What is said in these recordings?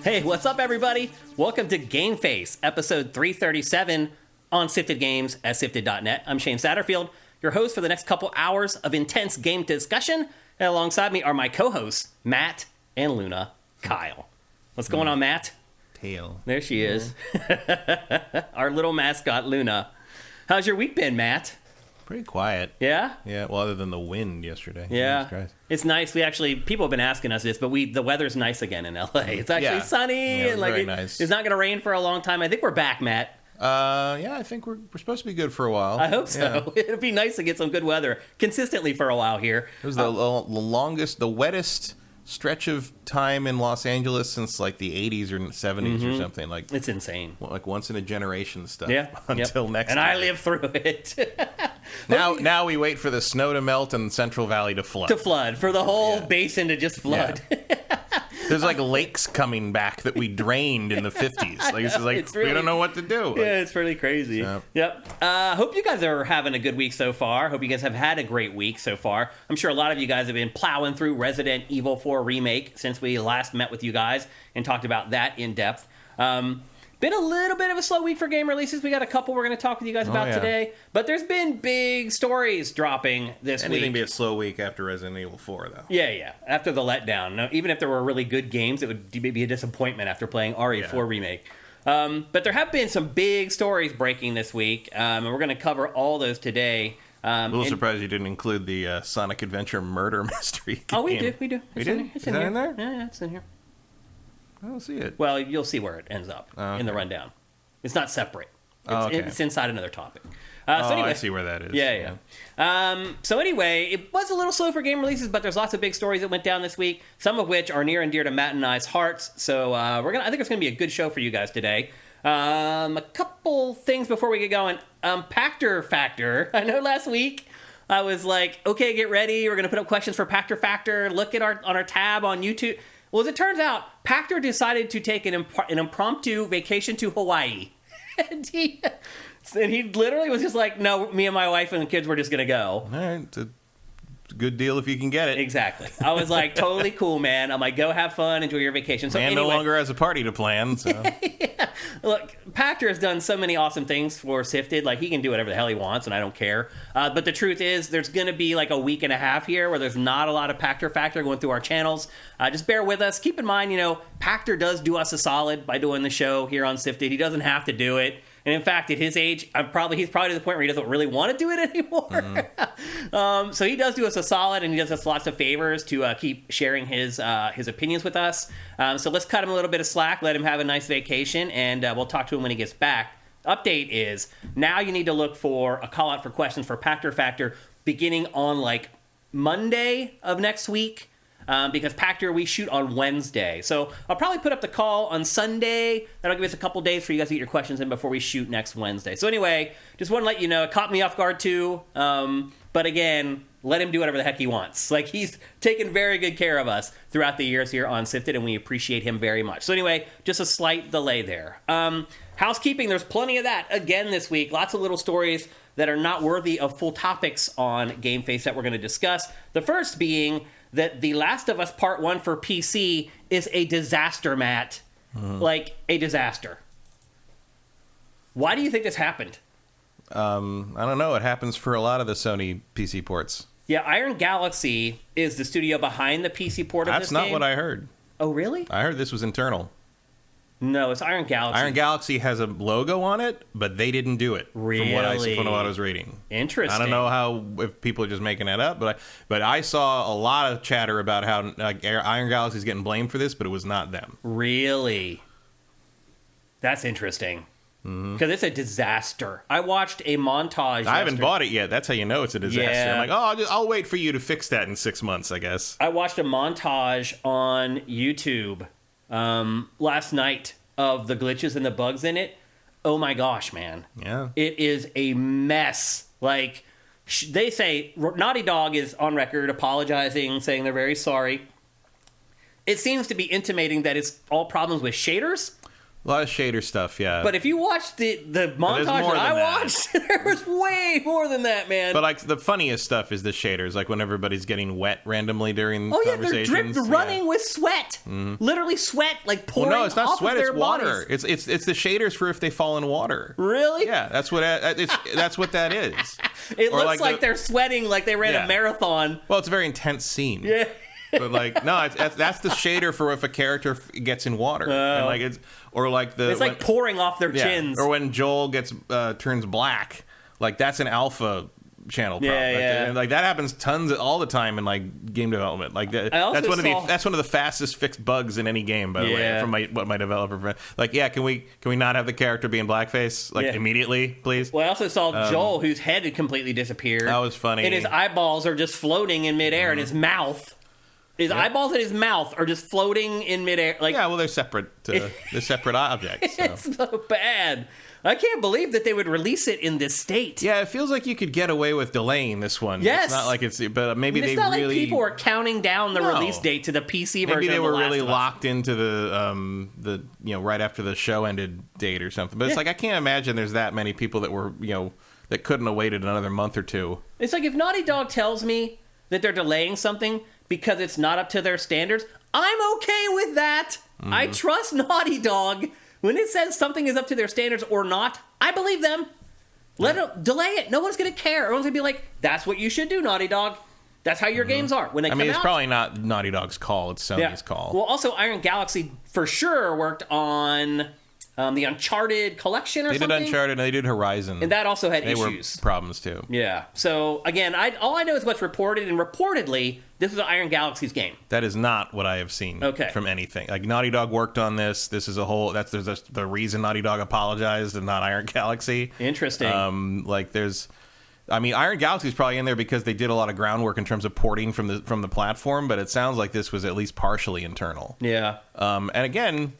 Hey, what's up, everybody? Welcome to GameFace, episode 337 on Sifted Games at Sifted.net. I'm Shane Satterfield, your host for the next couple hours of intense game discussion. And alongside me are my co-hosts, Matt and Luna. Kyle. What's going on, Matt? Tail. There she is. Our little mascot, Luna. How's your week been, Matt? Pretty quiet. Yeah? Yeah, well, other than the wind yesterday. Yeah. It's nice. People have been asking us this, but the weather's nice again in LA. It's actually sunny and very nice. It's not going to rain for a long time. I think we're back, Matt. Yeah, I think we're supposed to be good for a while. I hope so. Yeah. It'd be nice to get some good weather consistently for a while here. It was the wettest stretch of time in Los Angeles since like the 80s or 70s or something. Like it's insane. Like once in a generation stuff. Yeah. Until next and year. I lived through it. Now we wait for the snow to melt and Central Valley to flood. For the whole basin to just flood. Yeah. There's like lakes coming back that we drained in the 50s. Like it's like we don't know what to do. Yeah, it's really crazy. So. Yep. Hope you guys are having a good week so far. Hope you guys have had a great week so far. I'm sure a lot of you guys have been plowing through Resident Evil 4 Remake since we last met with you guys and talked about that in depth. Been a little bit of a slow week for game releases. We got a couple we're going to talk with you guys about today. But there's been big stories dropping this week. Anything be a slow week after Resident Evil 4, though. Yeah. After the letdown. No, even if there were really good games, it would be a disappointment after playing RE4 Remake. But there have been some big stories breaking this week, and we're going to cover all those today. A little surprised you didn't include the Sonic Adventure murder mystery game. Oh, we do. We did? It's in there? Yeah, it's in here. I don't see it. Well, you'll see where it ends up in the rundown. It's not separate. It's inside another topic. So anyway, I see where that is. Yeah. So anyway, it was a little slow for game releases, but there's lots of big stories that went down this week, some of which are near and dear to Matt and I's hearts. So I think it's going to be a good show for you guys today. A couple things before we get going. Pactor Factor. I know last week I was like, okay, get ready. We're going to put up questions for Pactor Factor. Look at our tab on YouTube. Well, as it turns out, Pactor decided to take an impromptu vacation to Hawaii. and he literally was just like, no, me and my wife and the kids were just going to go. All right. It's a good deal if you can get it. Exactly. I was like, totally cool, man. I'm like, go have fun, enjoy your vacation. So no longer has a party to plan. So. Yeah. Look, Pactor has done so many awesome things for Sifted. Like, he can do whatever the hell he wants, and I don't care. But the truth is, there's going to be like a week and a half here where there's not a lot of Pactor Factor going through our channels. Just bear with us. Keep in mind, Pactor does do us a solid by doing the show here on Sifted. He doesn't have to do it. And in fact, at his age, he's probably to the point where he doesn't really want to do it anymore. So he does do us a solid, and he does us lots of favors to keep sharing his opinions with us. So let's cut him a little bit of slack, let him have a nice vacation, and we'll talk to him when he gets back. Update is, now you need to look for a call out for questions for Pactor Factor beginning on like Monday of next week. Because Pactor, we shoot on Wednesday. So I'll probably put up the call on Sunday. That'll give us a couple days for you guys to get your questions in before we shoot next Wednesday. So anyway, just want to let you know, it caught me off guard too. But again, let him do whatever the heck he wants. Like, he's taken very good care of us throughout the years here on Sifted, and we appreciate him very much. So anyway, just a slight delay there. Housekeeping, there's plenty of that again this week. Lots of little stories that are not worthy of full topics on GameFace that we're going to discuss. The first being that The Last of Us Part 1 for PC is a disaster, Matt. Like, a disaster. Why do you think this happened? I don't know. It happens for a lot of the Sony PC ports. Yeah, Iron Galaxy is the studio behind the PC port of this game. That's not what I heard. Oh, really? I heard this was internal. No, it's Iron Galaxy. Iron Galaxy has a logo on it, but they didn't do it. Really? From what I was reading. Interesting. I don't know if people are just making that up, but I saw a lot of chatter about how Iron Galaxy is getting blamed for this, but it was not them. Really? That's interesting. Because it's a disaster. I watched a montage. I haven't bought it yet. That's how you know it's a disaster. Yeah. I'm like, I'll wait for you to fix that in 6 months, I guess. I watched a montage on YouTube last night of the glitches and the bugs in it. Oh my gosh, man. Yeah. It is a mess. Like, they say, Naughty Dog is on record apologizing, saying they're very sorry. It seems to be intimating that it's all problems with shaders. A lot of shader stuff, yeah. But if you watch the montage that I watched, there was way more than that, man. But like the funniest stuff is the shaders, like when everybody's getting wet randomly during conversations. Oh yeah, they're running with sweat, literally sweat, like pouring. Well, no, it's not off sweat; of it's their water. bodies. It's the shaders for if they fall in water. Really? Yeah, that's what that's what that is. It looks like they're sweating, like they ran a marathon. Well, it's a very intense scene. Yeah. But like no, that's the shader for if a character gets in water, and like it's pouring off their chins, or when Joel gets turns black, like that's an alpha channel problem. And like that happens all the time in like game development. Like that's one of the fastest fixed bugs in any game, by the way, from what my developer friend. Like, can we not have the character be in blackface immediately, please? Well, I also saw Joel, whose head had completely disappeared. That was funny, and his eyeballs are just floating in midair, and his mouth. His eyeballs and his mouth are just floating in midair. Like, well, they're separate. They're separate objects. So. It's so bad. I can't believe that they would release it in this state. Yeah, it feels like you could get away with delaying this one. Yes. It's not like but maybe it's they not really... like people are counting down the release date to the PC version. Maybe they of were The Last really of Us. locked into the right after the show ended date or something. But it's like, I can't imagine there's that many people that were, that couldn't have waited another month or two. It's like if Naughty Dog tells me that they're delaying something because it's not up to their standards, I'm okay with that. I trust Naughty Dog. When it says something is up to their standards or not, I believe them. Let them delay it. No one's going to care. Everyone's going to be like, that's what you should do, Naughty Dog. That's how your games are. When they come out. It's probably not Naughty Dog's call. It's Sony's call. Well, also, Iron Galaxy for sure worked on the Uncharted collection or something. They did Uncharted and they did Horizon. And that also had issues. They were problems, too. Yeah. So, again, all I know is what's reported, and reportedly, this was Iron Galaxy's game. That is not what I have seen from anything. Like, Naughty Dog worked on this. This is there's the reason Naughty Dog apologized and not Iron Galaxy. Interesting. Iron Galaxy is probably in there because they did a lot of groundwork in terms of porting from the platform, but it sounds like this was at least partially internal. Yeah. And again,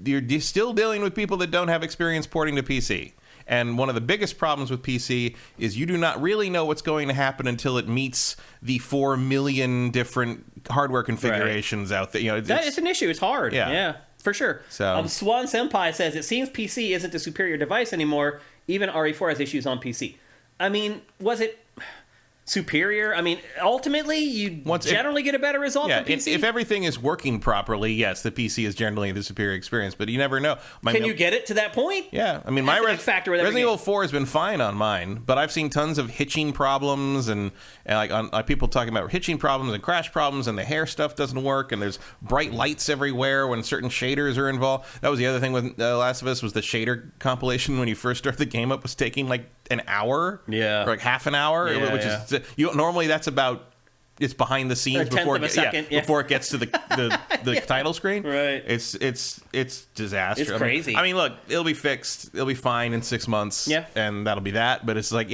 you're still dealing with people that don't have experience porting to PC. And one of the biggest problems with PC is you do not really know what's going to happen until it meets the 4 million different hardware configurations out there. It's an issue. It's hard. Yeah, for sure. So Swan Senpai says, it seems PC isn't the superior device anymore. Even RE4 has issues on PC. I mean, was it superior? I mean, ultimately, you generally get a better result on PC. If everything is working properly, yes, the PC is generally the superior experience, but you never know. Can you get it to that point? Yeah. I mean, my Resident Evil 4 has been fine on mine, but I've seen tons of hitching problems and people talking about hitching problems and crash problems, and the hair stuff doesn't work, and there's bright lights everywhere when certain shaders are involved. That was the other thing with Last of Us, was the shader compilation when you first start the game up was taking like an hour, or like half an hour, is normally that's about it's behind the scenes before it gets to the title screen. Right. It's disaster. It's crazy. I mean, look, it'll be fixed. It'll be fine in 6 months. Yeah. And that'll be that. But it's like,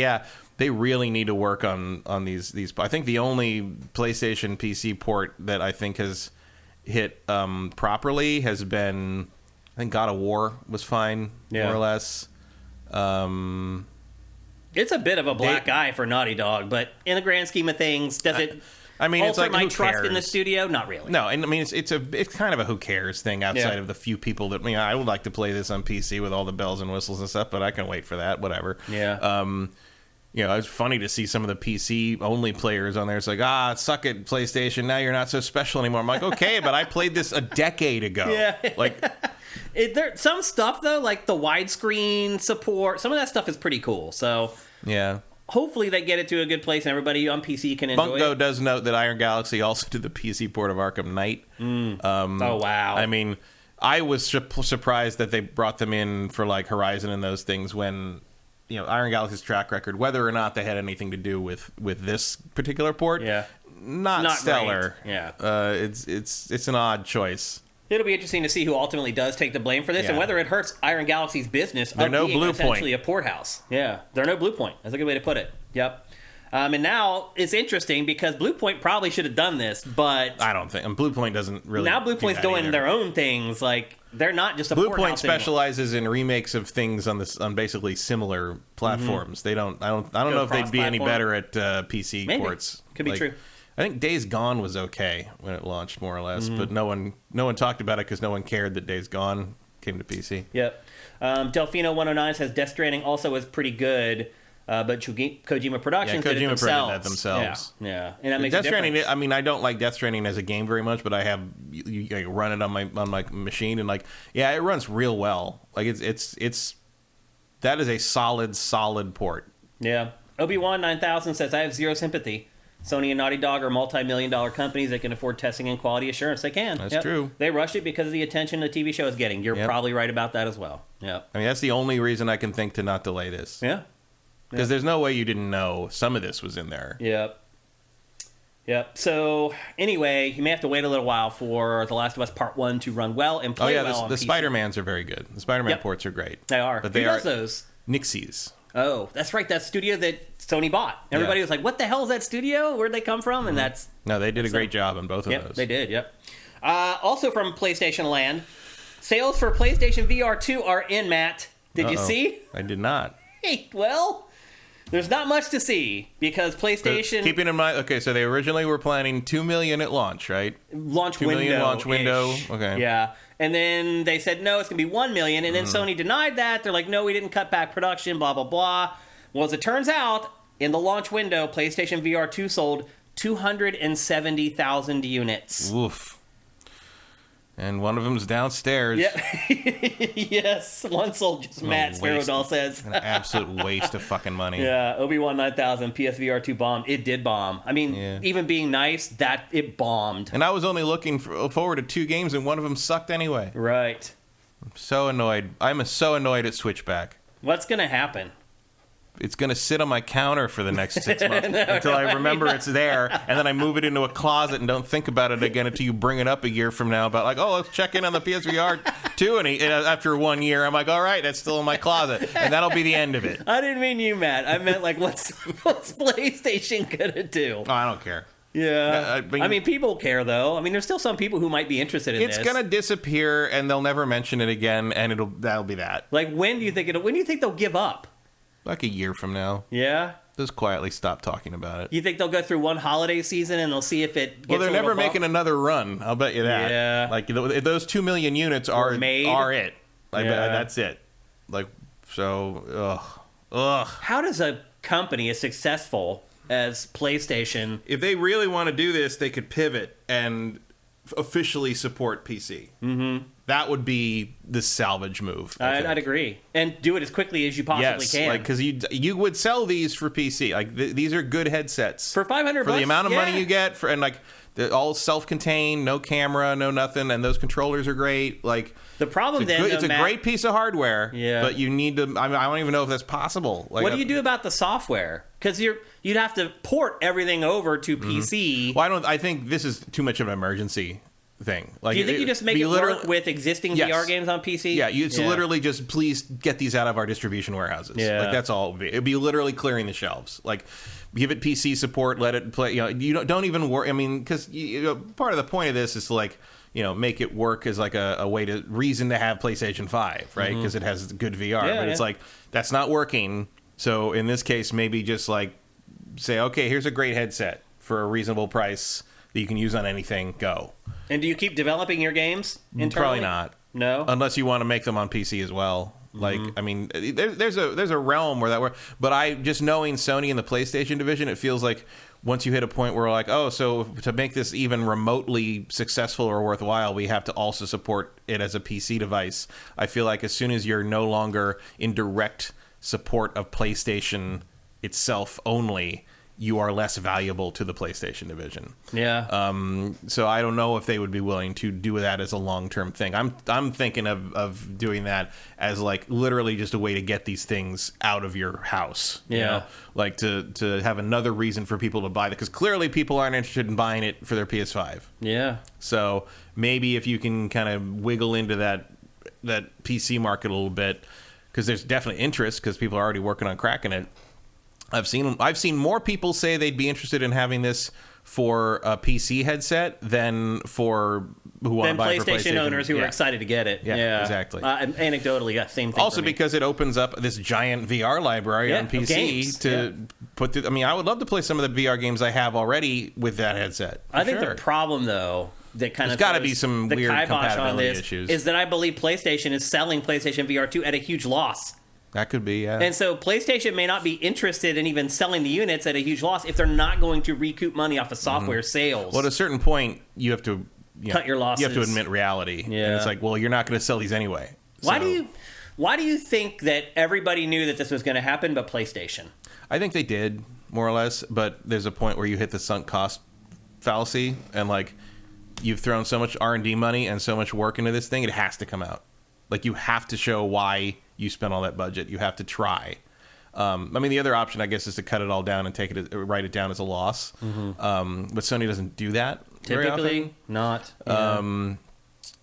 they really need to work on these. I think the only PlayStation PC port that I think has hit properly has been, I think God of War was fine, more or less. It's a bit of a black eye for Naughty Dog, but in the grand scheme of things, does it alter it's like, my who trust cares? in the studio? Not really. No, and I mean, it's kind of a who cares thing outside of the few people that, I would like to play this on PC with all the bells and whistles and stuff, but I can wait for that, whatever. Yeah. It's funny to see some of the PC-only players on there. It's like, suck it, PlayStation, now you're not so special anymore. I'm like, okay, but I played this a decade ago. Yeah. Like... some stuff, though, like the widescreen support, some of that stuff is pretty cool. So, hopefully they get it to a good place and everybody on PC can enjoy it. Bunko does note that Iron Galaxy also did the PC port of Arkham Knight. Oh, wow. I mean, I was surprised that they brought them in for like Horizon and those things when, Iron Galaxy's track record, whether or not they had anything to do with this particular port, not stellar. Great. Yeah. It's an odd choice. It'll be interesting to see who ultimately does take the blame for this and whether it hurts Iron Galaxy's business of being essentially a port house. Yeah, they're no Blue Point. That's a good way to put it. Yep. And now it's interesting because Blue Point probably should have done this, but I don't think. And Blue Point doesn't really. Now Blue Point's doing their own things. Like they're not just a Blue port Point house specializes in remakes of things on basically similar platforms. They don't. I don't know if they'd be any better at PC ports. Could be true. I think Days Gone was okay when it launched, more or less, but no one talked about it because no one cared that Days Gone came to PC. Yep. Delfino109 says Death Stranding also was pretty good, but Kojima Productions did it themselves. Did that themselves. Yeah. And that makes Death a difference. Stranding, I mean, I don't like Death Stranding as a game very much, but I have you run it on my machine, and like, yeah, it runs real well. Like it's that is a solid port. Yeah. Obi-Wan 9000 says, I have zero sympathy. Sony and Naughty Dog are multi-million-dollar companies that can afford testing and quality assurance. They can. That's true. They rushed it because of the attention the TV show is getting. You're probably right about that as well. Yeah. I mean, that's the only reason I can think to not delay this. Yeah. Because there's no way you didn't know some of this was in there. Yep. So, anyway, you may have to wait a little while for The Last of Us Part 1 to run well and play well on the PC. Spider-Mans are very good. The Spider-Man ports are great. They are. But Who does those? Nixies. Oh, that's right. That studio that Sony bought. Everybody was like, what the hell is that studio? Where'd they come from? And that's... No, they did a great job on both of those. They did, also from PlayStation Land, sales for PlayStation VR 2 are in, Matt. Did you see? I did not. Hey, well... There's not much to see because PlayStation... Keeping in mind, okay, so they originally were planning $2 million at launch, right? Launch $2 million launch window. Okay. Yeah. And then they said, no, it's going to be $1 million. And then Sony denied that. They're like, no, we didn't cut back production, blah, blah, blah. Well, as it turns out, in the launch window, PlayStation VR 2 sold 270,000 units. Oof. And one of them's downstairs. Yeah. Yes. One sold just Matt, Sparrowdoll says. An absolute waste of fucking money. Yeah. Obi-Wan 9000, PSVR 2 bombed. It did bomb. I mean, even being nice, that it bombed. And I was only looking forward to 2 games, and one of them sucked anyway. Right. I'm so annoyed. I'm so annoyed at Switchback. What's going to happen? It's going to sit on my counter for the next 6 months until I remember it's there, and then I move it into a closet and don't think about it again until you bring it up a year from now about like, oh, let's check in on the PSVR 2, and after 1 year, I'm like, all right, that's still in my closet, and that'll be the end of it. I didn't mean you, Matt. I meant like, what's PlayStation going to do? Oh, I don't care. Yeah. I mean, people care, though. I mean, there's still some people who might be interested in this. It's going to disappear, and they'll never mention it again, and that'll be that. Like, when do you think they'll give up? Like a year from now. Yeah? Just quietly stop talking about it. You think they'll go through one holiday season and they'll see if it gets Well, they're never making another run. I'll bet you that. Yeah. Like, those 2 million units are it. Like, that's it. Like, so, ugh. How does a company as successful as PlayStation... If they really want to do this, they could pivot and officially support PC. Mm-hmm. That would be the salvage move. I'd agree, and do it as quickly as you possibly can. Like because you would sell these for PC. Like these are good headsets for $500 for the amount of money you get. And like they're all self-contained, no camera, no nothing, and those controllers are great. Like the problem it's a great piece of hardware. Yeah, but you need to. I don't even know if that's possible. Like, what do you do about the software? Because you'd have to port everything over to PC. Well, I think this is too much of an emergency thing. Like, do you think you just make it work with existing VR games on PC? Yeah, it's literally just please get these out of our distribution warehouses. Yeah. Like that's all it would be. It'd be literally clearing the shelves. Like give it PC support, let it play. You don't even worry. I mean, because part of the point of this is to like make it work as like a way to reason to have PlayStation 5, right? Because it has good VR. But it's like that's not working. So in this case, maybe just like say, okay, here's a great headset for a reasonable price that you can use on anything. Go. And do you keep developing your games internally? Probably not. No, unless you want to make them on PC as well. Like, I mean, there's a realm where that works. But just knowing Sony and the PlayStation division, it feels like once you hit a point where like, oh, so to make this even remotely successful or worthwhile, we have to also support it as a PC device. I feel like as soon as you're no longer in direct support of PlayStation itself only, you are less valuable to the PlayStation division. Yeah. So I don't know if they would be willing to do that as a long-term thing. I'm thinking of doing that as like literally just a way to get these things out of your house. Yeah. You know? Like to have another reason for people to buy it, because clearly people aren't interested in buying it for their PS5. Yeah. So maybe if you can kind of wiggle into that PC market a little bit, because there's definitely interest because people are already working on cracking it. I've seen more people say they'd be interested in having this for a PC headset than for who want to buy it for PlayStation owners who are excited to get it. Yeah, exactly. Anecdotally, same thing. Also, because it opens up this giant VR library on PC to put through. I mean, I would love to play some of the VR games I have already with that headset. I think the problem, though, that kind There's of got to be some the weird kibosh compatibility on this issues. is that I believe PlayStation is selling PlayStation VR 2 at a huge loss. That could be, yeah. And so PlayStation may not be interested in even selling the units at a huge loss if they're not going to recoup money off of software sales. Well, at a certain point, you have to cut your losses. You have to admit reality. Yeah. And it's like, well, you're not going to sell these anyway. Why do you think that everybody knew that this was going to happen but PlayStation? I think they did, more or less, but there's a point where you hit the sunk cost fallacy, and like you've thrown so much R&D money and so much work into this thing, it has to come out. Like, you have to show why you spent all that budget. You have to try. I mean, the other option, I guess, is to cut it all down and write it down as a loss. But Sony doesn't do that typically. Not. Yeah.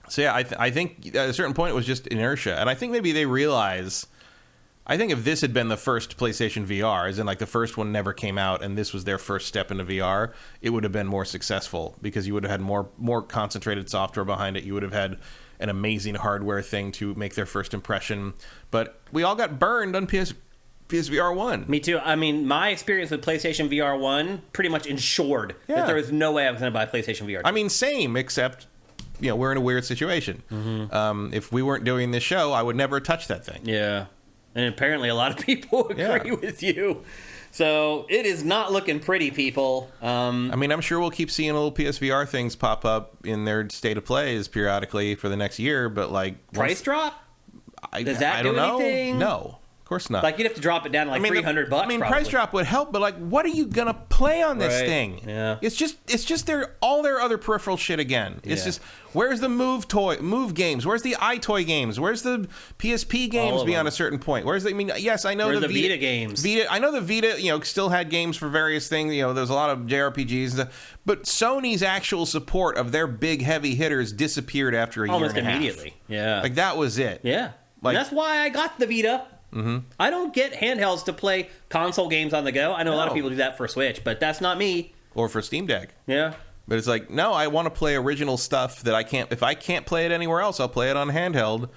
So yeah, I think at a certain point it was just inertia, and I think maybe they realize. I think if this had been the first PlayStation VR, as in like the first one never came out, and this was their first step into VR, it would have been more successful because you would have had more concentrated software behind it. You would have had an amazing hardware thing to make their first impression. But we all got burned on PSVR 1. Me too. I mean, my experience with PlayStation VR 1 pretty much ensured that there was no way I was going to buy PlayStation VR 2. I mean, same, except we're in a weird situation. If we weren't doing this show, I would never touch that thing. Yeah. And apparently a lot of people agree with you. So it is not looking pretty, people. I mean, I'm sure we'll keep seeing little PSVR things pop up in their state of plays periodically for the next year, but like... Price drop? Does that do anything? No. Of course not. Like, you'd have to drop it down to like $300 bucks. I mean, price drop would help, but like, what are you gonna play on this thing? Yeah. It's just all their other peripheral shit again. It's just, where's the move games? Where's the iToy games? Where's the PSP games beyond a certain point? Where's the? I mean, yes, I know the Vita games. I know the Vita, still had games for various things. There's a lot of JRPGs and stuff, but Sony's actual support of their big heavy hitters disappeared after a year and a half. Almost immediately. Yeah. Like, that was it. Yeah. Like, that's why I got the Vita. I don't get handhelds to play console games on the go. I know a lot of people do that for Switch, but that's not me. Or for Steam Deck. Yeah. But it's like, no, I want to play original stuff that I can't... If I can't play it anywhere else, I'll play it on handheld.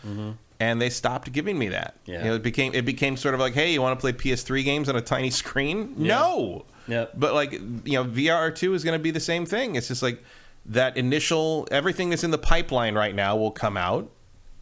And they stopped giving me that. Yeah. It became sort of like, hey, you want to play PS3 games on a tiny screen? Yeah. No! Yep. But like, VR2 is going to be the same thing. It's just like that initial... Everything that's in the pipeline right now will come out,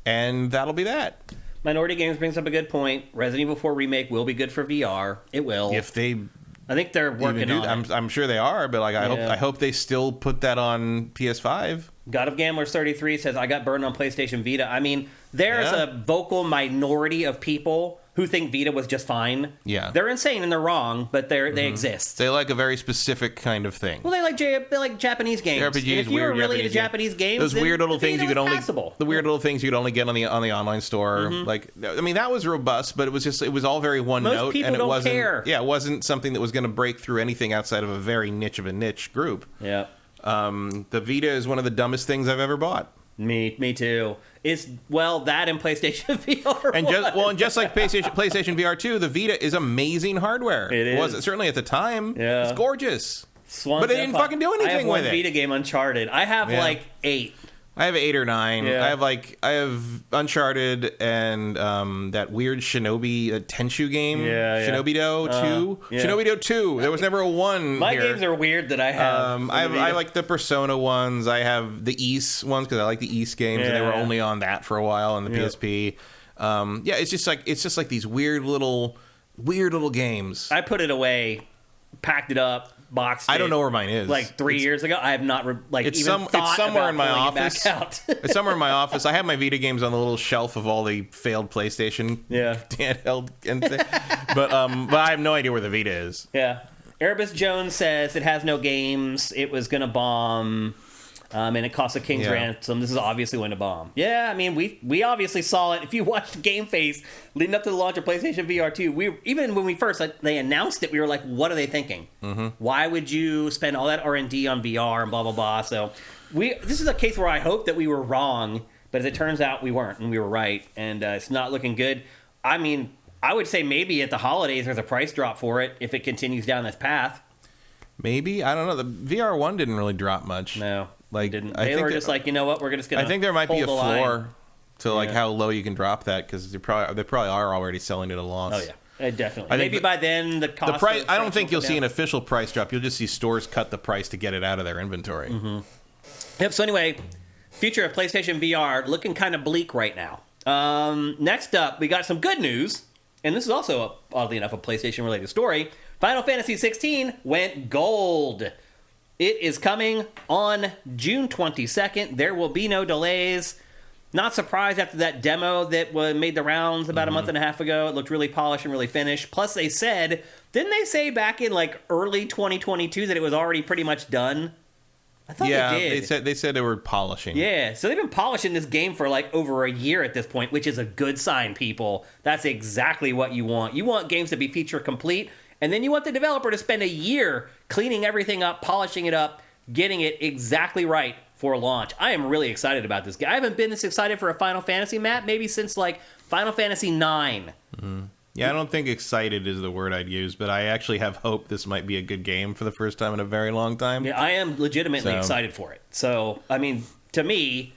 and that'll be that. Minority Games brings up a good point. Resident Evil 4 Remake will be good for VR. It will. If they... I think they're working on it. I'm sure they are, but like, I hope they still put that on PS5. God of Gamblers 33 says, I got burned on PlayStation Vita. I mean, there's a vocal minority of people who think Vita was just fine. Yeah. They're insane and they're wrong, but they exist. They like a very specific kind of thing. Well, they like Japanese games. RPGs, if you're really into Japanese games, those weird little things you could only the weird little things you could only get on the online store. Like, I mean, that was robust, but it was all very one note. Most people and it don't wasn't, care. Yeah, it wasn't something that was going to break through anything outside of a very niche of a niche group. Yeah. The Vita is one of the dumbest things I've ever bought. Me too. It's that and PlayStation VR. And just like PlayStation VR 2, the Vita is amazing hardware. It is. Was certainly at the time. Yeah. It's gorgeous. Swans but they didn't fucking do anything with it. I have one Vita game, Uncharted. I have like 8. I have 8 or 9. Yeah. I have Uncharted and that weird Shinobi Tenchu game. Shinobi-Do 2. Shinobi-Do 2. There was never a 1 My here. games are weird that I have. I like the Persona ones. I have the Ys ones because I like the Ys games, and they were only on that for a while on the PSP. It's just like these weird little games. I put it away, packed it up, boxed it. I don't know where mine is. Like 3 years ago, I have not it's thought somewhere about in my pulling office. it back out. It's somewhere in my office. I have my Vita games on the little shelf of all the failed PlayStation handheld and thing. But I have no idea where the Vita is. Yeah. Erebus Jones says it has no games. It was going to bomb. And it cost a king's ransom. This is obviously when to bomb. Yeah, I mean, we obviously saw it. If you watched GameFace leading up to the launch of PlayStation VR 2, even when we first they announced it, we were like, what are they thinking? Why would you spend all that R&D on VR and blah, blah, blah? So this is a case where I hope that we were wrong, but as it turns out, we weren't, and we were right, and it's not looking good. I mean, I would say maybe at the holidays there's a price drop for it if it continues down this path. Maybe. I don't know. The VR 1 didn't really drop much. No. Like, they were just like, you know what, we're just going to I think there might be a floor line. to like how low you can drop that because they probably are already selling it at a loss. Oh yeah, definitely. Maybe by then the cost. The price. I don't think you'll see an official price drop. You'll just see stores cut the price to get it out of their inventory. Yep, so anyway, future of PlayStation VR looking kind of bleak right now. Next up, we got some good news, and this is also, oddly enough, a PlayStation-related story. Final Fantasy 16 went gold. It is coming on June 22nd. There will be no delays. Not surprised after that demo that made the rounds about a month and a half ago. It looked really polished and really finished. Plus, they said, didn't they say back in like early 2022 that it was already pretty much done? I thought they did. They said they were polishing. Yeah, so they've been polishing this game for like over a year at this point, which is a good sign, people. That's exactly what you want. You want games to be feature complete, and then you want the developer to spend a year cleaning everything up, polishing it up, getting it exactly right for launch. I am really excited about this game. I haven't been this excited for a Final Fantasy, Matt, maybe since like Final Fantasy IX. Yeah, I don't think excited is the word I'd use, but I actually have hope this might be a good game for the first time in a very long time. Yeah, I am legitimately excited for it. So, I mean, to me,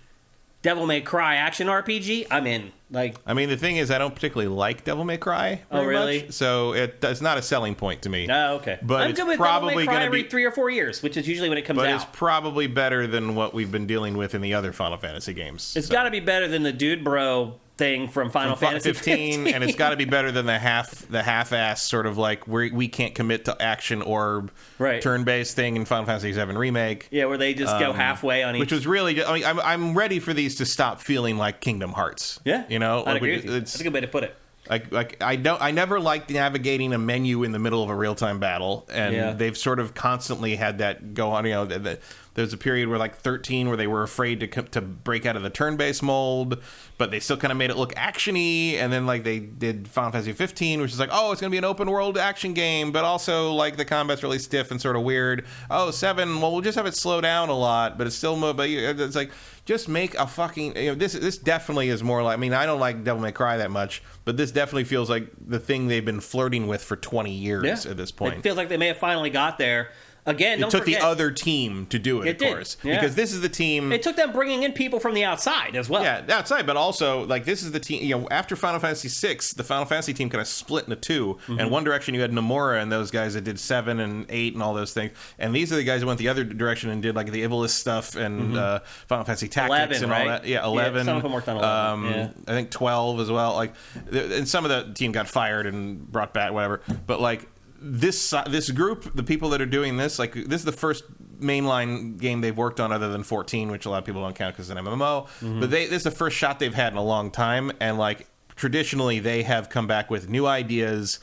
Devil May Cry action RPG, I'm in. Like, I mean, the thing is, I don't particularly like Devil May Cry very much, so it's not a selling point to me. Oh, okay. But I'm it's good with probably Devil May Cry going to be every 3 or 4 years, which is usually when it comes out. But it's probably better than what we've been dealing with in the other Final Fantasy games. It's got to be better than the Dude Bro thing from Final Fantasy 15, and it's got to be better than the half-ass sort of like we can't commit to action or turn-based thing in Final Fantasy 7 Remake. Yeah, where they just go halfway on each. Which was really, I mean, I'm ready for these to stop feeling like Kingdom Hearts. Yeah, you know, I agree with you. That's a good way to put it. I never liked navigating a menu in the middle of a real-time battle, and they've sort of constantly had that go on. You know, there's a period where like 13 where they were afraid to break out of the turn-based mold, but they still kind of made it look actiony. And then like they did Final Fantasy 15, which is like, oh, it's going to be an open-world action game, but also like the combat's really stiff and sort of weird. Oh, 7, well, we'll just have it slow down a lot, but it's still but it's like, just make a fucking, you know, this definitely is more like, I mean, I don't like Devil May Cry that much, but this definitely feels like the thing they've been flirting with for 20 years at this point. It feels like they may have finally got there. Again, it took the other team to do it, of course. Yeah. Because this is the team... It took them bringing in people from the outside as well. Yeah, outside, but also, like, this is the team... You know, after Final Fantasy VI, the Final Fantasy team kind of split into two. Mm-hmm. And one direction you had Nomura and those guys that did 7 and 8 and all those things. And these are the guys who went the other direction and did, like, the Iblis stuff and Final Fantasy Tactics 11, and all that. Yeah, 11. Yeah, some of them worked on 11. I think 12 as well. Like, and some of the team got fired and brought back, whatever. But, like... This group, the people that are doing this, like this is the first mainline game they've worked on other than 14, which a lot of people don't count because it's an MMO. Mm-hmm. But this is the first shot they've had in a long time, and like traditionally they have come back with new ideas,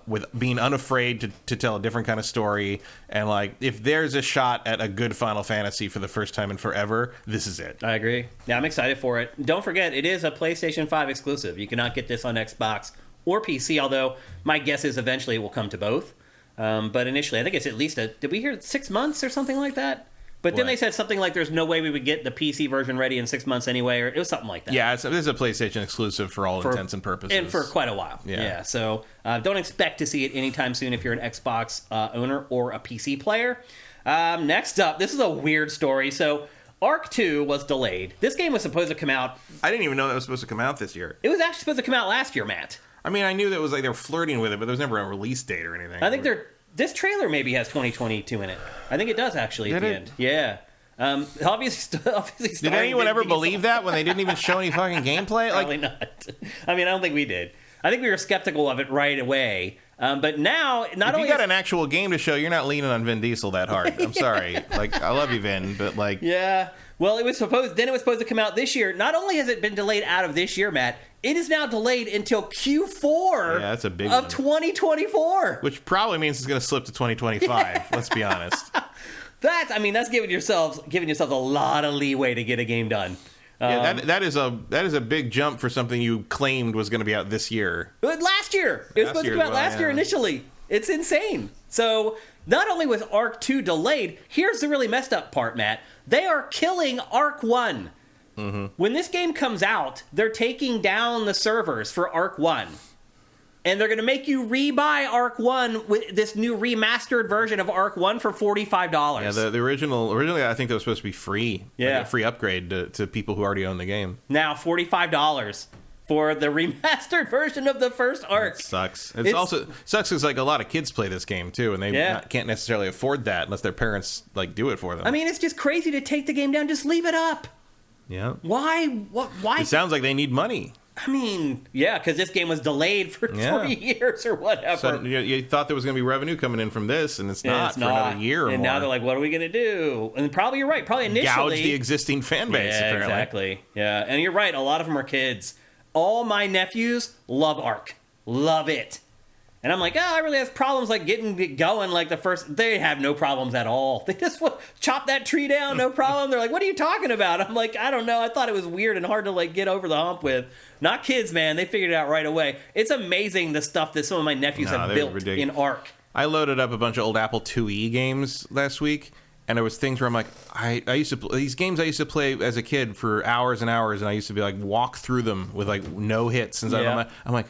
with being unafraid to tell a different kind of story. And like if there's a shot at a good Final Fantasy for the first time in forever, this is it. I agree. Yeah, I'm excited for it. Don't forget, it is a PlayStation 5 exclusive. You cannot get this on Xbox or PC, although my guess is eventually it will come to both. But initially, I think it's at least did we hear 6 months or something like that? But then they said something like there's no way we would get the PC version ready in 6 months anyway, or it was something like that. Yeah, this is a PlayStation exclusive for all intents and purposes. And for quite a while. Yeah, so don't expect to see it anytime soon if you're an Xbox owner or a PC player. Next up, this is a weird story. So Arc 2 was delayed. This game was supposed to come out... I didn't even know that was supposed to come out this year. It was actually supposed to come out last year, Matt. I mean, I knew that it was like they were flirting with it, but there was never a release date or anything. I think this trailer maybe has 2022 in it. I think it does actually at the end. Yeah. Obviously did anyone ever believe that when they didn't even show any fucking gameplay? Probably not. I mean, I don't think we did. I think we were skeptical of it right away. But now, if you got an actual game to show, you're not leaning on Vin Diesel that hard. I'm sorry. Like, I love you, Vin, but like... Yeah. Well, it was supposed to come out this year. Not only has it been delayed out of this year, Matt, it is now delayed until Q4 that's a big of 2024. Which probably means it's going to slip to 2025, let's be honest. That's giving yourselves a lot of leeway to get a game done. Yeah, that is a big jump for something you claimed was going to be out this year. Last year. It was supposed to come out last year initially. It's insane. So, not only was Arc 2 delayed, here's the really messed up part, Matt. They are killing Arc 1. Mm-hmm. When this game comes out, they're taking down the servers for Arc 1. And they're going to make you rebuy Arc 1 with this new remastered version of Arc 1 for $45. Yeah, the originally I think that was supposed to be free. Yeah. Like a free upgrade to people who already own the game. Now, $45 for the remastered version of the first Ark. It sucks. It also sucks because like a lot of kids play this game too, and they can't necessarily afford that unless their parents like do it for them. I mean, it's just crazy to take the game down. Just leave it up. Yeah. Why? Why? It sounds like they need money. I mean, yeah, because this game was delayed for 3 years or whatever. So you thought there was going to be revenue coming in from this, and it's not for another year or more. And now they're like, what are we going to do? And probably you're right. Probably initially... Gouge the existing fan base, apparently. Exactly. Yeah, and you're right. A lot of them are kids. All my nephews love Ark. Love it. And I'm like, I really have problems like getting it going like the first... They have no problems at all. They just chop that tree down, no problem. They're like, what are you talking about? I'm like, I don't know. I thought it was weird and hard to like get over the hump with. Not kids, man. They figured it out right away. It's amazing the stuff that some of my nephews have built in Ark. I loaded up a bunch of old Apple IIe games last week, and there was things where I'm like, I used to play these games I used to play as a kid for hours and hours, and I used to be like walk through them with like no hits. And I'm like,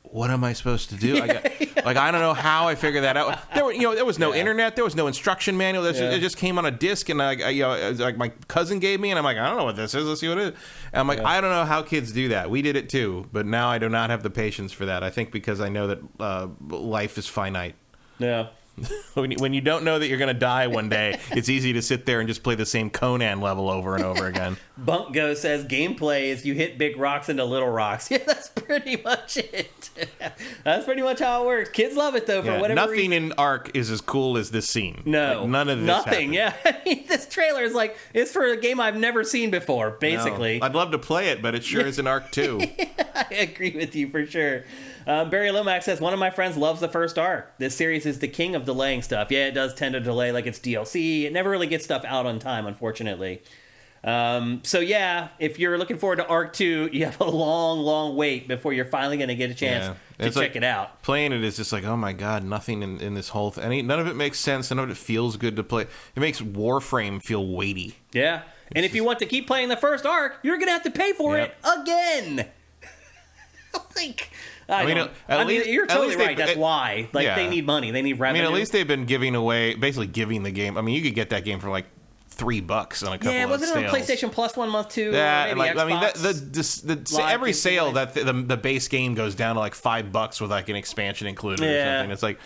what am I supposed to do? Like, I don't know how I figured that out. There was no internet. There was no instruction manual. It just came on a disc, and like my cousin gave me, and I'm like, I don't know what this is. Let's see what it is. And I'm like, I don't know how kids do that. We did it too, but now I do not have the patience for that. I think because I know that life is finite. Yeah. When you don't know that you're going to die one day, it's easy to sit there and just play the same Conan level over and over again. Bunkgo says gameplay is you hit big rocks into little rocks. Yeah, that's pretty much it. That's pretty much how it works. Kids love it, though, for whatever nothing reason. In Ark is as cool as this scene. No. Like, none of this Nothing, happened. yeah. I mean, this trailer is like, it's for a game I've never seen before, basically. No. I'd love to play it, but it sure is an Ark too. I agree with you for sure. Barry Lomax says, one of my friends loves the first Ark. This series is the king of delaying stuff. Yeah, it does tend to delay like it's DLC. It never really gets stuff out on time, unfortunately. So yeah, if you're looking forward to Ark 2, you have a long wait before you're finally going to get a chance to check it out. Playing it is just like, oh my god, nothing in this whole thing. None of it makes sense. None of it feels good to play. It makes Warframe feel weighty. Yeah, and if you want to keep playing the first Ark, you're going to have to pay for it again. I mean, you're totally right. That's why. Like, they need money. They need revenue. I mean, at least they've been basically giving the game. I mean, you could get that game for like $3 on a couple of sales. Wasn't it on PlayStation Plus 1 month too? Yeah, or maybe and like, Xbox? I mean, every sale that the base game goes down to like $5 with like an expansion included or something. It's like,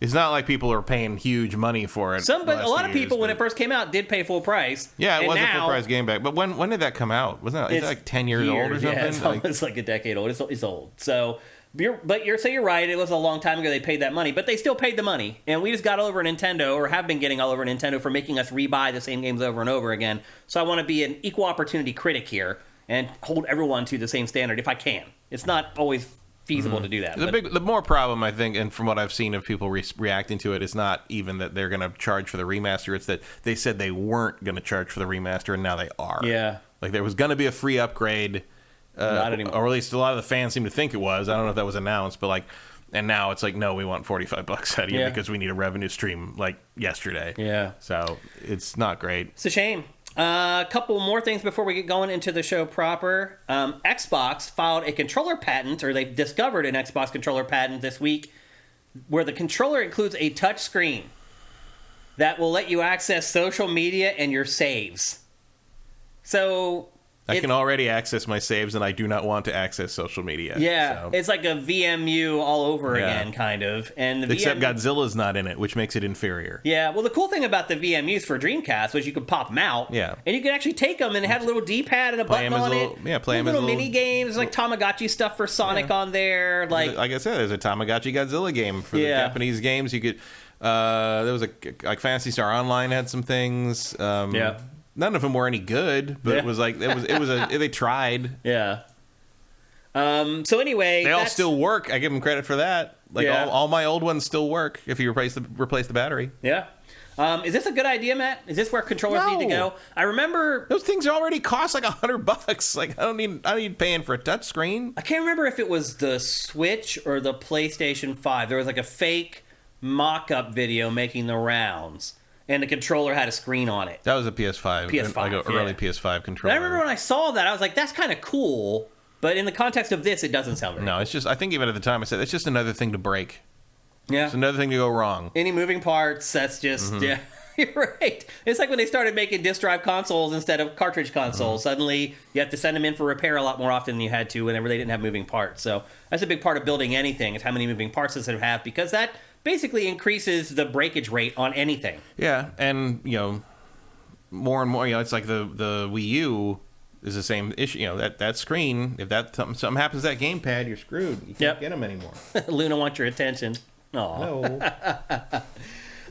it's not like people are paying huge money for it. But a lot of people, when it first came out, did pay full price. Yeah, it was a full price game back. But when did that come out? Wasn't it like 10 years old or something? Yeah, it's almost like a decade old. It's old. So. You're right. It was a long time ago they paid that money, but they still paid the money, and we just got all over Nintendo, or have been getting all over Nintendo for making us rebuy the same games over and over again. So I want to be an equal opportunity critic here and hold everyone to the same standard if I can. It's not always feasible to do that. The more problem, I think, and from what I've seen of people reacting to it, is not even that they're going to charge for the remaster. It's that they said they weren't going to charge for the remaster, and now they are. Yeah, like there was going to be a free upgrade. Not anymore. Or at least a lot of the fans seem to think it was. I don't know if that was announced, but like, and now it's like, no, we want $45 out of you because we need a revenue stream like yesterday. Yeah. So it's not great. It's a shame. A couple more things before we get going into the show proper. Xbox filed a controller patent, or they've discovered an Xbox controller patent this week, where the controller includes a touch screen that will let you access social media and your saves. So I can already access my saves, and I do not want to access social media. Yeah, so. It's like a VMU all over again, kind of. And except Godzilla's not in it, which makes it inferior. Yeah, well, the cool thing about the VMUs for Dreamcast was you could pop them out. Yeah. And you could actually take them, and it had a little D-pad and a button on it. Yeah, play them as little mini games, like Tamagotchi stuff for Sonic on there. Like I said, there's a Tamagotchi Godzilla game for the Japanese games. You could. There was like Phantasy Star Online had some things. None of them were any good, but it was like they tried. Yeah. So anyway, they all still work. I give them credit for that. Like all my old ones still work if you replace the battery. Yeah. Is this a good idea, Matt? Is this where controllers need to go? I remember those things already cost like $100. Like I don't need paying for a touch screen. I can't remember if it was the Switch or the PlayStation 5. There was like a fake mock-up video making the rounds. And the controller had a screen on it. That was a PS5. Like an early PS5 controller. And I remember when I saw that, I was like, that's kind of cool. But in the context of this, it doesn't sound very cool. It's just, I think even at the time I said, it's just another thing to break. Yeah. It's another thing to go wrong. Any moving parts, that's just, You're right. It's like when they started making disk drive consoles instead of cartridge consoles. Suddenly, you have to send them in for repair a lot more often than you had to whenever they didn't have moving parts. So that's a big part of building anything, is how many moving parts does it have, because that basically increases the breakage rate on anything. Yeah, and, more and more, it's like the Wii U is the same issue. That screen, if something happens to that gamepad, you're screwed. You can't get them anymore. Luna wants your attention. Aw. No.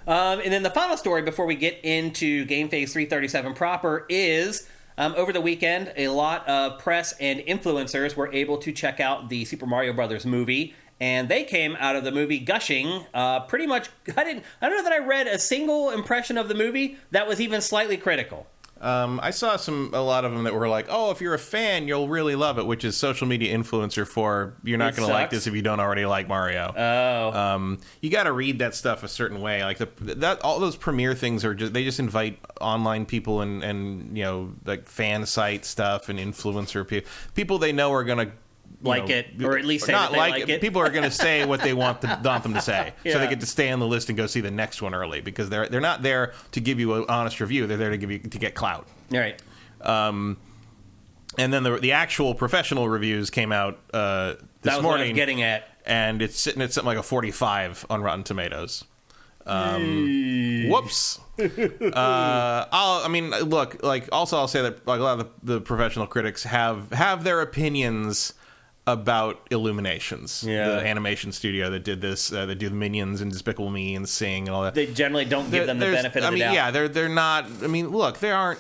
And then the final story before we get into GameFace 337 proper is, over the weekend, a lot of press and influencers were able to check out the Super Mario Brothers movie, and they came out of the movie gushing pretty much. I don't know that I read a single impression of the movie that was even slightly critical. I saw a lot of them that were like, "Oh, if you're a fan, you'll really love it," which is social media influencer for you're not going to like this if you don't already like Mario. Oh, you got to read that stuff a certain way. Like all those premiere things are they just invite online people and like fan site stuff and influencer people they know are going to it, or at least say not that they like it. People are going to say what they want them to say, so they get to stay on the list and go see the next one early, because they're not there to give you an honest review. They're there to get clout. All right. And then the actual professional reviews came out this morning. That was what I was getting at, and it's sitting at something like a 45 on Rotten Tomatoes. Whoops. I'll say that a lot of the professional critics have their opinions about Illuminations, the animation studio that did this, that do the Minions and Despicable Me and Sing and all that. They generally don't give them the benefit of the doubt. Yeah, they're not. I mean, look, they aren't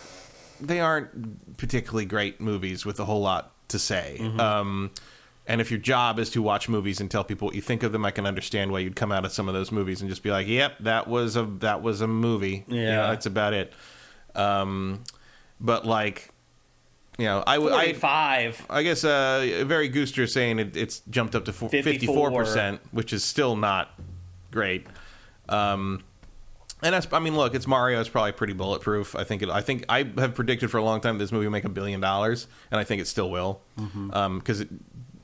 particularly great movies with a whole lot to say. Mm-hmm. And if your job is to watch movies and tell people what you think of them, I can understand why you'd come out of some of those movies and just be like, "Yep, that was a movie." Yeah, that's about it. But like, 45. I guess Very Gooster is saying it's jumped up to 54%, which is still not great. And look, it's Mario. It's probably pretty bulletproof. I think I have predicted for a long time this movie will make $1 billion, and I think it still will, because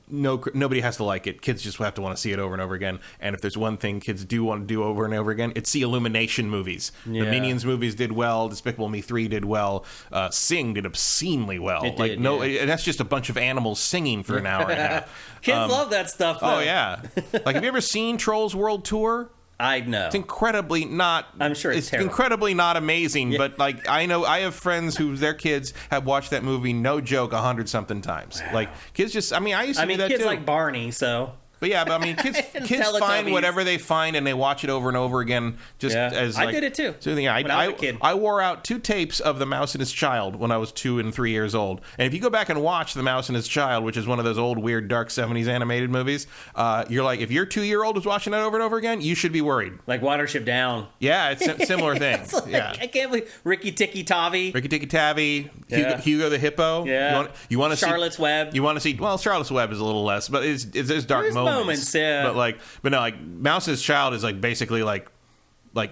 nobody has to like it. Kids just have to want to see it over and over again. And if there's one thing kids do want to do over and over again, it's see Illumination movies. Yeah. The Minions movies did well. Despicable Me 3 did well. Sing did obscenely well. And that's just a bunch of animals singing for an hour and a half. Kids love that stuff, though. Oh, yeah. Like, have you ever seen Trolls World Tour? I know. It's incredibly not... I'm sure it's terrible. Incredibly not amazing, yeah. But, like, I have friends who their kids have watched that movie, no joke, 100-something times. Wow. Like, kids just... I used to do that, kids too. like Barney, so... But yeah, kids find whatever they find and they watch it over and over again. I did it too. So yeah, when I was a kid. I wore out 2 tapes of The Mouse and His Child when I was 2 and 3 years old. And if you go back and watch The Mouse and His Child, which is one of those old weird dark 70s animated movies, you're like, if your 2-year-old was watching that over and over again, you should be worried. Like Watership Down. Yeah, it's a similar thing. Yeah, I can't believe Ricky Tikki Tavi, Hugo the Hippo. Yeah, you want to see Charlotte's Web. You want to see? Well, Charlotte's Web is a little less, but there's dark moments. Yeah. But no, Mouse's Child is like basically like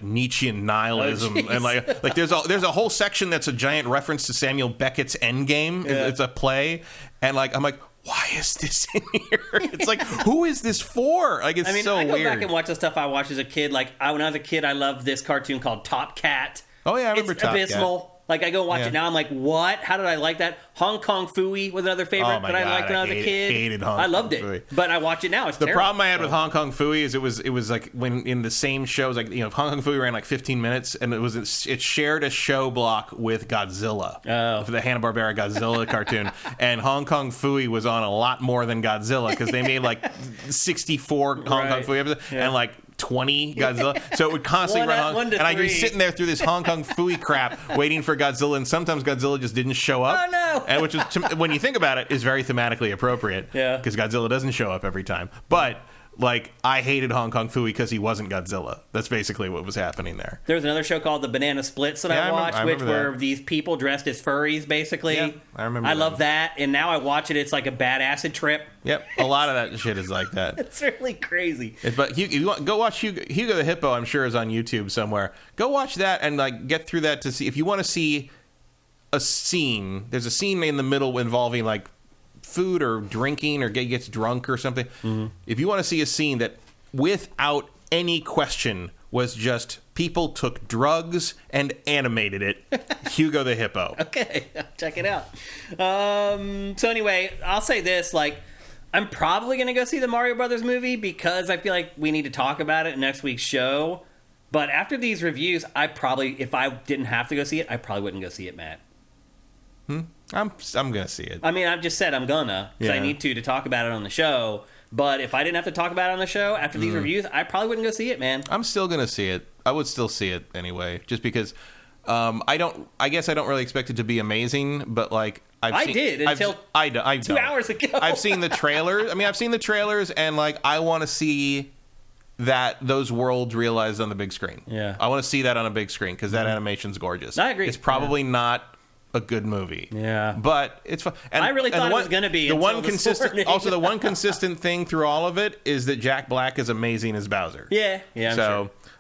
Nietzschean nihilism, and like there's a whole section that's a giant reference to Samuel Beckett's Endgame. Yeah. It's a play, and I'm like, why is this in here? It's like, who is this for? Like, it's so weird. I go back and watch the stuff I watched as a kid. Like, when I was a kid, I loved this cartoon called Top Cat. Oh yeah, I remember Top Cat. It's abysmal. Like, I go watch it now, I'm like, what? How did I like that? Hong Kong Phooey was another favorite that I liked when I was a kid. Hated Hong Kong I loved it, Phooey. But I watch it now. It's the terrible. problem I had with Hong Kong Phooey is it was like when in the same shows, like Hong Kong Phooey ran like 15 minutes, and it shared a show block with Godzilla, for the Hanna-Barbera Godzilla cartoon, and Hong Kong Phooey was on a lot more than Godzilla because they made like 64 Hong Kong Phooey episodes and like 20 Godzilla, so it would constantly run on, and I'd be sitting there through this Hong Kong Phooey crap waiting for Godzilla, and sometimes Godzilla just didn't show up. Oh no! And which is, when you think about it, is very thematically appropriate. Yeah, because Godzilla doesn't show up every time. But like, I hated Hong Kong Phooey because he wasn't Godzilla. That's basically what was happening there. There was another show called The Banana Splits that I watched, which were these people dressed as furries, basically. Yeah, I remember. I love that, and now I watch it. It's like a bad acid trip. Yep, a lot of that shit is like that. It's really crazy. But go watch Hugo the Hippo. I'm sure is on YouTube somewhere. Go watch that and like get through that to see if you want to see a scene. There's a scene in the middle involving like food or drinking or gets drunk or something. Mm-hmm. If you want to see a scene that without any question was just people took drugs and animated it. Hugo the Hippo. Okay, check it out. So anyway, I'll say this, like, I'm probably going to go see the Mario Brothers movie because I feel like we need to talk about it in next week's show. But after these reviews, if I didn't have to go see it, I probably wouldn't go see it, Matt. I'm gonna see it. I mean, I've just said I'm gonna because I need to talk about it on the show. But if I didn't have to talk about it on the show after these reviews, I probably wouldn't go see it, man. I'm still gonna see it. I would still see it anyway, just because. I guess I don't really expect it to be amazing, but like I did until 2 hours ago. I've seen the trailers. I mean, I've seen the trailers, and like I want to see those worlds realized on the big screen. Yeah, I want to see that on a big screen because that animation's gorgeous. I agree. It's probably not a good movie. Yeah, but it's fun. And I really thought it was going to be the one consistent. Also, the one consistent thing through all of it is that Jack Black is amazing as Bowser. Yeah.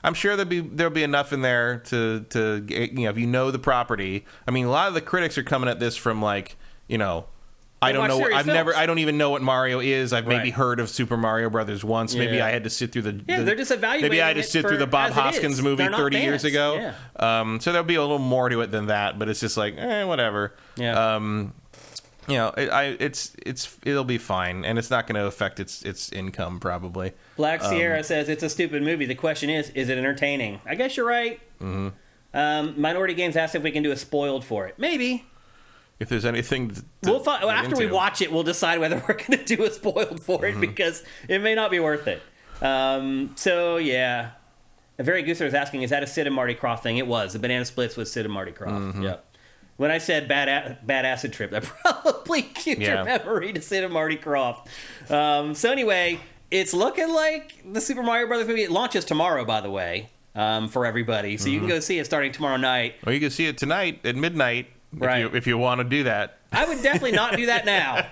I'm sure there'll be enough in there to if you know the property. I mean, a lot of the critics are coming at this from like I don't know. I don't even know what Mario is. I've maybe heard of Super Mario Brothers once. Yeah. Maybe I had to sit through they're just evaluating. Maybe I had to sit through the Bob Hoskins movie 30 years ago. Yeah. So there'll be a little more to it than that. But it's just like whatever. Yeah. It'll be fine, and it's not going to affect its income probably. Black Sierra says it's a stupid movie. The question is it entertaining? I guess you're right. Mm-hmm. Minority Games asked if we can do a spoiled for it. Maybe. If there's anything after we watch it, we'll decide whether we're going to do a spoiled for it because it may not be worth it. So yeah, a Very Gooser is asking, is that a Sid and Marty Krofft thing? It was. The Banana Splits was Sid and Marty Krofft. Mm-hmm. Yep. When I said bad acid trip, that probably cued your memory to Sid and Marty Krofft. So anyway, it's looking like the Super Mario Brothers movie. It launches tomorrow, by the way, for everybody. So you can go see it starting tomorrow night. Or you can see it tonight at midnight. Right. If you want to do that. I would definitely not do that now.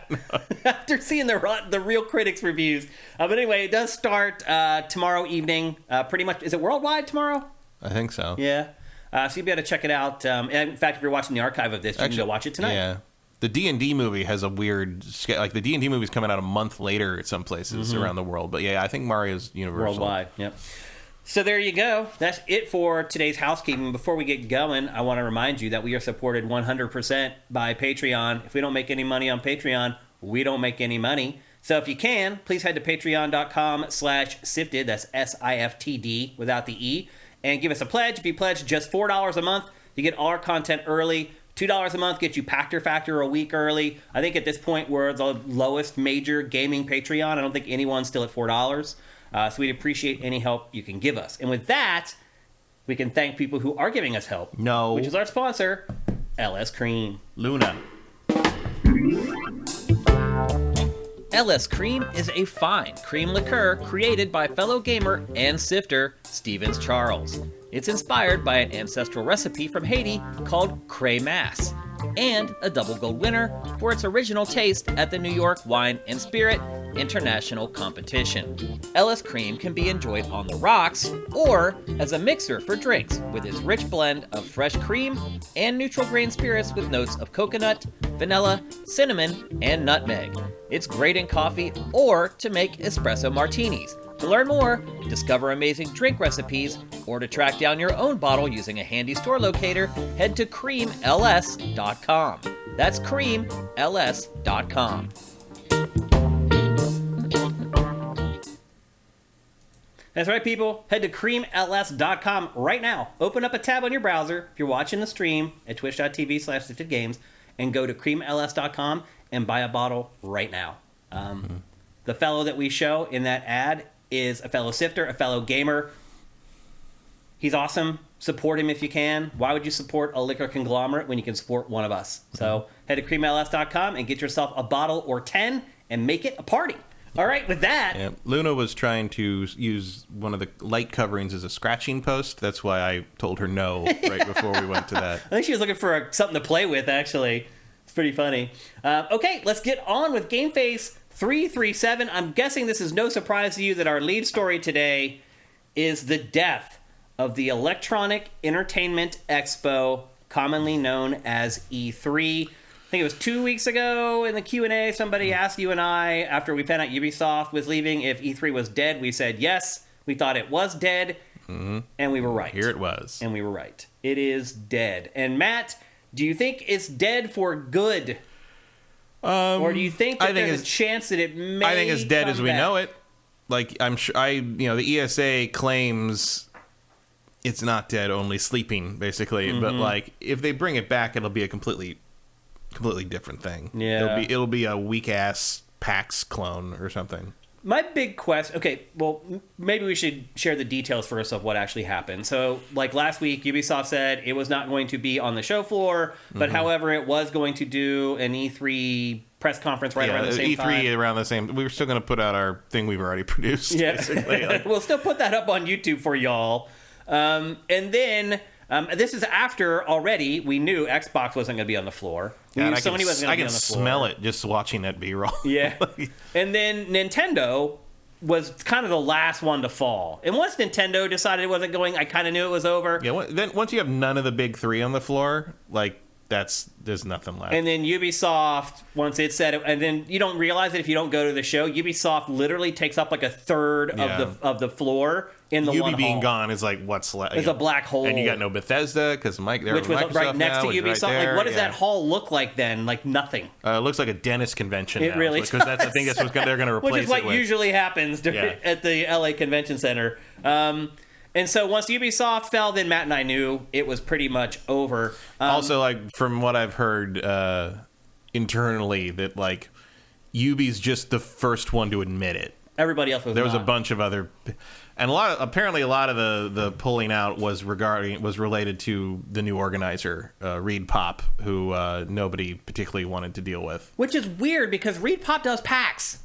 After seeing the real critics reviews. But anyway, it does start tomorrow evening. Pretty much. Is it worldwide tomorrow? I think so. Yeah. So you'll be able to check it out. In fact, if you're watching the archive of this, you can go watch it tonight. Yeah. The D&D movie has a weird... Like, the D&D movie's coming out a month later at some places around the world. But yeah, I think Mario's universal. Worldwide, yep. So there you go. That's it for today's housekeeping. Before we get going, I want to remind you that we are supported 100% by Patreon. If we don't make any money on Patreon, we don't make any money. So if you can, please head to patreon.com/sifted. That's SIFTD without the E. And give us a pledge. If you pledge just $4 a month, you get all our content early. $2 a month gets you Pactor Factor a week early. I think at this point we're the lowest major gaming Patreon. I don't think anyone's still at $4. So we'd appreciate any help you can give us. And with that, we can thank people who are giving us help. No. Which is our sponsor, LS Cream. Luna. LS Cream is a fine cream liqueur created by fellow gamer and sifter Stevens Charles. It's inspired by an ancestral recipe from Haiti called Cray Mass, and a double gold winner for its original taste at the New York Wine and Spirit International Competition. LS Cream can be enjoyed on the rocks or as a mixer for drinks with its rich blend of fresh cream and neutral grain spirits with notes of coconut, vanilla, cinnamon, and nutmeg. It's great in coffee or to make espresso martinis. To learn more, discover amazing drink recipes, or to track down your own bottle using a handy store locator, head to creamls.com. That's creamls.com. That's right, people. Head to creamls.com right now. Open up a tab on your browser if you're watching the stream at twitch.tv/siftedgames and go to creamls.com and buy a bottle right now. The fellow that we show in that ad is a fellow sifter, a fellow gamer. He's awesome. Support him if you can. Why would you support a liquor conglomerate when you can support one of us? So head to creamls.com and get yourself a bottle or 10 and make it a party. All right, with that... Yeah, Luna was trying to use one of the light coverings as a scratching post. That's why I told her no right before we went to that. I think she was looking for something to play with, actually. It's pretty funny. Okay, let's get on with GameFace 337. I'm guessing this is no surprise to you that our lead story today is the death of the Electronic Entertainment Expo, commonly known as E3. I think it was 2 weeks ago in the Q&A, somebody asked you and I, after we found out Ubisoft was leaving, if E3 was dead. We said yes. We thought it was dead. and we were right. Here it was. And we were right. It is dead. And Matt, do you think it's dead for good? Or do you think that there's a chance that it may I think it's dead as we back? know it. Like, I'm sure, the ESA claims it's not dead, only sleeping, basically. But, like, if they bring it back, it'll be a completely different thing. Yeah. It'll be a weak-ass PAX clone or something. My big question... Okay, well, maybe we should share the details first of what actually happened. So, like last week, Ubisoft said it was not going to be on the show floor, but however, it was going to do an E3 press conference around the same time. E3 around the same... We were still going to put out our thing we've already produced, basically. Like, we'll still put that up on YouTube for y'all. And then... this is after already we knew Xbox wasn't going to be on the floor. We knew Sony wasn't going to be on the floor. I can smell it just watching that B-roll. Yeah. And then Nintendo was kind of the last one to fall. And once Nintendo decided it wasn't going, I kind of knew it was over. Yeah. Then once you have none of the big three on the floor, like there's nothing left. And then Ubisoft, once it said it, and then you don't realize it if you don't go to the show. Ubisoft literally takes up like a third of the floor in the one hall. being gone is like what's left. It's a black hole. And you got no Bethesda because which was Microsoft right next to now, Ubisoft. Right like, what does that hall look like then? Like nothing. It looks like a dentist convention. It really because I think that's what they're going to replace it with. Which is what usually happens at the LA Convention Center. And so once Ubisoft fell, then Matt and I knew it was pretty much over. Also, like from what I've heard internally, that like Ubi's just the first one to admit it. Everybody else was. There was a bunch of other, and a lot of the pulling out was related to the new organizer, Reed Pop, who nobody particularly wanted to deal with. Which is weird because Reed Pop does PAX.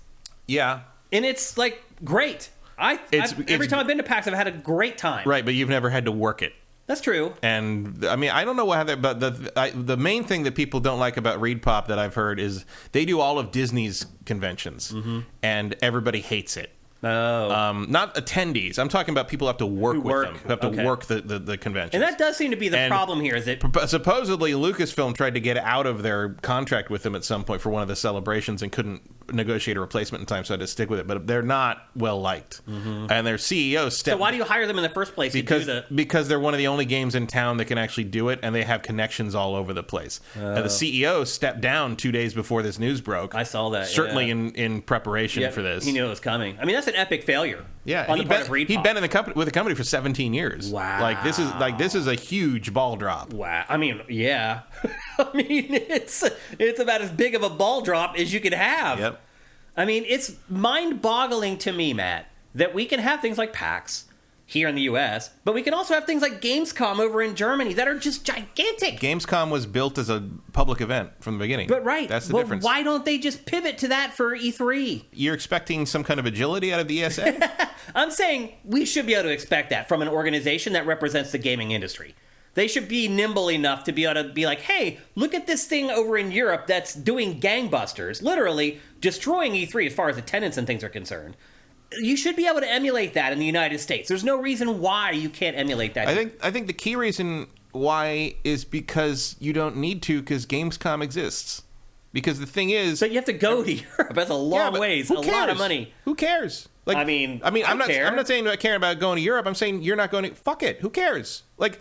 Yeah, and it's like great. Every time I've been to PAX, I've had a great time. Right, but you've never had to work it. That's true. And I mean, I don't know how that, but the main thing that people don't like about Reed Pop that I've heard is they do all of Disney's conventions, and everybody hates it. Oh. Not attendees. I'm talking about people who have to work with them, who have to work the convention. And that does seem to be the problem here, is it? Supposedly, Lucasfilm tried to get out of their contract with them at some point for one of the celebrations and couldn't negotiate a replacement in time, so I had to stick with it. But they're not well liked. And their CEO stepped... So why do you hire them in the first place? Because they're one of the only games in town that can actually do it, and they have connections all over the place. The CEO stepped down 2 days before this news broke. I saw that. Certainly in preparation for this. He knew it was coming. I mean, that's an epic failure. Yeah, he'd been with the company for 17 years. Wow. This is a huge ball drop. Wow. I mean, yeah. I mean, it's about as big of a ball drop as you could have. Yep. I mean, it's mind-boggling to me, Matt, that we can have things like PAX here in the U.S., but we can also have things like Gamescom over in Germany that are just gigantic. Gamescom was built as a public event from the beginning. But that's the difference. Why don't they just pivot to that for E3? You're expecting some kind of agility out of the ESA? I'm saying we should be able to expect that from an organization that represents the gaming industry. They should be nimble enough to be able to be like, hey, look at this thing over in Europe that's doing gangbusters, literally destroying E3 as far as attendance and things are concerned. You should be able to emulate that in the United States. There's no reason why you can't emulate that. I think the key reason why is because you don't need to, because Gamescom exists. Because the thing is... But you have to go to Europe. That's a long ways. A lot of money. Who cares? Like, I mean, I'm not saying I care about going to Europe. I'm saying you're not going to... Fuck it. Who cares? Like,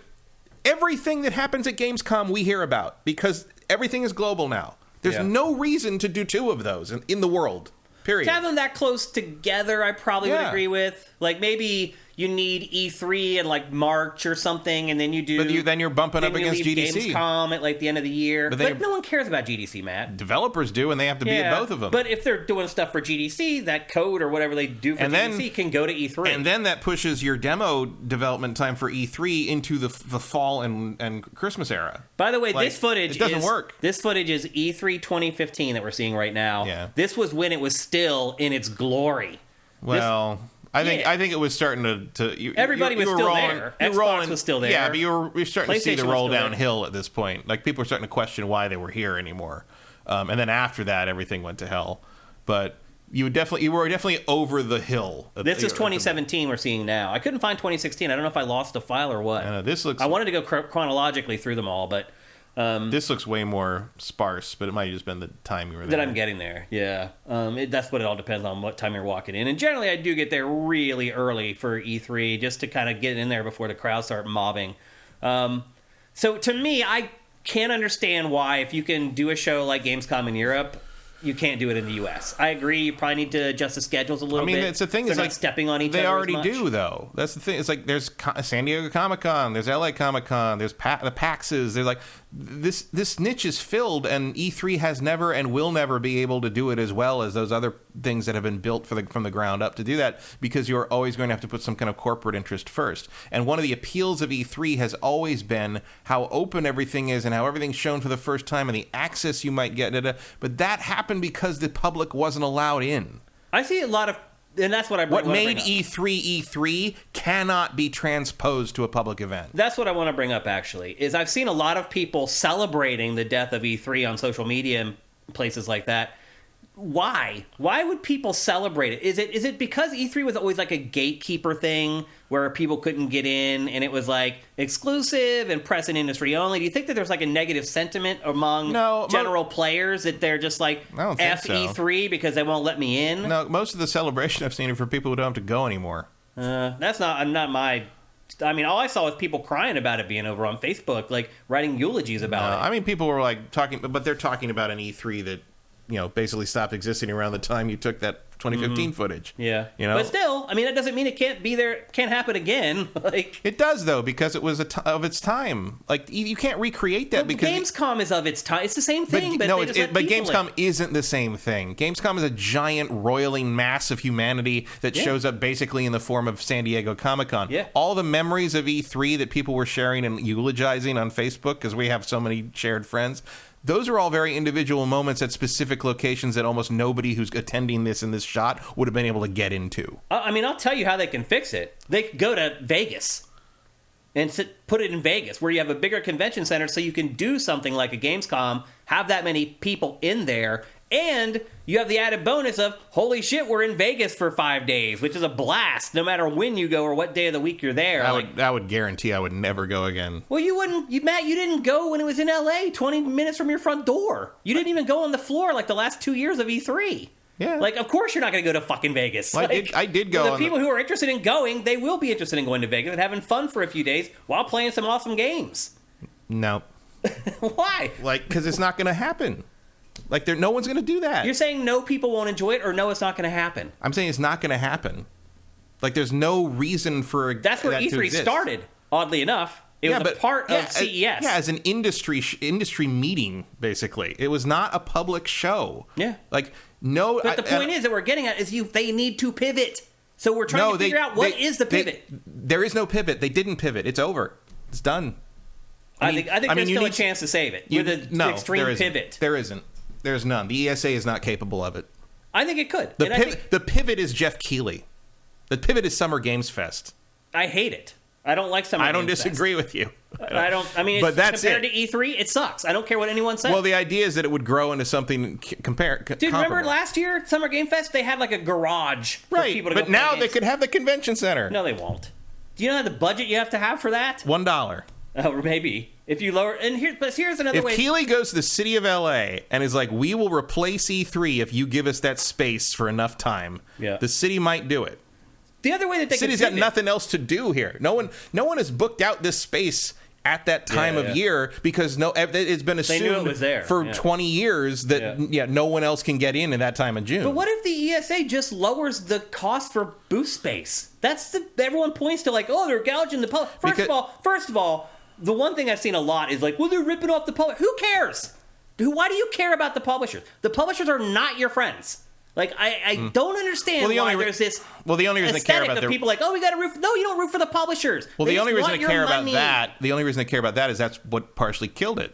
everything that happens at Gamescom we hear about, because everything is global now. There's no reason to do two of those in the world. Period. To have them that close together, I probably would agree with. Like, maybe you need E3 in, like, March or something, and then you do... But then you're bumping up against GDC. Gamescom at, like, the end of the year. But no one cares about GDC, Matt. Developers do, and they have to be at both of them. But if they're doing stuff for GDC, that code or whatever they do for GDC can go to E3. And then that pushes your demo development time for E3 into the fall and Christmas era. By the way, this footage it doesn't work. This footage is E3 2015 that we're seeing right now. Yeah. This was when it was still in its glory. Well... I think it was starting to everybody was still there. Xbox was still there. Yeah, but you're starting to see the roll downhill at this point. Like, people are starting to question why they were here anymore. And then after that, everything went to hell. But you were definitely over the hill. This is 2017 we're seeing now. I couldn't find 2016. I don't know if I lost a file or what. This looks... I wanted to go chronologically through them all, but This looks way more sparse, but it might have just been the time you were there. That I'm getting there, yeah. That's what it all depends on, what time you're walking in. And generally, I do get there really early for E3, just to kind of get in there before the crowd start mobbing. So to me, I can't understand why, if you can do a show like Gamescom in Europe, you can't do it in the U.S. I agree. You probably need to adjust the schedules a little bit. I mean, it's the thing. It's like stepping on each other. They already as much. do, though. That's the thing. It's like there's San Diego Comic-Con, there's LA Comic-Con, there's the PAXs. There's like this niche is filled, and E3 has never and will never be able to do it as well as those other things that have been built from the ground up to do that, because you're always going to have to put some kind of corporate interest first. And one of the appeals of E3 has always been how open everything is and how everything's shown for the first time and the access you might get. But that happened because the public wasn't allowed in. I see a lot of, and that's what I What made E3 E3 cannot be transposed to a public event. That's what I want to bring up, actually, is I've seen a lot of people celebrating the death of E3 on social media and places like that. Why? Why would people celebrate it? Is it because E3 was always like a gatekeeper thing where people couldn't get in and it was like exclusive and press and industry only? Do you think that there's like a negative sentiment among general players that they're just like F so. E3 because they won't let me in? No, most of the celebration I've seen are for people who don't have to go anymore. That's not my... I mean, all I saw was people crying about it being over on Facebook, like writing eulogies about it. I mean, people were like talking, but they're talking about an E3 that, basically stopped existing around the time you took that 2015 footage. Yeah. But still, I mean, that doesn't mean it can't be there, can't happen again. Like, it does, though, because it was of its time. Like, you can't recreate that because... Gamescom is of its time. It's the same thing, but Gamescom isn't the same thing. Gamescom is a giant roiling mass of humanity that shows up basically in the form of San Diego Comic-Con. Yeah. All the memories of E3 that people were sharing and eulogizing on Facebook, because we have so many shared friends... Those are all very individual moments at specific locations that almost nobody who's attending this in this shot would have been able to get into. I mean, I'll tell you how they can fix it. They could go to Vegas and put it in Vegas, where you have a bigger convention center, so you can do something like a Gamescom, have that many people in there, and you have the added bonus of, holy shit, we're in Vegas for 5 days, which is a blast, no matter when you go or what day of the week you're there. I would guarantee I would never go again. Well, you wouldn't, Matt, you didn't go when it was in LA, 20 minutes from your front door. You didn't even go on the floor like the last 2 years of E3. Yeah. Like, of course you're not going to go to fucking Vegas. Well, I did go. The people who are interested in going, they will be interested in going to Vegas and having fun for a few days while playing some awesome games. No. Why? Like, because it's not going to happen. Like, no one's going to do that. You're saying no, people won't enjoy it, or no, it's not going to happen? I'm saying it's not going to happen. Like, there's no reason for that's where E3 started, oddly enough. It was a part of CES. As an industry meeting, basically. It was not a public show. Yeah. Like, no... But the point is that we're getting at is they need to pivot. So we're trying to figure out what is the pivot. There is no pivot. They didn't pivot. It's over. It's done. I think there's still a chance to save it with an extreme pivot. There isn't. There's none. The ESA is not capable of it. I think it could. The pivot is Jeff Keighley. The pivot is Summer Games Fest. I hate it. I don't like Summer Games Fest. I don't disagree with you. I mean, but that's compared to E3, it sucks. I don't care what anyone says. Well, the idea is that it would grow into something comparable. Remember last year, Summer Game Fest? They had like a garage for people to go play now games. They could have the convention center. No, they won't. Do you know the budget you have to have for that? $1. Oh, maybe. If you lower... But here's another way... If Keighley goes to the city of L.A. and is like, we will replace E3 if you give us that space for enough time, the city might do it. The other way that the city's got nothing else to do here. No one has booked out this space at that time of year because it's been assumed they knew it was there. For 20 years that no one else can get in that time of June. But what if the ESA just lowers the cost for booth space? Everyone points to like, oh, they're gouging the public. First of all, the one thing I've seen a lot is like, well, they're ripping off the public. Who cares? Why do you care about the publishers? The publishers are not your friends. Like, I don't understand why there's this the only reason they care about people like, oh, we got to root. No, you don't root for the publishers. Well, the only reason they care about that is that's what partially killed it.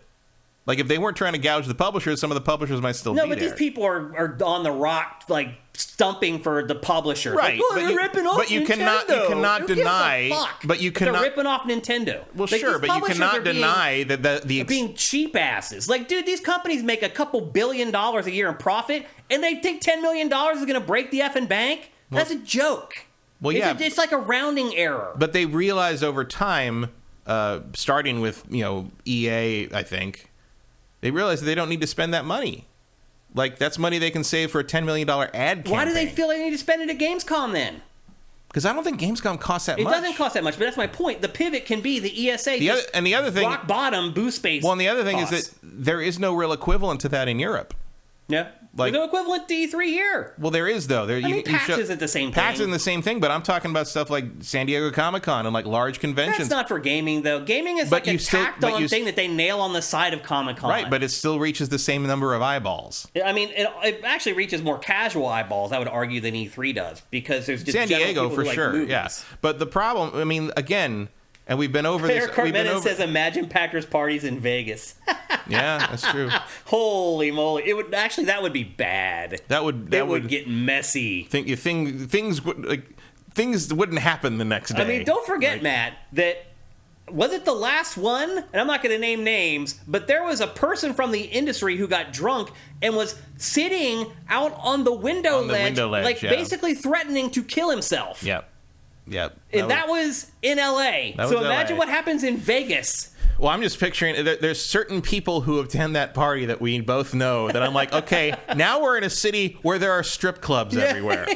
Like, if they weren't trying to gouge the publishers, some of the publishers might still be there. No, but these people are on the rock, like, stumping for the publisher. Right. Like, oh, they're ripping off Nintendo. You cannot deny... But you cannot... They're ripping off Nintendo. Well, like, sure, but you cannot deny that the... being cheap asses. Like, dude, these companies make a couple $1 billion a year in profit, and they think $10 million is going to break the effing bank? That's a joke. Well, it's like a rounding error. But they realized over time, starting with, EA, I think... They realize that they don't need to spend that money. Like, that's money they can save for a $10 million ad campaign. Why do they feel they need to spend it at Gamescom then? Because I don't think Gamescom costs that much. It doesn't cost that much, but that's my point. The pivot can be the ESA. The other thing, rock bottom booth space. Well, and the other thing is that there is no real equivalent to that in Europe. Yeah. Like, there's no equivalent to E3 here. Well, there is, though. PAX isn't the same thing. PAX isn't the same thing, but I'm talking about stuff like San Diego Comic-Con and like large conventions. That's not for gaming, though. Gaming is like a tacked-on thing that they nail on the side of Comic-Con. Right, but it still reaches the same number of eyeballs. I mean, it actually reaches more casual eyeballs, I would argue, than E3 does, because there's just San Diego, for sure, movies. Yeah. But the problem, I mean, again... And we've been over this. Cartman says, "Imagine Packers parties in Vegas." Yeah, that's true. Holy moly! That would be bad. That would get messy. Things wouldn't happen the next day. I mean, don't forget, Matt, that was it the last one? And I'm not going to name names, but there was a person from the industry who got drunk and was sitting out on the window ledge, basically threatening to kill himself. Yep. Yeah, and that was in L.A. So imagine what happens in Vegas. Well, I'm just picturing there's certain people who attend that party that we both know that I'm like, okay, now we're in a city where there are strip clubs everywhere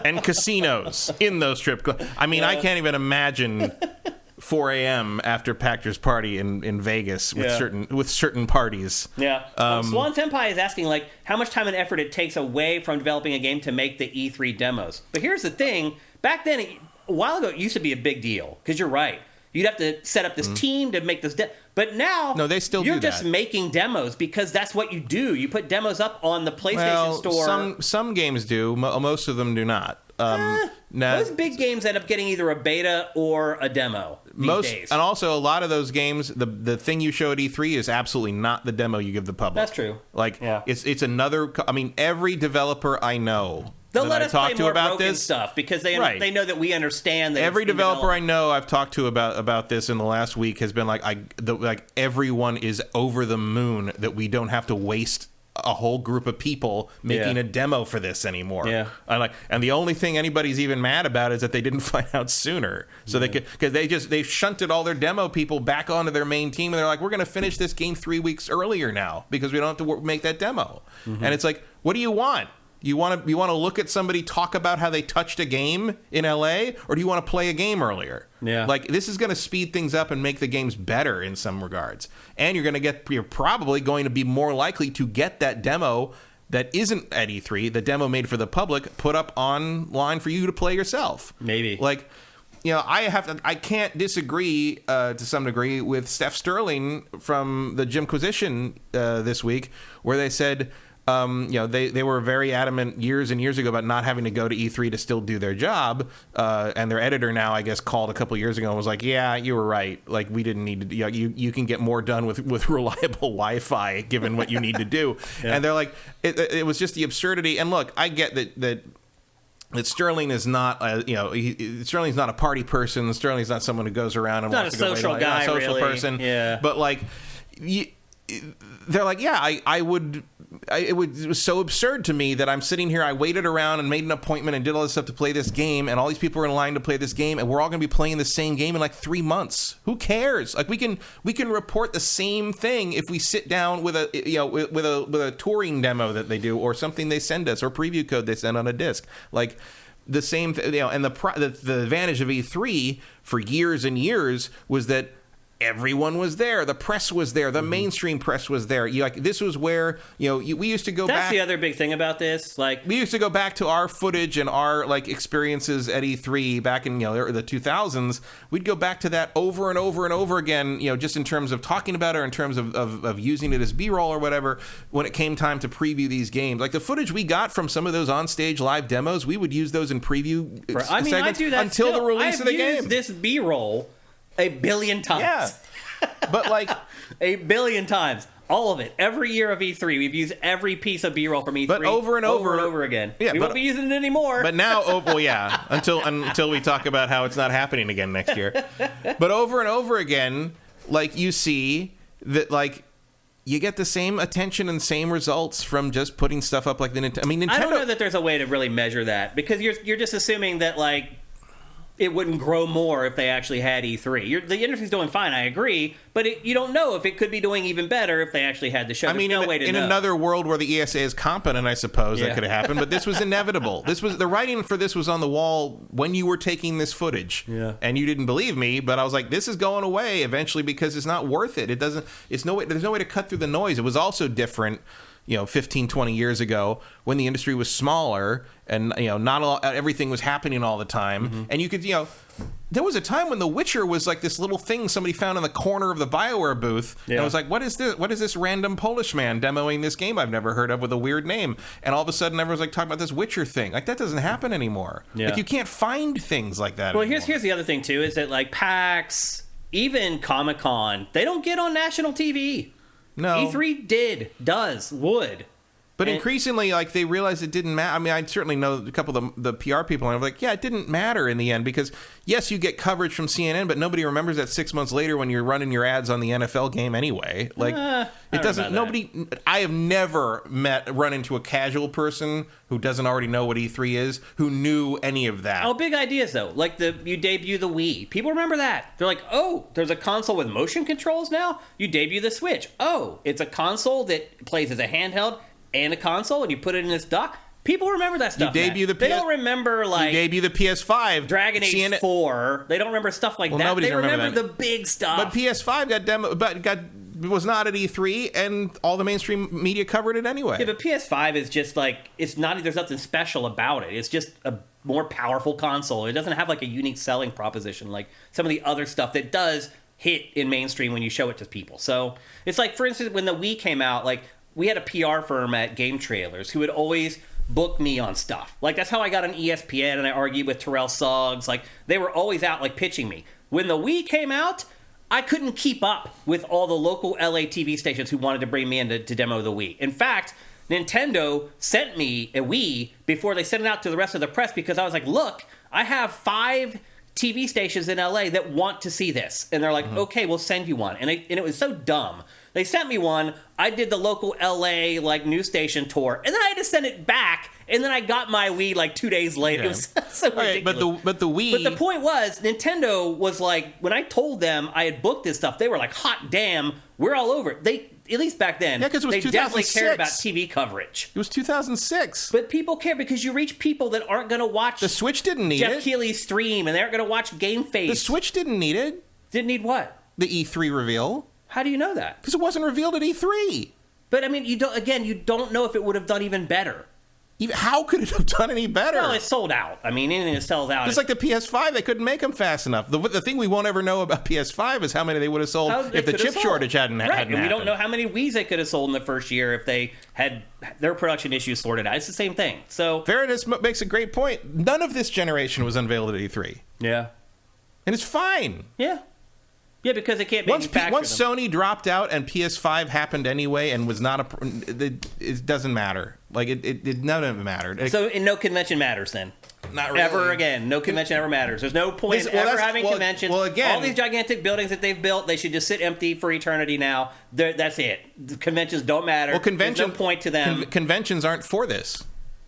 and casinos in those strip clubs. I mean, I can't even imagine 4 a.m. after Pactor's party in Vegas with certain parties. Yeah. Swan Senpai is asking, like, how much time and effort it takes away from developing a game to make the E3 demos. But here's the thing. Back then, a while ago, it used to be a big deal. Because you're right. You'd have to set up this team to make this... But now, they still you're just making demos because that's what you do. You put demos up on the PlayStation Store. Some games do. Most of them do not. Most big games end up getting either a beta or a demo these days. And also, a lot of those games, the thing you show at E3 is absolutely not the demo you give the public. That's true. Like, it's another... I mean, every developer I know... They'll let us play more broken stuff because they know that we understand that every developer I know I've talked to about this in the last week has been like everyone is over the moon that we don't have to waste a whole group of people making a demo for this anymore. Yeah. And the only thing anybody's even mad about is that they didn't find out sooner. So because they shunted all their demo people back onto their main team and they're like, we're going to finish this game 3 weeks earlier now because we don't have to make that demo. Mm-hmm. And it's like, what do you want? You want to look at somebody talk about how they touched a game in LA, or do you want to play a game earlier? Yeah. Like, this is going to speed things up and make the games better in some regards. And you're probably going to be more likely to get that demo that isn't at E3, the demo made for the public, put up online for you to play yourself. Maybe. Like, I can't disagree to some degree with Steph Sterling from the Jimquisition this week, where they said... they were very adamant years and years ago about not having to go to E3 to still do their job. And their editor now, I guess, called a couple years ago and was like, yeah, you were right. Like, we didn't need to, you can get more done with reliable Wi-Fi given what you need to do. And they're like, it was just the absurdity. And look, I get that Sterling is not, Sterling's not a party person. Sterling's not someone who goes around and wants to go social guy, not a social really. person. Yeah. But like, they're like, it was so absurd to me that I'm sitting here. I waited around and made an appointment and did all this stuff to play this game, and all these people are in line to play this game, and we're all going to be playing the same game in like 3 months. Who cares? Like, we can report the same thing if we sit down with a touring demo that they do, or something they send us, or preview code they send on a disc. Like, the same thing, and the advantage of E3 for years and years was that everyone was there. The press was there. The mainstream press was there. This was where we used to go back. That's the other big thing about this. Like, we used to go back to our footage and our experiences at E3 back in the 2000s. We'd go back to that over and over and over again. Just in terms of talking about it, or in terms of using it as B-roll or whatever. When it came time to preview these games, like the footage we got from some of those onstage live demos, we would use those in preview segments I do that until the release of the game. I've used this B-roll a billion times. Yeah. But a billion times. All of it. Every year of E3, we've used every piece of B-roll from E3 but over and over again. Yeah, we won't be using it anymore. But now, until we talk about how it's not happening again next year. But over and over again, you see that you get the same attention and same results from just putting stuff up like the Nintendo. I mean, Nintendo. I don't know that there's a way to really measure that, because you're just assuming that it wouldn't grow more if they actually had E3. The industry's doing fine, I agree, but you don't know if it could be doing even better if they actually had the show. There's no way to know. In another world where the ESA is competent, I suppose that could have happened, but this was inevitable. The writing for this was on the wall when you were taking this footage, and you didn't believe me, but I was like, this is going away eventually because it's not worth it. There's no way to cut through the noise. It was also different, 15, 20 years ago when the industry was smaller and, not everything was happening all the time. And you could, there was a time when The Witcher was like this little thing somebody found in the corner of the BioWare booth. And I was like, what is this? What is this random Polish man demoing this game I've never heard of with a weird name? And all of a sudden everyone's like talking about this Witcher thing. Like, that doesn't happen anymore. Like, you can't find things like that anymore. Here's the other thing too, is that like PAX, even Comic-Con, they don't get on national TV. No. E3 would. But increasingly, like, they realized it didn't matter. I mean, I certainly know a couple of the PR people, and I'm like, yeah, it didn't matter in the end because, yes, you get coverage from CNN, but nobody remembers that 6 months later when you're running your ads on the NFL game anyway. Like, it doesn't. Nobody. I have never run into a casual person who doesn't already know what E3 is, who knew any of that. Oh, big ideas though. Like you debut the Wii. People remember that. They're like, oh, there's a console with motion controls now. You debut the Switch. Oh, it's a console that plays as a handheld and a console, and you put it in this dock. People remember that stuff. They don't remember, like, you debut the PS5, Dragon Age 4. They don't remember stuff like that. They remember the big stuff. But PS5 was not at E3, and all the mainstream media covered it anyway. Yeah, but PS5 is just like, there's nothing special about it. It's just a more powerful console. It doesn't have like a unique selling proposition like some of the other stuff that does hit in mainstream when you show it to people. So it's like, for instance, when the Wii came out, like, we had a PR firm at Game Trailers who would always book me on stuff. Like, that's how I got on ESPN, and I argued with Terrell Suggs. Like, they were always out, like, pitching me. When the Wii came out, I couldn't keep up with all the local LA TV stations who wanted to bring me in to demo the Wii. In fact, Nintendo sent me a Wii before they sent it out to the rest of the press because I was like, look, I have 5 TV stations in LA that want to see this. And they're like, okay, we'll send you one. And it was so dumb. They sent me one. I did the local LA like news station tour, and then I had to send it back. And then I got my Wii like 2 days later. It was so ridiculous. But the Wii. But the point was, Nintendo was like, when I told them I had booked this stuff, they were like, hot damn, we're all over it. They, at least back then, it was they 2006. definitely cared about TV coverage. It was 2006. But people care because you reach people that aren't going to watch the Switch didn't need Jeff Keighley's stream, and they aren't going to watch GameFace. The Switch didn't need it. Didn't need what? The E3 reveal. How do you know that? Because it wasn't revealed at E3. But I mean, you don't know if it would have done even better. How could it have done any better? Well, it sold out. I mean, anything that sells out. It's like the PS5. They couldn't make them fast enough. The thing we won't ever know about PS5 is how many they would have sold if the chip shortage hadn't happened. And we don't know how many Wiis they could have sold in the first year if they had their production issues sorted out. It's the same thing. So Veritas makes a great point. None of this generation was unveiled at E3. Yeah. And it's fine. Yeah. Yeah, because they can't manufacture once them. Sony dropped out and PS5 happened anyway and was not it doesn't matter. Like it none of it mattered. So no convention matters then. Not really. Ever again. No convention ever matters. There's no point in ever having conventions. Well, again, all these gigantic buildings that they've built, they should just sit empty for eternity now. That's it. The conventions don't matter. Well, there's no point to them. Conventions aren't for this.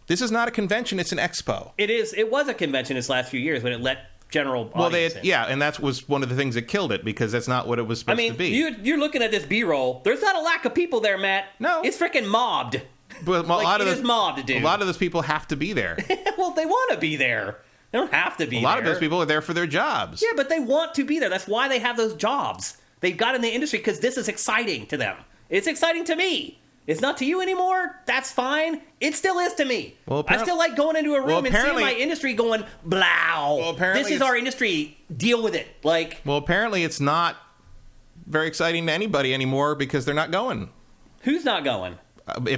This is not a convention. It's an expo. It is. It was a convention this last few years when it let general audience in. And that was one of the things that killed it because that's not what it was supposed to be. You're looking at this B-roll. There's not a lack of people there, Matt. No. It's freaking mobbed. But it is mobbed, dude. A lot of those people have to be there. Well, they want to be there. They don't have to be there. A lot of those people are there for their jobs. Yeah, but they want to be there. That's why they have those jobs. They got in the industry because this is exciting to them. It's exciting to me. It's not to you anymore. That's fine. It still is to me. Well, I still like going into a room and seeing my industry going, blow. Well, this is our industry. Deal with it. Well, apparently it's not very exciting to anybody anymore because they're not going. Who's not going?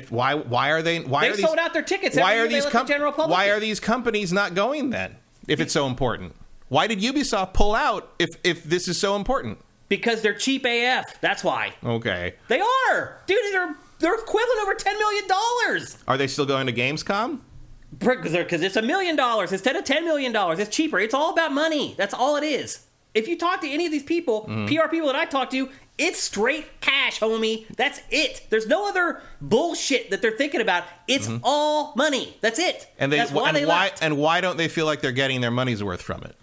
Why are they? They sold out their tickets. Why are these the general public? Why are these companies not going then? If it's so important, why did Ubisoft pull out? If this is so important, because they're cheap AF. That's why. Okay, they are, dude. They're equivalent over $10 million. Are they still going to Gamescom? Because it's $1 million instead of $10 million. It's cheaper. It's all about money. That's all it is. If you talk to any of these people, PR people that I talk to, it's straight cash, homie. That's it. There's no other bullshit that they're thinking about. It's all money. That's it. And that's why they left. And why don't they feel like they're getting their money's worth from it?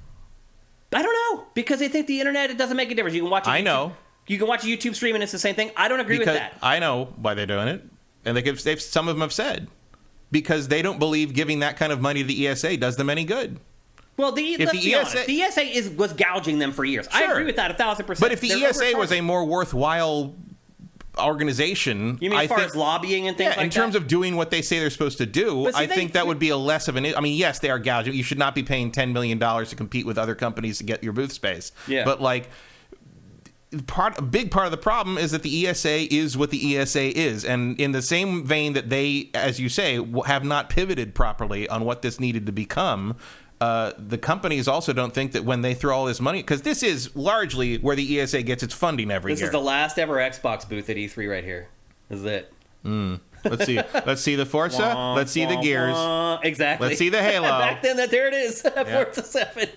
I don't know, because they think the internet, it doesn't make a difference. You can watch. I know. You can watch a YouTube stream and it's the same thing. I don't agree with that. I know why they're doing it, and some of them have said because they don't believe giving that kind of money to the ESA does them any good. Well, let's be honest. The ESA was gouging them for years. Sure. I agree with that 1,000%. But if the ESA was a more worthwhile organization, you mean as far as lobbying and things like that? In terms of doing what they say they're supposed to do, I think that would be a less of an... I mean, yes, they are gouging. You should not be paying $10 million to compete with other companies to get your booth space. Yeah. But, like, a big part of the problem is that the ESA is what the ESA is. And in the same vein that they, as you say, have not pivoted properly on what this needed to become... the companies also don't think that when they throw all this money, because this is largely where the ESA gets its funding every year. This is the last ever Xbox booth at E3 right here. This is it. Let's see. Let's see the Forza. Let's see the Gears. Exactly. Let's see the Halo. Back then, there it is. Forza 7.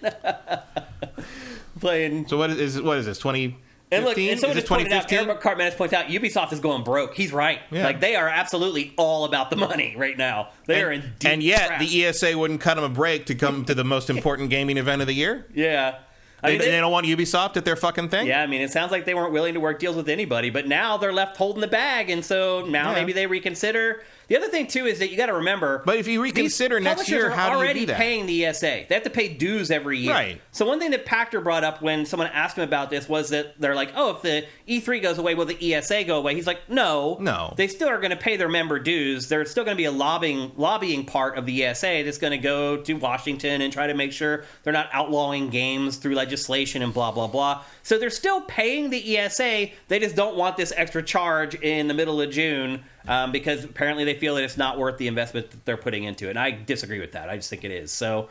Playing. So what is this? 20? And look, and someone just pointed out, Eric Cartmanis points out, Ubisoft is going broke. He's right. Yeah. Like, they are absolutely all about the money right now. They are in deep And yet, traps. the ESA wouldn't cut them a break to come to the most important gaming event of the year? Yeah. They don't want Ubisoft at their fucking thing? Yeah, I mean, it sounds like they weren't willing to work deals with anybody, but now they're left holding the bag, and so now maybe they reconsider. The other thing, too, is that you got to remember... But if you reconsider next year, how do you do that? Publishers are already paying the ESA. They have to pay dues every year. Right. So one thing that Pachter brought up when someone asked him about this was that they're like, oh, if the E3 goes away, will the ESA go away? He's like, no. No. They still are going to pay their member dues. There's still going to be a lobbying part of the ESA that's going to go to Washington and try to make sure they're not outlawing games through legislation and blah, blah, blah. So they're still paying the ESA. They just don't want this extra charge in the middle of June because apparently they feel that it's not worth the investment that they're putting into it. And I disagree with that. I just think it is. So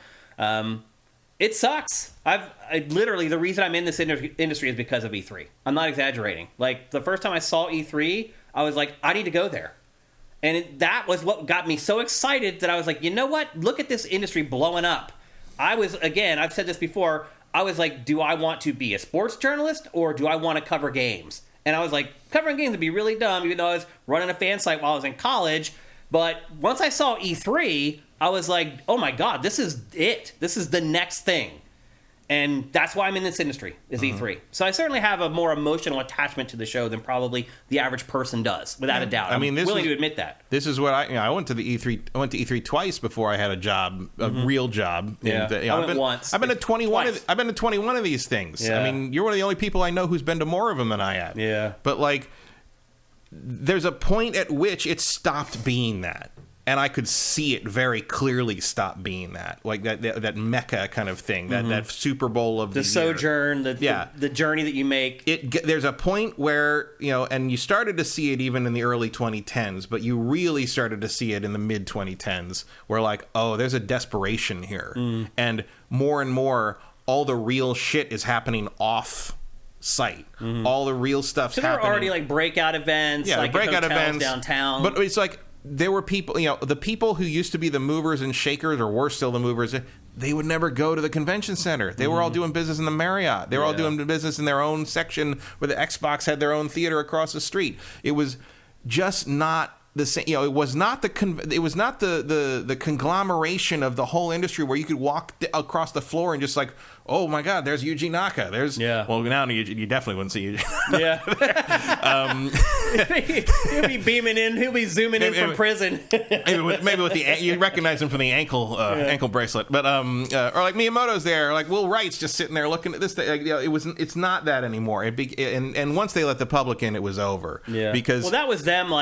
it sucks. I literally, the reason I'm in this industry is because of E3. I'm not exaggerating. Like, the first time I saw E3, I was like, I need to go there. And that was what got me so excited that I was like, you know what? Look at this industry blowing up. I was, again, I've said this before, I was like, do I want to be a sports journalist or do I want to cover games? And I was like, covering games would be really dumb, even though I was running a fan site while I was in college. But once I saw E3, I was like, oh my God, this is it. This is the next thing. And that's why I'm in this industry, is E3. So I certainly have a more emotional attachment to the show than probably the average person does, without a doubt. I'm willing to admit that. This is what I went to the E3. I went to E3 twice before I had a job, a real job. Yeah, and, I went once. I've been to 21. I've been to 21 of these things. Yeah. I mean, you're one of the only people I know who's been to more of them than I have. Yeah. But like, there's a point at which it stopped being that. And I could see it very clearly stop being that, like that Mecca kind of thing, that Super Bowl of the sojourn, the journey that you make. There's a point where, and you started to see it even in the early 2010s, but you really started to see it in the mid 2010s, where like, oh, there's a desperation here, and more, all the real shit is happening off site. All the real stuff's happening. So there are already like breakout events, like breakout events downtown. But it's like, there were people, the people who used to be the movers and shakers, or were still the movers, they would never go to the convention center. They were all doing business in the Marriott. They were all doing business in their own section where the Xbox had their own theater across the street. It was just not the same. It was not the conglomeration of the whole industry where you could walk across the floor and just like, oh my God, there's Yuji Naka. Well, now you definitely wouldn't see Yuji. He'll be beaming in. He'll be zooming in from prison. maybe with the you recognize him from the ankle bracelet, but or like Miyamoto's there, or like Will Wright's just sitting there looking at this thing. It's not that anymore. And once they let the public in, it was over. Yeah. Because that was them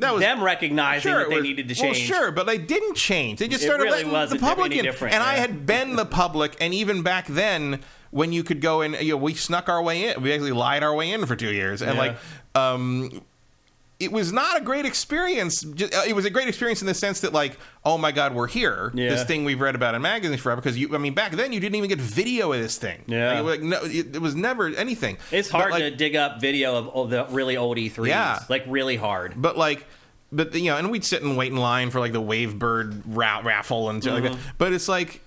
them recognizing that they needed to change. Well, sure, but they didn't change. They just started letting the public in. And I had been the public, and even back then, when you could go in, we snuck our way in. We actually lied our way in for 2 years. And it was not a great experience. It was a great experience in the sense that, like, oh my God, we're here. Yeah. This thing we've read about in magazines forever. Because back then you didn't even get video of this thing. Yeah, it was never anything. It's hard to dig up video of the really old E3s. Yeah, like really hard. But and we'd sit and wait in line for like the Wavebird raffle and like that. But it's like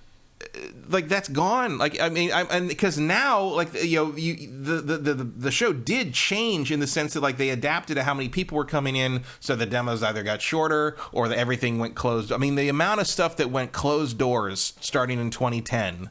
that's gone. And because now, like, the show did change in the sense that, like, they adapted to how many people were coming in, so the demos either got shorter or everything went closed. I mean, the amount of stuff that went closed doors starting in 2010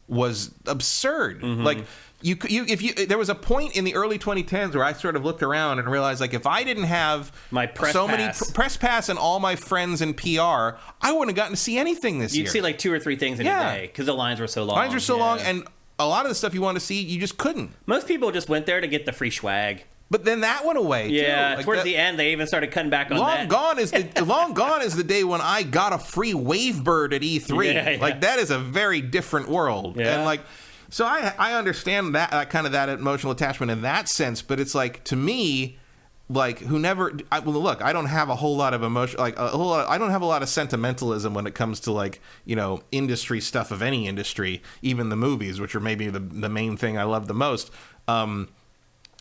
was absurd. Like there was a point in the early 2010s where I sort of looked around and realized, like, if I didn't have my press many press pass and all my friends in PR, I wouldn't have gotten to see anything this year. You'd see like 2 or 3 things in a day because the lines were so long. Lines were so long, and a lot of the stuff you wanted to see, you just couldn't. Most people just went there to get the free swag. But then that went away. Yeah, too. Like towards the end, they even started cutting back on that. Long gone is the day when I got a free Wavebird at E3. Yeah. Like, that is a very different world. Yeah. And like, so I understand that kind of that emotional attachment in that sense. But it's like, to me, like, look, I don't have a whole lot of emotion, like I don't have a lot of sentimentalism when it comes to, like, you know, industry stuff of any industry, even the movies, which are maybe the main thing I love the most.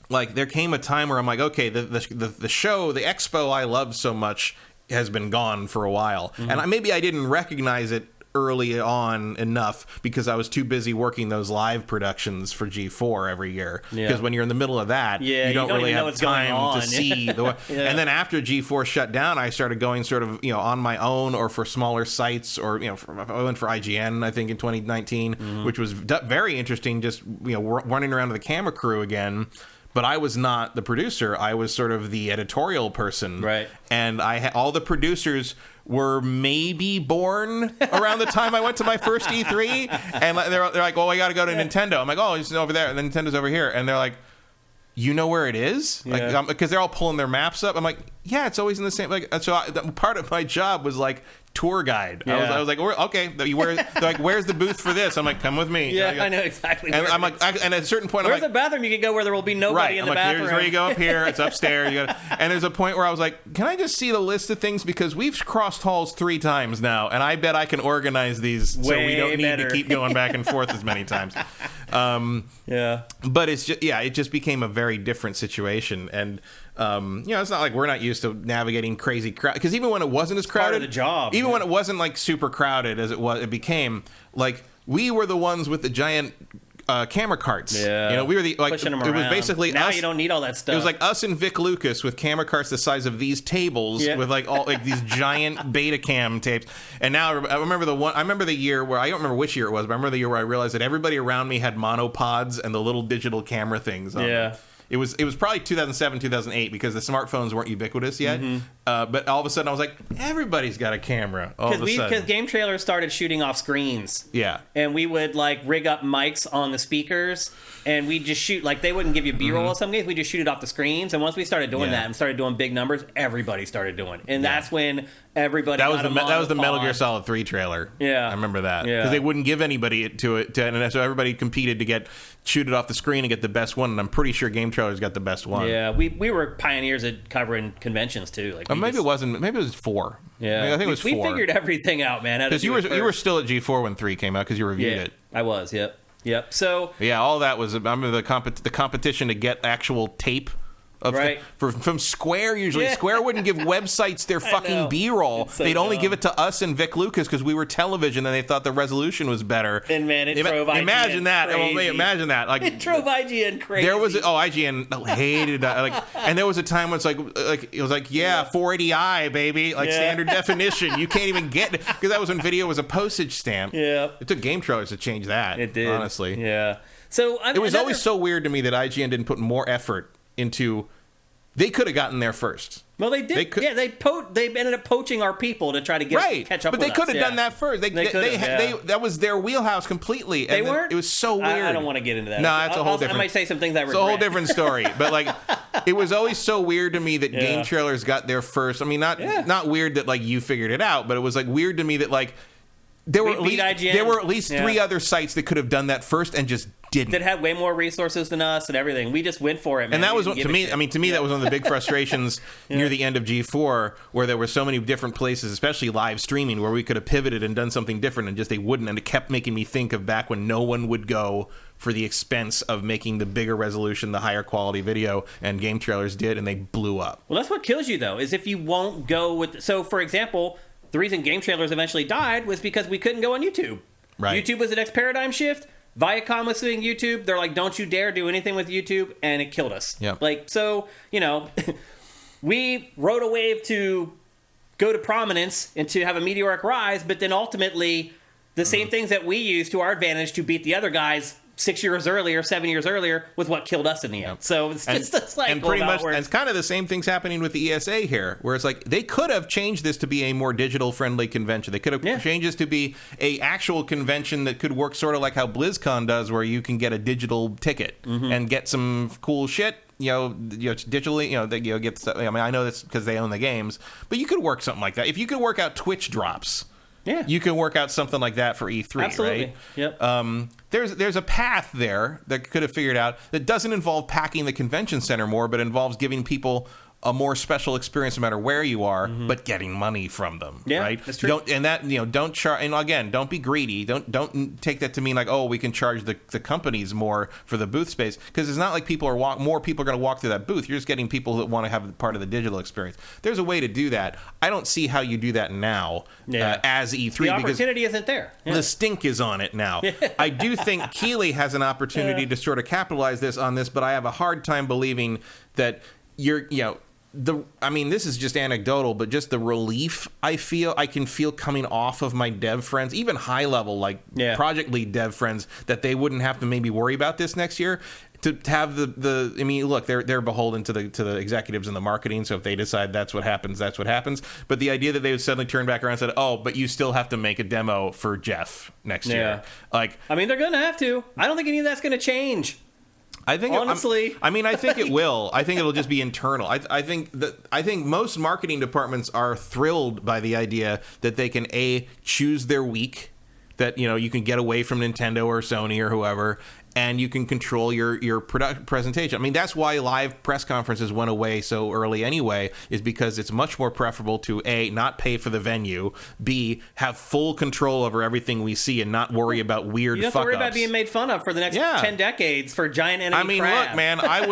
Like, there came a time where I'm like, okay, the show, the expo I loved so much has been gone for a while. And maybe I didn't recognize it early on enough because I was too busy working those live productions for G4 every year. Because when you're in the middle of that, you don't really have time to see. And then after G4 shut down, I started going sort of, you know, on my own or for smaller sites, or, you know, I went for IGN, I think, in 2019, which was very interesting, just, you know, running around with the camera crew again. But I was not the producer. I was sort of the editorial person. Right. And all the producers were maybe born around the time I went to my first E3. And they're like, well, I got to go to Nintendo. I'm like, oh, it's over there. And then Nintendo's over here. And they're like, you know where it is? Like, because they're all pulling their maps up. I'm like, yeah, it's always in the same. Like, so part of my job was like tour guide. I was like, okay, they're like, where's the booth for this? I'm like, come with me. Yeah, I know exactly. And I'm like, and at a certain point, where's the bathroom you can go where there will be nobody in the bathroom? Here's where you go up here. It's upstairs. And there's a point where I was like, can I just see the list of things, because we've crossed halls 3 times now, and I bet I can organize these so we don't need to keep going back and forth as many times. But it's just, it just became a very different situation. And you know, it's not like we're not used to navigating crazy crowd, because even when it wasn't as crowded, part of the job, even when it wasn't like super crowded as it became, like, we were the ones with the giant camera carts. Yeah, you know, we were the, like, pushing them it around. was basically now us. You don't need all that stuff. It was like us and Vic Lucas with camera carts the size of these tables, with like all like these giant Betacam tapes. And now I remember the year where, I don't remember which year it was, but I remember the year where I realized that everybody around me had monopods and the little digital camera things on them. It was probably 2007, 2008, because the smartphones weren't ubiquitous yet. But all of a sudden I was like, everybody's got a camera. Because Game Trailers started shooting off screens. Yeah. And we would like rig up mics on the speakers, and we'd just shoot, like, they wouldn't give you B-roll in some games. We just shoot it off the screens. And once we started doing that and started doing big numbers, everybody started doing it. And that's when everybody that was the Metal Gear Solid 3 trailer. I remember that. Because they wouldn't give anybody to it, and so everybody competed to shoot it off the screen and get the best one. And I'm pretty sure Game Trailers got the best one. Yeah, we were pioneers at covering conventions too. Like, maybe it wasn't. Maybe it was 4. Yeah, I think it was 4. We figured everything out, man. Because you were still at G4 when 3 came out, because you reviewed it. I was. Yep. So all that was. I remember the competition to get actual tape. From Square. Usually Square wouldn't give websites their fucking B-roll. So they'd only give it to us and Vic Lucas because we were television, and they thought the resolution was better. And man, it drove IGN imagine that. crazy. Imagine that. Like, it drove IGN crazy. There was IGN hated that. Like, and there was a time when it's like it was like 480i baby, like standard definition. You can't even get, because that was when video was a postage stamp. Yeah, it took Game Trailers to change that. It did, honestly. Yeah. So it was always so weird to me that IGN didn't put more effort into. They could have gotten there first. Well, they did. They ended up poaching our people to try to catch up. But they could have done that first. That was their wheelhouse completely. They weren't. It was so weird. I don't want to get into that. No, that's a whole different. I might say some things I regret. It's a whole different story. But like, it was always so weird to me that Game Trailers got there first. I mean, not weird that like you figured it out, but it was like weird to me that like there were at least 3 other sites that could have done that first and just didn't. That had way more resources than us and everything. We just went for it, man. And that was to me. I mean, to me, that was one of the big frustrations near the end of G4, where there were so many different places, especially live streaming, where we could have pivoted and done something different, and just they wouldn't. And it kept making me think of back when no one would go for the expense of making the bigger resolution, the higher quality video, and Game Trailers did, and they blew up. Well, that's what kills you, though, is if you won't go with. So, for example, the reason Game Trailers eventually died was because we couldn't go on YouTube. Right. YouTube was the next paradigm shift. Viacom was suing YouTube. They're like, don't you dare do anything with YouTube, and it killed us. Yeah. Like, so, you know, we rode a wave to go to prominence and to have a meteoric rise, but then ultimately the same things that we use to our advantage to beat the other guys 6 years earlier, 7 years earlier, with what killed us in the end. So it's just a cycle. And pretty much, and it's kind of the same things happening with the ESA here, where it's like they could have changed this to be a more digital-friendly convention. They could have changed this to be a actual convention that could work sort of like how BlizzCon does, where you can get a digital ticket and get some cool shit. Digitally, get. I mean, I know that's because they own the games, but you could work something like that. If you could work out Twitch drops. Yeah, you can work out something like that for E3, absolutely. Right? Yep. There's a path there that could have figured out that doesn't involve packing the convention center more, but involves giving people a more special experience no matter where you are, but getting money from them. Yeah, right. That's true. Don't charge. And again, don't be greedy. Don't take that to mean like, oh, we can charge the companies more for the booth space, because it's not like more people are going to walk through that booth. You're just getting people that want to have part of the digital experience. There's a way to do that. I don't see how you do that now as E3. The opportunity isn't there. Yeah. The stink is on it now. I do think Keighley has an opportunity to sort of capitalize on this, but I have a hard time believing that this is just anecdotal, but just the relief I can feel coming off of my dev friends, even high level, project lead dev friends, that they wouldn't have to maybe worry about this next year. To have look, they're beholden to the executives and the marketing. So if they decide that's what happens, that's what happens. But the idea that they would suddenly turn back around and said, "Oh, but you still have to make a demo for Jeff next year." They're going to have to. I don't think any of that's going to change. I think honestly, I think it will. I think it'll just be internal. I think most marketing departments are thrilled by the idea that they can choose their week, that you can get away from Nintendo or Sony or whoever, and you can control your presentation. I mean, that's why live press conferences went away so early anyway, is because it's much more preferable to A, not pay for the venue, B, have full control over everything we see and not worry about weird fuck-ups. You don't have to worry about being made fun of for the next 10 decades for giant enemy crab. Look, man, I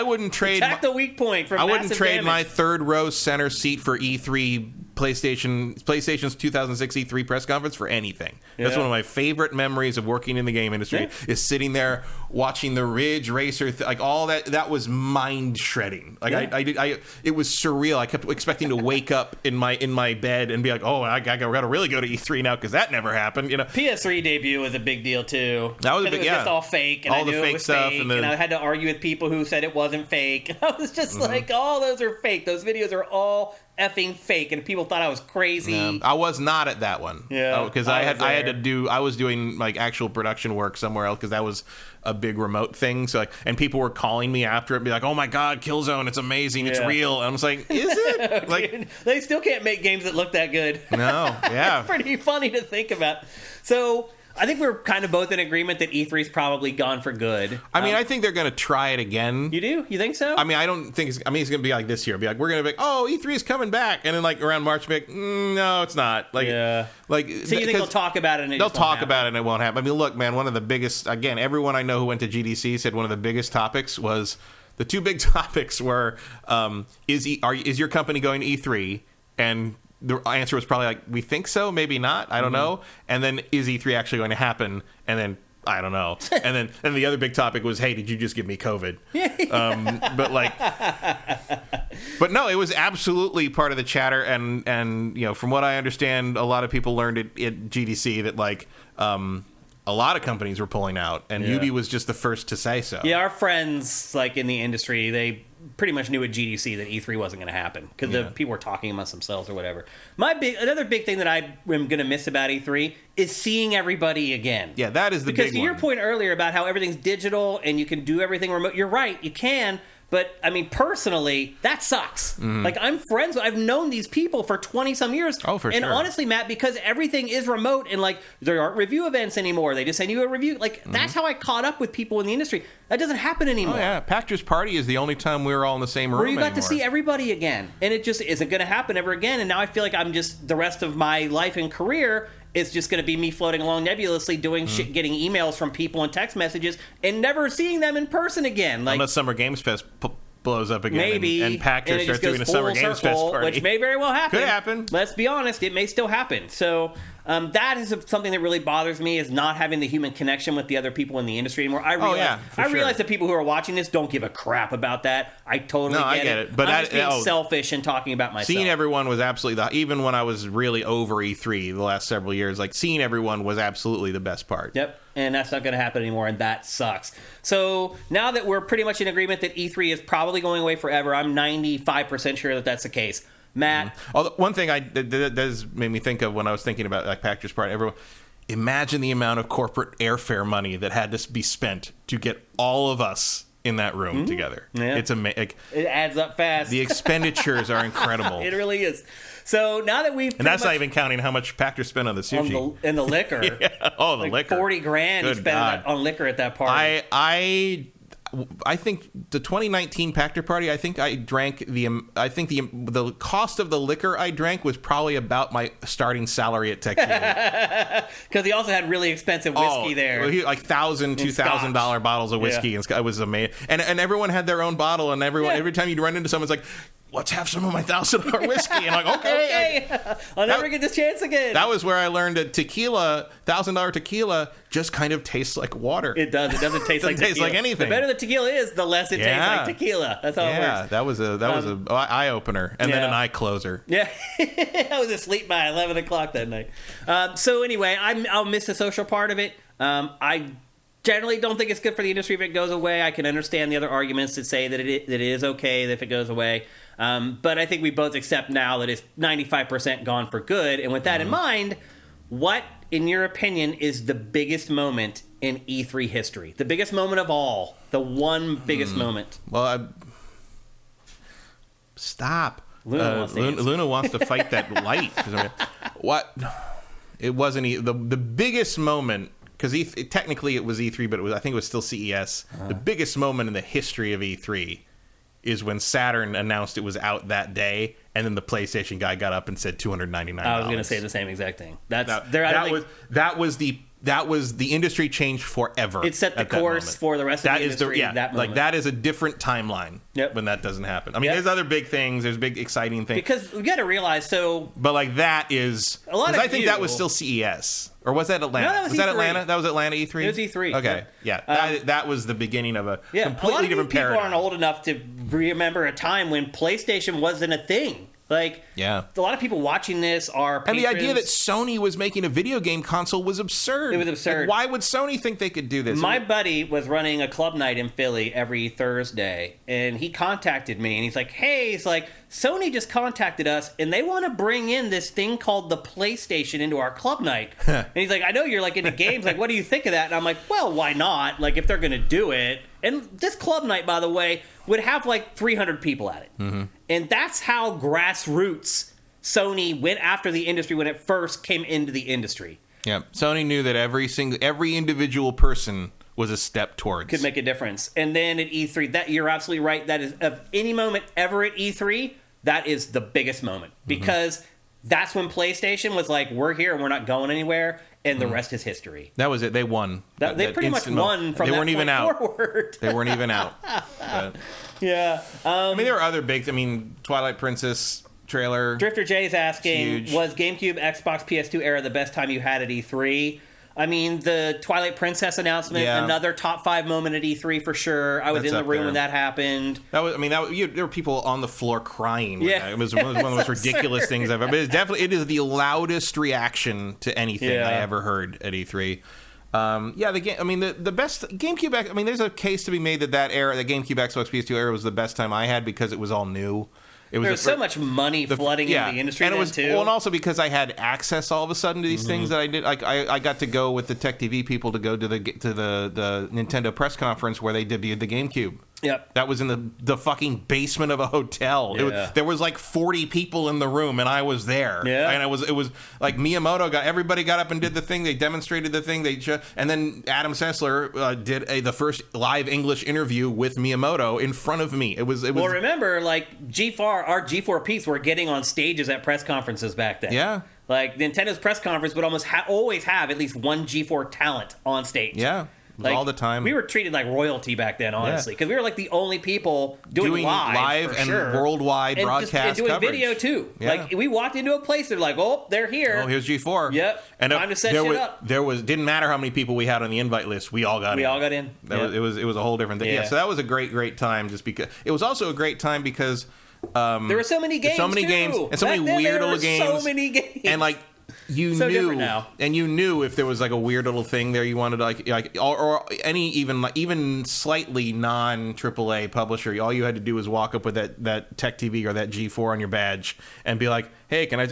wouldn't trade... Attack the weak point for massive I wouldn't trade damage. my third row center seat for E3 PlayStation's 2006 E3 press conference for anything. That's one of my favorite memories of working in the game industry, is sitting there watching the Ridge Racer, all that. That was mind shredding. It was surreal. I kept expecting to wake up in my bed and be like, oh, I gotta really go to E3 now, because that never happened. PS3 debut was a big deal too. That was a big, it was just all fake, and all I knew the fake it was stuff, fake, and I had to argue with people who said it wasn't fake. I was just like, all those are fake. Those videos are all effing fake, and people thought I was crazy. I was not at that one. Because I was doing actual production work somewhere else, because that was a big remote thing. So and people were calling me after it and be like, "Oh my God, Killzone, it's amazing, it's real." And I was like, "Is it?" They still can't make games that look that good. No, yeah, it's pretty funny to think about. So I think we're kind of both in agreement that E3's probably gone for good. I think they're going to try it again. You do? You think so? I don't think it's going to be like this year. We're going to be like, oh, E3's coming back. And then around March, be like, no, it's not. So you think they'll talk about it and they'll talk about it and it won't happen. Look, man, one of the biggest, again, everyone I know who went to GDC said one of the biggest topics was, the two big topics were, is your company going to E3? And the answer was probably we think so, maybe not, I don't know. And then, is E3 actually going to happen? And then, I don't know. And then the other big topic was, hey, did you just give me COVID? But no, it was absolutely part of the chatter. And from what I understand, a lot of people learned at GDC that a lot of companies were pulling out, and Ubi was just the first to say so. Yeah, our friends in the industry, they pretty much knew at GDC that E3 wasn't going to happen, because the people were talking amongst themselves or whatever. Another big thing that I am going to miss about E3 is seeing everybody again. Yeah, that is the big one. Because to your point earlier about how everything's digital and you can do everything remote, you're right, you can. But, personally, that sucks. I'm friends. I've known these people for 20-some years. Oh, for sure. And honestly, Matt, because everything is remote and, there aren't review events anymore. They just send you a review. That's how I caught up with people in the industry. That doesn't happen anymore. Oh, yeah. Packers Party is the only time we were all in the same room where you got to see everybody again. And it just isn't going to happen ever again. And now I feel like I'm just, the rest of my life and career, it's just going to be me floating along nebulously doing shit, getting emails from people and text messages, and never seeing them in person again. Unless Summer Games Fest blows up again, maybe, and Packers starts doing a Summer Games Fest party, which may very well happen. Could happen. Let's be honest, it may still happen. So That is something that really bothers me, is not having the human connection with the other people in the industry anymore. I realize that people who are watching this don't give a crap about that. I totally get it. But I'm just being selfish and talking about myself. Seeing everyone was absolutely even when I was really over E3 the last several years, like seeing everyone was absolutely the best part. Yep. And that's not going to happen anymore, and that sucks. So now that we're pretty much in agreement that E3 is probably going away forever, I'm 95% sure that that's the case. Matt? One thing that does make me think of when I was thinking about like Pactor's Part, everyone, imagine the amount of corporate airfare money that had to be spent to get all of us in that room together. Yeah. It's amazing. It adds up fast. The expenditures are incredible. It really is. So now that we've... And that's not even counting how much Pactor spent on the sushi. And the liquor. Yeah. Oh, the liquor. $40,000 he spent on liquor at that party. I think the 2019 Pactor Party, I think I drank the cost of the liquor I drank was probably about my starting salary at Tequila. Because he also had really expensive whiskey there. Like $1,000, $2,000 bottles of whiskey. Yeah. And it was amazing. And everyone had their own bottle, and every time you run into someone, it's like, let's have some of my $1,000 whiskey. And I'm like, okay. I'll never get this chance again. That was where I learned that tequila, $1,000 tequila, just kind of tastes like water. It does. It doesn't taste like tequila. Taste like anything. The better the tequila is, the less it tastes like tequila. That's how it works. Yeah, that was a eye opener, and then an eye closer. Yeah, I was asleep by 11 o'clock that night. So anyway, I'll miss the social part of it. I generally don't think it's good for the industry if it goes away. I can understand the other arguments that say that it is okay if it goes away. But I think we both accept now that it's 95% gone for good. And with that in mind, what, in your opinion, is the biggest moment in E3 history? The biggest moment of all. The one biggest moment. Well, stop. Luna wants to fight that light. What? It wasn't the biggest moment, because technically it was E3, but I think it was still CES. The biggest moment in the history of E3 is when Saturn announced it was out that day, and then the PlayStation guy got up and said $299. I was going to say the same exact thing. That was the industry changed forever. It set the course for the rest of the industry. That moment. Like that is a different timeline. Yep. When that doesn't happen. I mean, there's other big things. There's big exciting things. Because we got to realize, but like that is a lot. Because I think that was still CES. Or was that Atlanta? No, was that Atlanta? That was Atlanta E3? It was E3. Okay. Yeah. That was the beginning of a completely different paradigm. People aren't old enough to remember a time when PlayStation wasn't a thing. Like, a lot of people watching this are patrons. And the idea that Sony was making a video game console was absurd. It was absurd. Like, why would Sony think they could do this? My buddy was running a club night in Philly every Thursday, and he contacted me, and he's like, hey, Sony just contacted us, and they want to bring in this thing called the PlayStation into our club night. And he's like, I know you're, into games. What do you think of that? And I'm like, well, why not? If they're going to do it. And this club night, by the way, would have 300 people at it. Mm-hmm. And that's how grassroots Sony went after the industry when it first came into the industry. Yeah, Sony knew that every individual person was a step towards. Could make a difference. And then at E3, you're absolutely right. That is, of any moment ever at E3, that is the biggest moment. Because that's when PlayStation was like, we're here and we're not going anywhere. And the rest is history. That was it. They won. They pretty much won from that point forward. They weren't even out. Yeah. There were other big... Twilight Princess trailer. Drifter J is asking, was GameCube, Xbox, PS2 era the best time you had at E3? The Twilight Princess announcement, another top 5 moment at E3 for sure. I was in the room when that happened. There were people on the floor crying. It was one of the most ridiculous things I've ever. It is the loudest reaction to anything I ever heard at E3. The best GameCube. There's a case to be made that era, the GameCube, Xbox, PS2 era, was the best time I had because it was all new. There was so much money flooding into the industry, and it was too. Well, and also because I had access all of a sudden to these things that I did. I got to go with the Tech TV people to go to the Nintendo press conference where they debuted the GameCube. Yep. That was in the fucking basement of a hotel. Yeah. There was 40 people in the room, and I was there. Yeah. And it was like Miyamoto everybody got up and did the thing. They demonstrated the thing. And then Adam Sessler did the first live English interview with Miyamoto in front of me. It was. Well, remember, our G4Ps were getting on stages at press conferences back then. Yeah. Nintendo's press conference would almost always have at least one G4 talent on stage. Yeah. Like, all the time. We were treated like royalty back then, honestly, because we were like the only people doing live and sure. worldwide and broadcast and doing coverage. video too. Yeah. Like we walked into a place, they're like, "Oh, they're here. Oh, here's G4." Yep. And time to set shit up. Didn't matter how many people we had on the invite list. We all got in. We all got in. It was a whole different thing. Yeah. So that was a great time. Just because it was also a great time because there were so many games. And so many weird little games. So many games. And like. You knew if there was like a weird little thing there you wanted to like or any even slightly non AAA publisher, all you had to do was walk up with that Tech TV or that G4 on your badge and be like, "Hey, can I?"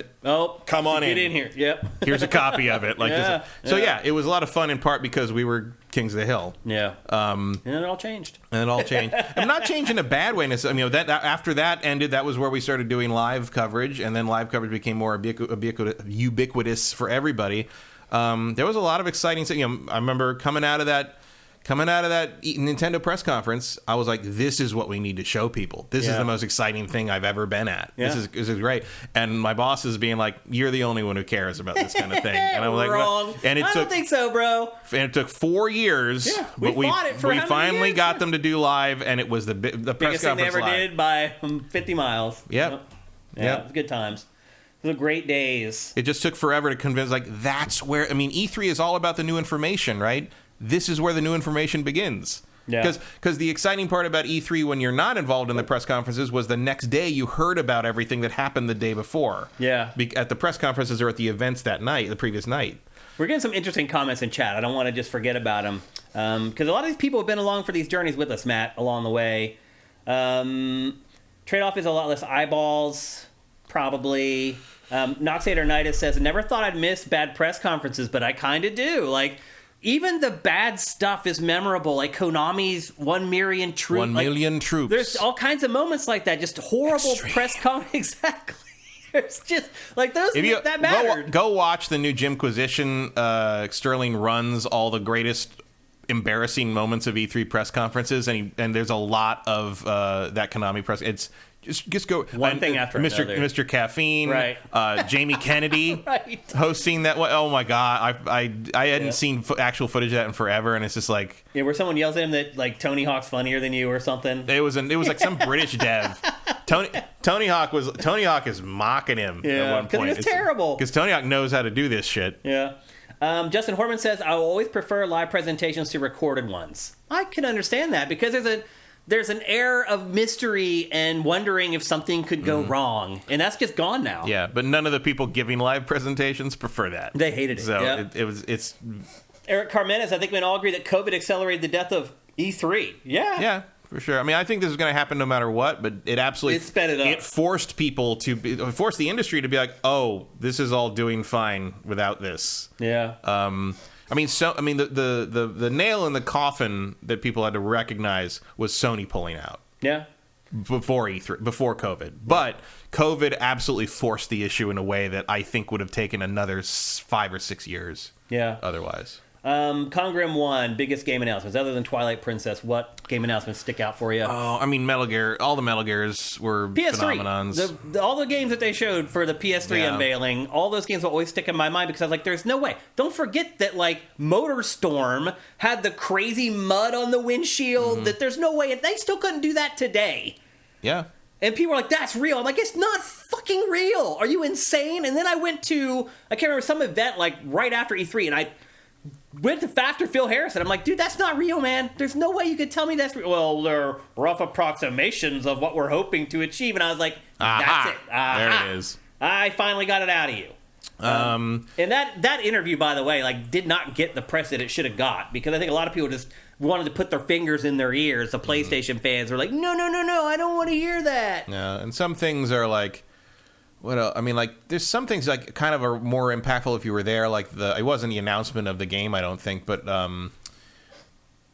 Come on get in here. Yep. Here's a copy of it. Like this. So it was a lot of fun in part because we were Kings of the Hill. Yeah. And it all changed. I'm not changing in a bad way. That after that ended, that was where we started doing live coverage, and then live coverage became more ubiquitous for everybody. There was a lot of exciting things. I remember coming out of that Nintendo press conference, I was like, "This is what we need to show people. This is the most exciting thing I've ever been at. Yeah. This is great." And my boss is being like, "You're the only one who cares about this kind of thing." And I'm like, "Wrong. And I don't think so, bro." And it took 4 years. Yeah, but we finally got them to do live, and it was the press biggest thing they ever live. did by 50 miles. Yep. Yeah, it was good times. The great days. It just took forever to convince. Like that's where E3 is all about the new information, right? This is where the new information begins. Yeah. Because the exciting part about E3 when you're not involved in the press conferences was the next day you heard about everything that happened the day before. Yeah. At the press conferences or at the events that night, the previous night. We're getting some interesting comments in chat. I don't want to just forget about them. Because a lot of these people have been along for these journeys with us, Matt, along the way. Trade-off is a lot less eyeballs, probably. Noxatornitis says, "Never thought I'd miss bad press conferences, but I kind of do." Like, even the bad stuff is memorable, like Konami's 1 million troops. 1 million troops. There's all kinds of moments like that, just horrible press conference. Exactly. It's just like those that mattered. Go watch the new Jimquisition. Sterling runs all the greatest embarrassing moments of E3 press conferences, and there's a lot of that Konami press. It's just go one thing after Mr. another. Mr. Caffeine, right? Jamie Kennedy, right. Hosting that. Oh my God, I hadn't seen actual footage of that in forever, and it's just like where someone yells at him that like Tony Hawk's funnier than you or something. It was like some British dev. Tony Hawk is mocking him at one point because he was terrible. Because Tony Hawk knows how to do this shit. Yeah. Justin Horman says, "I will always prefer live presentations to recorded ones." I can understand that because there's an air of mystery and wondering if something could go wrong, and that's just gone now. Yeah, but none of the people giving live presentations prefer that. They hated it. So it's. Eric Carmenes, I think we can all agree that COVID accelerated the death of E3. Yeah. Yeah. For sure. I mean, I think this is going to happen no matter what, but it absolutely sped it up. It forced people forced the industry to be like, "Oh, this is all doing fine without this." Yeah. The nail in the coffin that people had to recognize was Sony pulling out. Yeah. Before E3, before COVID, but COVID absolutely forced the issue in a way that I think would have taken another 5 or 6 years. Yeah. Otherwise. Congrim 1, biggest game announcements. Other than Twilight Princess, what game announcements stick out for you? Oh, I mean, Metal Gear. All the Metal Gears were PS3. phenomenons. All the games that they showed for the PS3 unveiling, all those games will always stick in my mind because I was like, there's no way. Don't forget that, like, MotorStorm had the crazy mud on the windshield, that there's no way. They still couldn't do that today. Yeah. And people were like, that's real. I'm like, it's not fucking real. Are you insane? And then I went to, I can't remember, some event, like, right after E3, and I went to Factor Phil Harrison. I'm like, dude, that's not real, man. There's no way you could tell me that's real. Well, they're rough approximations of what we're hoping to achieve. And I was like, that's it. There it is. I finally got it out of you. And that interview, by the way, like, did not get the press that it should have got, because I think a lot of people just wanted to put their fingers in their ears. The PlayStation fans were like, no, I don't want to hear that. Yeah, and some things are like, what else? I mean, like, there's some things like kind of are more impactful if you were there. Like it wasn't the announcement of the game, I don't think, but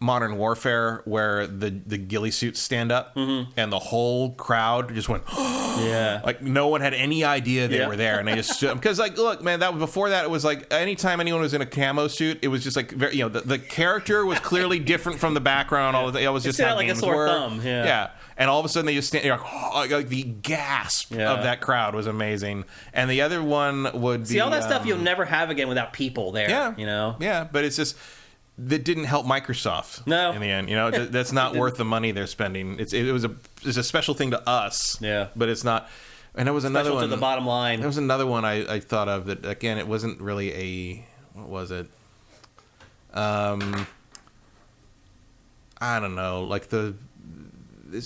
Modern Warfare, where the ghillie suits stand up and the whole crowd just went, yeah, like no one had any idea they were there, and they just stood. Because, like, look, man, before that it was like anytime anyone was in a camo suit, it was just like very, the character was clearly different from the background. All it was just how like games a sore were. Thumb. Yeah. And all of a sudden they just stand, you're like, oh, like the gasp of that crowd was amazing. And the other one would be all that stuff you'll never have again without people there. Yeah, you know. Yeah, but it's just that didn't help Microsoft. No. In the end, that's not worth the money they're spending. It's a special thing to us. Yeah. But it's not. And there was another Special one. to the bottom line. There was another one I thought of that, again, it wasn't really what was it? I don't know. Like a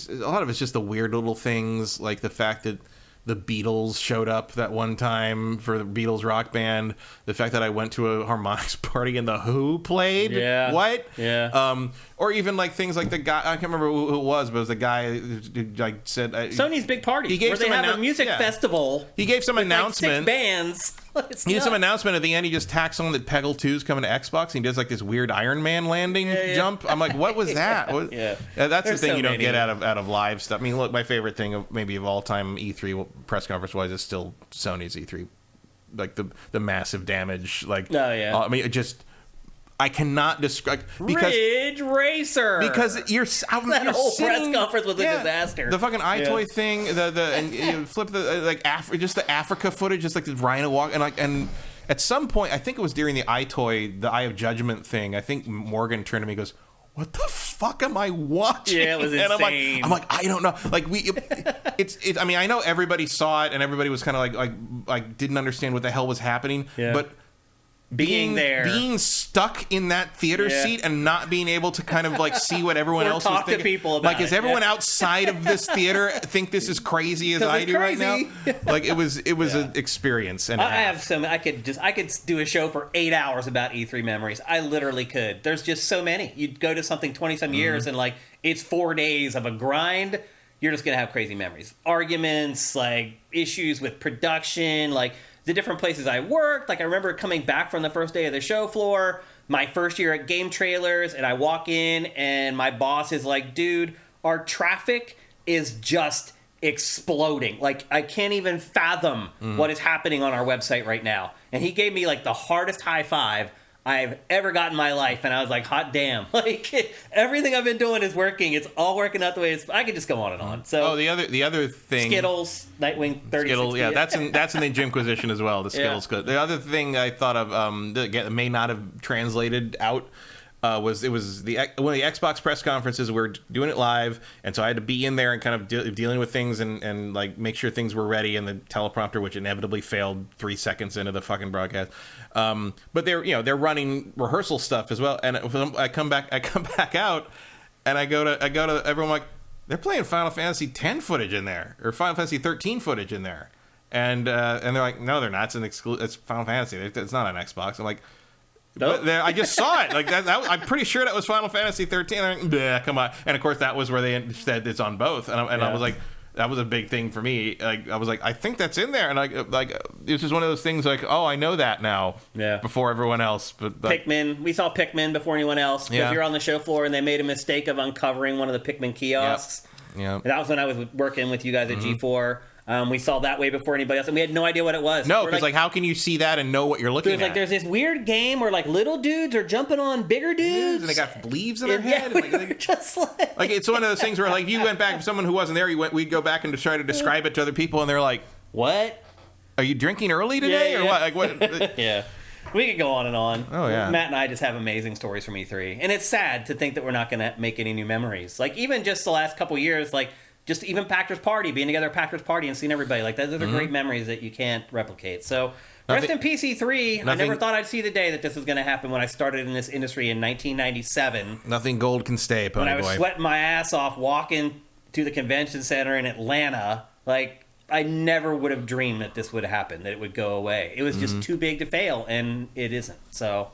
lot of it's just the weird little things, like the fact that the Beatles showed up that one time for the Beatles rock band. The fact that I went to a harmonics party and the Who played. Yeah. What? Yeah. Or even like things like the guy, I can't remember who it was, but it was the guy who like said Sony's big party. He gave where they have a music yeah. festival. He gave some with announcement. Like 6 bands. He did some announcement at the end. He just tacks on that Peggle 2 is coming to Xbox. And he does like this weird Iron Man landing jump. I'm like, what was that? Yeah. That's There's the thing so you don't many. get out of live stuff. I mean, look, my favorite thing of all time E3 press conference wise is still Sony's E3, like the massive damage. Like, oh yeah. I mean, it just. I cannot describe because Ridge Racer. Because that you're whole sitting, press conference was a disaster. The fucking iToy thing, and you flip the just the Africa footage, just like the rhino walk, and at some point, I think it was during the iToy, the Eye of Judgment thing. I think Morgan turned to me and goes, "What the fuck am I watching?" Yeah, it was insane. And I'm like, I don't know. Like it's. I mean, I know everybody saw it, and everybody was kind of like didn't understand what the hell was happening, but. Being stuck in that theater seat and not being able to kind of like see what everyone else was thinking. To people about like, is everyone outside of this theater think this is crazy as I do right now? Like, it was an experience. And I have some. I could do a show for 8 hours about E3 memories. I literally could. There's just so many. You'd go to something 20-some years and like it's 4 days of a grind. You're just gonna have crazy memories, arguments, like issues with production, like. The different places I worked. Like, I remember coming back from the first day of the show floor, my first year at Game Trailers, and I walk in, and my boss is like, dude, our traffic is just exploding. Like, I can't even fathom what is happening on our website right now. And he gave me, like, the hardest high five I've ever got in my life, and I was like, hot damn. Like, everything I've been doing is working. It's all working out the way it's... I could just go on and on. So, the other thing... Skittles, Nightwing 30. Skittles, yeah, that's in the Jimquisition as well, the Skittles. Yeah. The other thing I thought of that may not have translated out was one of the Xbox press conferences. We're doing it live, and so I had to be in there and kind of dealing with things and like make sure things were ready, and the teleprompter, which inevitably failed 3 seconds into the fucking broadcast. But they're running rehearsal stuff as well, and I come back out, and I go to everyone, like, they're playing Final Fantasy X footage in there, or Final Fantasy 13 footage in there, and they're like, no, they're not. It's Final Fantasy. It's not on Xbox. I'm like. Nope. But I just saw it. Like that, I'm pretty sure that was Final Fantasy 13. I'm like, come on! And of course, that was where they said it's on both. And I was like, that was a big thing for me. Like, I was like, I think that's in there. And it was just one of those things. Like, oh, I know that now. Yeah. Before everyone else. But Pikmin, we saw Pikmin before anyone else. Because you're on the show floor, and they made a mistake of uncovering one of the Pikmin kiosks. Yeah. That was when I was working with you guys at G4. We saw that way before anybody else, and we had no idea what it was. No, because like, how can you see that and know what you're looking at? Like, there's this weird game where like little dudes are jumping on bigger dudes, and they got leaves in their head. Yeah, we were just like it's one of those things where like you went back, someone who wasn't there, we'd go back and try to describe it to other people, and they're like, "What? Are you drinking early today, or what?" Like what? Yeah. We could go on and on. Oh, yeah. Matt and I just have amazing stories from E3, and it's sad to think that we're not going to make any new memories. Like, even just the last couple years, like. Just even Packers Party, being together at Packers Party and seeing everybody. Like, those are great memories that you can't replicate. So, rest in PC3. I never thought I'd see the day that this was going to happen when I started in this industry in 1997. Nothing gold can stay, Pony Boy. When I was sweating my ass off walking to the convention center in Atlanta. Like, I never would have dreamed that this would happen, that it would go away. It was just too big to fail, and it isn't. So...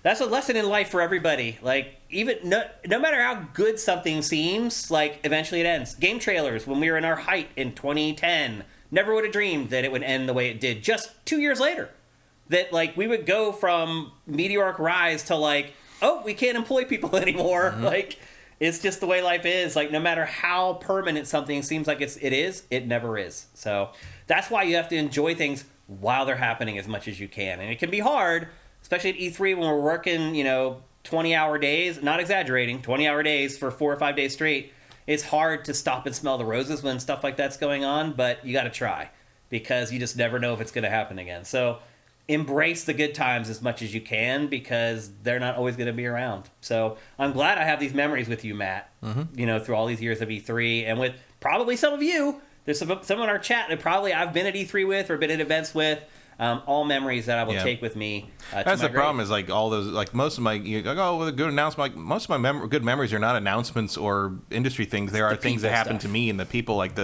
That's a lesson in life for everybody. Like, even no matter how good something seems, like, eventually it ends. Game Trailers, when we were in our height in 2010, never would have dreamed that it would end the way it did. Just 2 years later, that like we would go from meteoric rise to like, oh, we can't employ people anymore. Like, it's just the way life is. Like, no matter how permanent something seems like it is, it never is. So that's why you have to enjoy things while they're happening as much as you can, and it can be hard. Especially at E3 when we're working, 20-hour days, not exaggerating, 20-hour days for 4 or 5 days straight. It's hard to stop and smell the roses when stuff like that's going on, but you got to try because you just never know if it's going to happen again. So embrace the good times as much as you can, because they're not always going to be around. So I'm glad I have these memories with you, Matt, through all these years of E3, and with probably some of you. There's some in our chat that probably I've been at E3 with or been at events with. All memories that I will take with me. That's the problem. Is like all those, like most of my, with a good announcement. Like most of my good memories are not announcements or industry things. There are things that happened to me and the people, like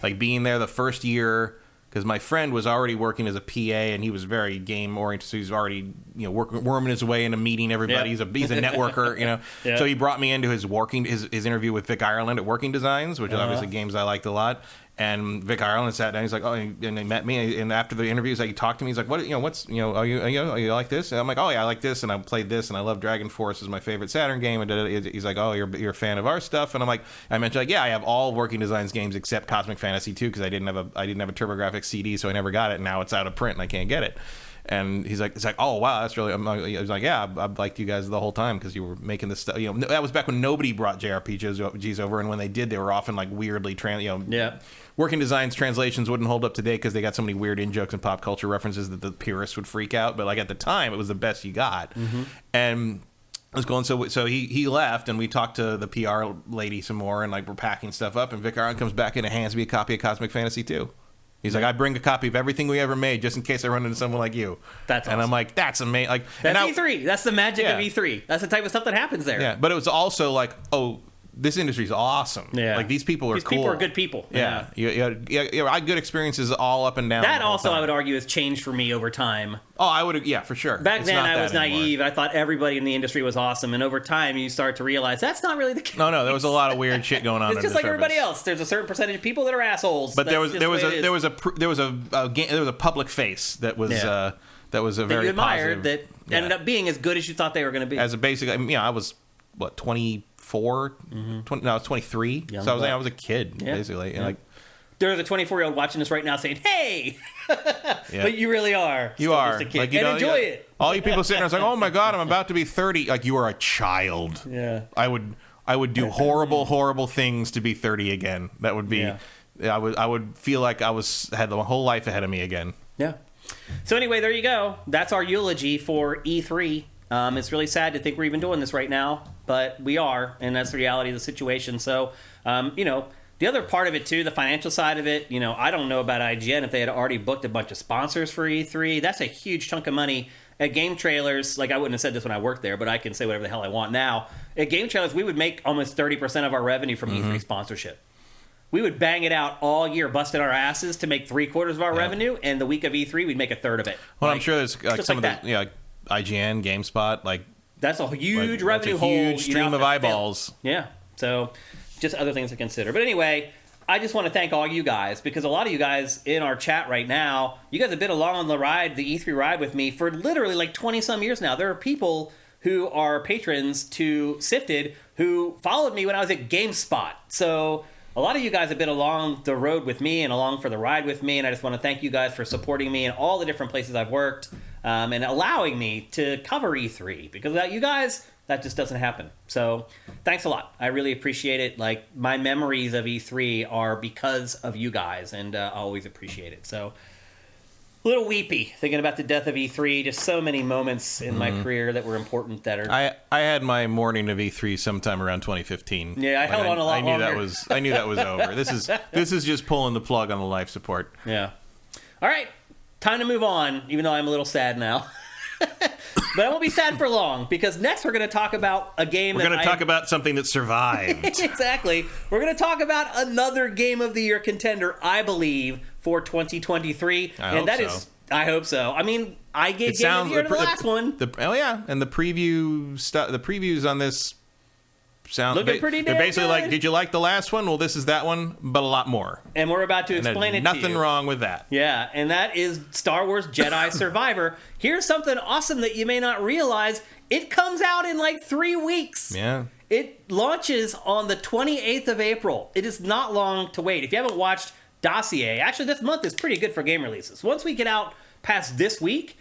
like being there the first year. Because my friend was already working as a PA, and he was very game oriented, so he's already worming his way into meeting everybody. He's a networker, So he brought me into his interview with Vic Ireland at Working Designs, which is obviously games I liked a lot. And Vic Ireland sat down. He's like, and he met me. And after the interview, he talked to me. He's like, are you like this? And I'm like, oh yeah, I like this, and I played this, and I love Dragon Force is my favorite Saturn game. And he's like, oh, you're a fan of our stuff. And I'm like, I mentioned I have all Working Designs games except Cosmic Fantasy 2 because I didn't have a TurboGrafx CD, so I never got it. And now it's out of print, and I can't get it. And he's like, oh wow, that's really. I was like, yeah, I've liked you guys the whole time because you were making this stuff. That was back when nobody brought JRPGs over, and when they did, they were often like weirdly Working Designs translations wouldn't hold up today because they got so many weird in-jokes and pop culture references that the purists would freak out. But like at the time, it was the best you got. And I was going, so he left, and we talked to the PR lady some more, and like we're packing stuff up, and Vic Iron comes back in and hands me a copy of Cosmic Fantasy 2. He's like, I bring a copy of everything we ever made just in case I run into someone like you. That's awesome. And I'm like, that's amazing. Like, that's E3. That's the magic of E3. That's the type of stuff that happens there. Yeah, but it was also like, oh, this industry's awesome. Yeah. Like, these people are cool. These people are good people. Yeah. I had good experiences all up and down. That also, I would argue, has changed for me over time. Oh, I would, for sure. Back then, I was naive. I thought everybody in the industry was awesome. And over time, you start to realize that's not really the case. No, there was a lot of weird shit going on. It's just like everybody else. There's a certain percentage of people that are assholes. But there was a public face that was a very you admired positive, that ended up being as good as you thought they were going to be. As a basic, I was 24, 20, no, I was 23. Young so I was a kid basically, and like. There's a 24-year-old watching this right now saying, "Hey," but you really are. You are just a kid. like, and enjoy it. All you people sitting there, it's like, "Oh my god, I'm about to be 30." Like, you are a child. Yeah. I would do horrible things to be 30 again. That would be. Yeah. I would feel like I had the whole life ahead of me again. Yeah. So anyway, there you go. That's our eulogy for E3. It's really sad to think we're even doing this right now, but we are, and that's the reality of the situation. So, the other part of it, too, the financial side of it, I don't know about IGN if they had already booked a bunch of sponsors for E3. That's a huge chunk of money. At Game Trailers, like I wouldn't have said this when I worked there, but I can say whatever the hell I want now. At Game Trailers, we would make almost 30% of our revenue from E3 sponsorship. We would bang it out all year, busting our asses to make 3/4 of our revenue, and the week of E3, we'd make a third of it. Well, I'm sure there's some of the, IGN, GameSpot, like... That's a huge revenue hole. Huge stream of eyeballs. Yeah, so... just other things to consider. But anyway, I just want to thank all you guys, because a lot of you guys in our chat right now, you guys have been along on the ride, the E3 ride with me for literally like 20-some years now. There are people who are patrons to Sifted who followed me when I was at GameSpot. So a lot of you guys have been along the road with me and along for the ride with me, and I just want to thank you guys for supporting me in all the different places I've worked and allowing me to cover E3, because without you guys... that just doesn't happen. So thanks a lot. I really appreciate it. Like, my memories of E3 are because of you guys, and I always appreciate it. So a little weepy thinking about the death of E3. Just so many moments in my career that were important that are... I had my morning of E3 sometime around 2015. Yeah, I held on a lot longer. I knew that was over. This is just pulling the plug on the life support. Yeah. All right. Time to move on, even though I'm a little sad now. But I won't be sad for long, because next we're going to talk about a game We're going to talk about something that survived. Exactly. We're going to talk about another Game of the Year contender, I believe, for 2023. I hope so. I mean, I gave Game of the Year to the last one. And the previews on this sound looking pretty damn they're basically good. Like, did you like the last one? Well, this is that one, but a lot more. And we're about to explain it to you. Nothing wrong with that. Yeah, and that is Star Wars Jedi Survivor. Here's something awesome that you may not realize. It comes out in like 3 weeks. Yeah. It launches on the 28th of April. It is not long to wait. If you haven't watched Dossier, actually this month is pretty good for game releases. Once we get out past this week,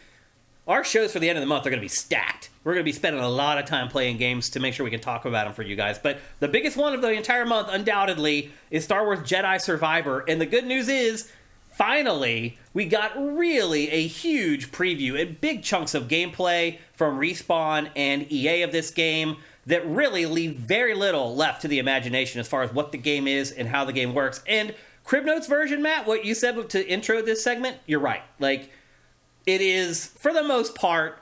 our shows for the end of the month are going to be stacked. We're going to be spending a lot of time playing games to make sure we can talk about them for you guys. But the biggest one of the entire month, undoubtedly, is Star Wars Jedi Survivor. And the good news is, finally, we got really a huge preview and big chunks of gameplay from Respawn and EA of this game that really leave very little left to the imagination as far as what the game is and how the game works. And Cribnote's version, Matt, what you said to intro this segment, you're right. Like, it is, for the most part,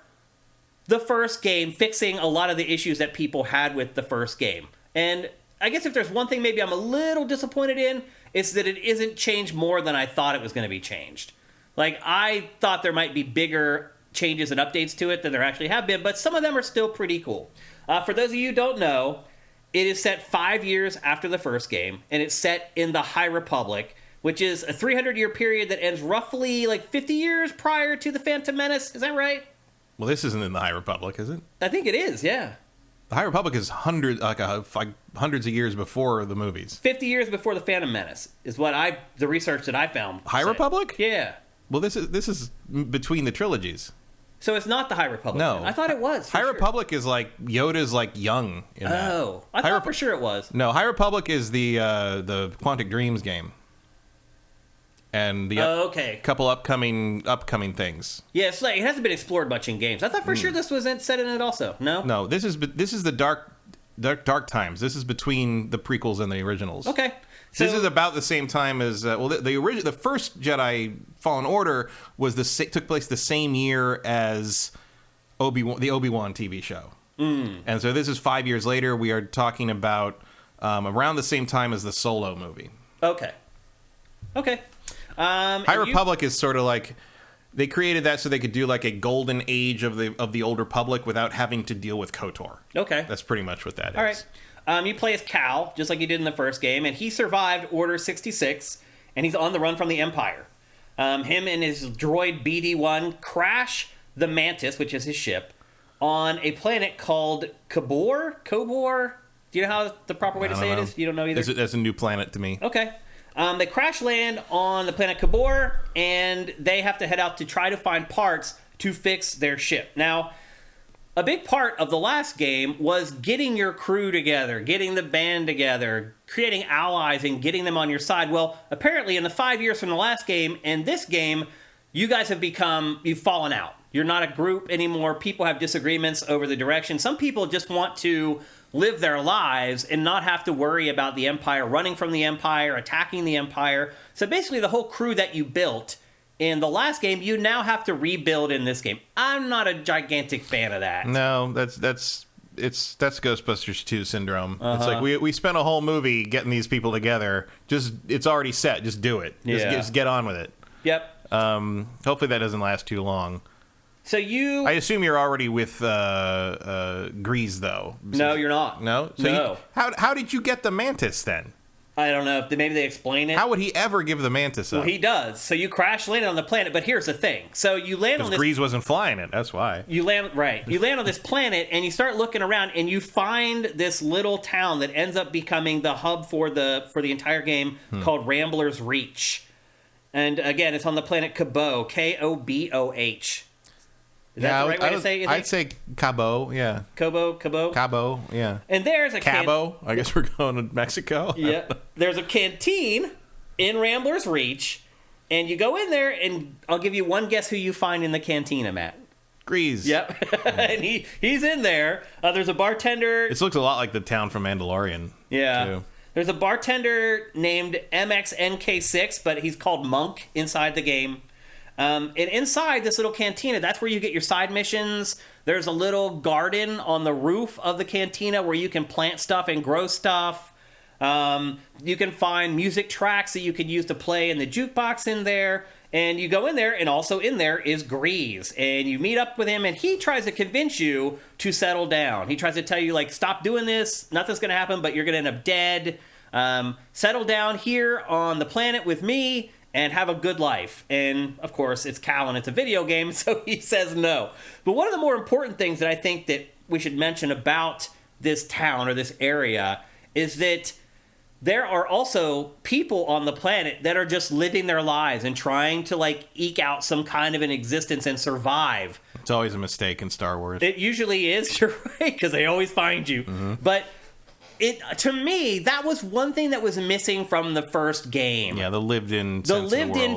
the first game fixing a lot of the issues that people had with the first game. And I guess if there's one thing maybe I'm a little disappointed in, it's that it isn't changed more than I thought it was going to be changed. Like, I thought there might be bigger changes and updates to it than there actually have been, but some of them are still pretty cool. For those of you who don't know, it is set 5 years after the first game, and it's set in the High Republic, which is a 300-year period that ends roughly like 50 years prior to the Phantom Menace. Is that right? Well, this isn't in the High Republic, is it? I think it is, yeah. The High Republic is hundreds of years before the movies. 50 years before the Phantom Menace is what the research that I found. High Republic? Yeah. Well, this is between the trilogies. So it's not the High Republic. No. Then. I thought it was. High Republic is like Yoda's like young in that. Oh. I thought for sure it was. No, High Republic is the Quantic Dreams game. And the couple upcoming things. Yeah, it's like, it hasn't been explored much in games. I thought for sure this was set in it also. No? No, this is the dark times. This is between the prequels and the originals. Okay. So, this is about the same time as the first Jedi Fallen Order took place the same year as the Obi-Wan TV show. And so this is 5 years later. We are talking about around the same time as the Solo movie. Okay. High Republic is sort of like they created that so they could do like a golden age of the Old Republic without having to deal with KOTOR. Okay. That's pretty much what that is. All right. You play as Cal, just like you did in the first game, and he survived Order 66, and he's on the run from the Empire. Him and his droid BD-1 crash the Mantis, which is his ship, on a planet called Kobor? Do you know how the proper way to say it is? You don't know either? That's a new planet to me. Okay. They crash land on the planet Kobor, and they have to head out to try to find parts to fix their ship. Now, a big part of the last game was getting your crew together, getting the band together, creating allies, and getting them on your side. Well, apparently in the 5 years from the last game and this game, you guys you've fallen out. You're not a group anymore. People have disagreements over the direction. Some people just want to live their lives and not have to worry about the Empire, running from the Empire, attacking the Empire. So basically the whole crew that you built in the last game, you now have to rebuild in this game. I'm not a gigantic fan of that. No, that's Ghostbusters 2 syndrome. It's like we spent a whole movie getting these people together. It's already set. Just do it. Just get on with it. Yep. Hopefully that doesn't last too long. So I assume you're already with Grease, though. No, you're not. No? No. How did you get the Mantis, then? I don't know. Maybe they explain it. How would he ever give the Mantis up? Well, he does. So you crash land on the planet, but here's the thing. So you land on this... Grease wasn't flying it, that's why. You land on this planet, and you start looking around, and you find this little town that ends up becoming the hub for the entire game called Rambler's Reach. And again, it's on the planet Koboh, Koboh. Is that the right way to say it? I'd say Cabo, yeah. Cabo, yeah. And there's a Cabo. I guess we're going to Mexico. Yeah. There's a canteen in Rambler's Reach, and you go in there, and I'll give you one guess who you find in the cantina, Matt. Grease. Yep. And he's in there. There's a bartender. This looks a lot like the town from Mandalorian. Yeah. Too. There's a bartender named MXNK6, but he's called Monk inside the game. And inside this little cantina, that's where you get your side missions. There's a little garden on the roof of the cantina where you can plant stuff and grow stuff. You can find music tracks that you could use to play in the jukebox in there. And you go in there, and also in there is Grease. And you meet up with him, and he tries to convince you to settle down. He tries to tell you, like, stop doing this. Nothing's going to happen, but you're going to end up dead. Settle down here on the planet with me and have a good life. And, of course, it's Cal and it's a video game, so he says no. But one of the more important things that I think that we should mention about this town or this area is that there are also people on the planet that are just living their lives and trying to, like, eke out some kind of an existence and survive. It's always a mistake in Star Wars. It usually is, you're right, because they always find you. Mm-hmm. But To me, that was one thing that was missing from the first game. Yeah, the lived-in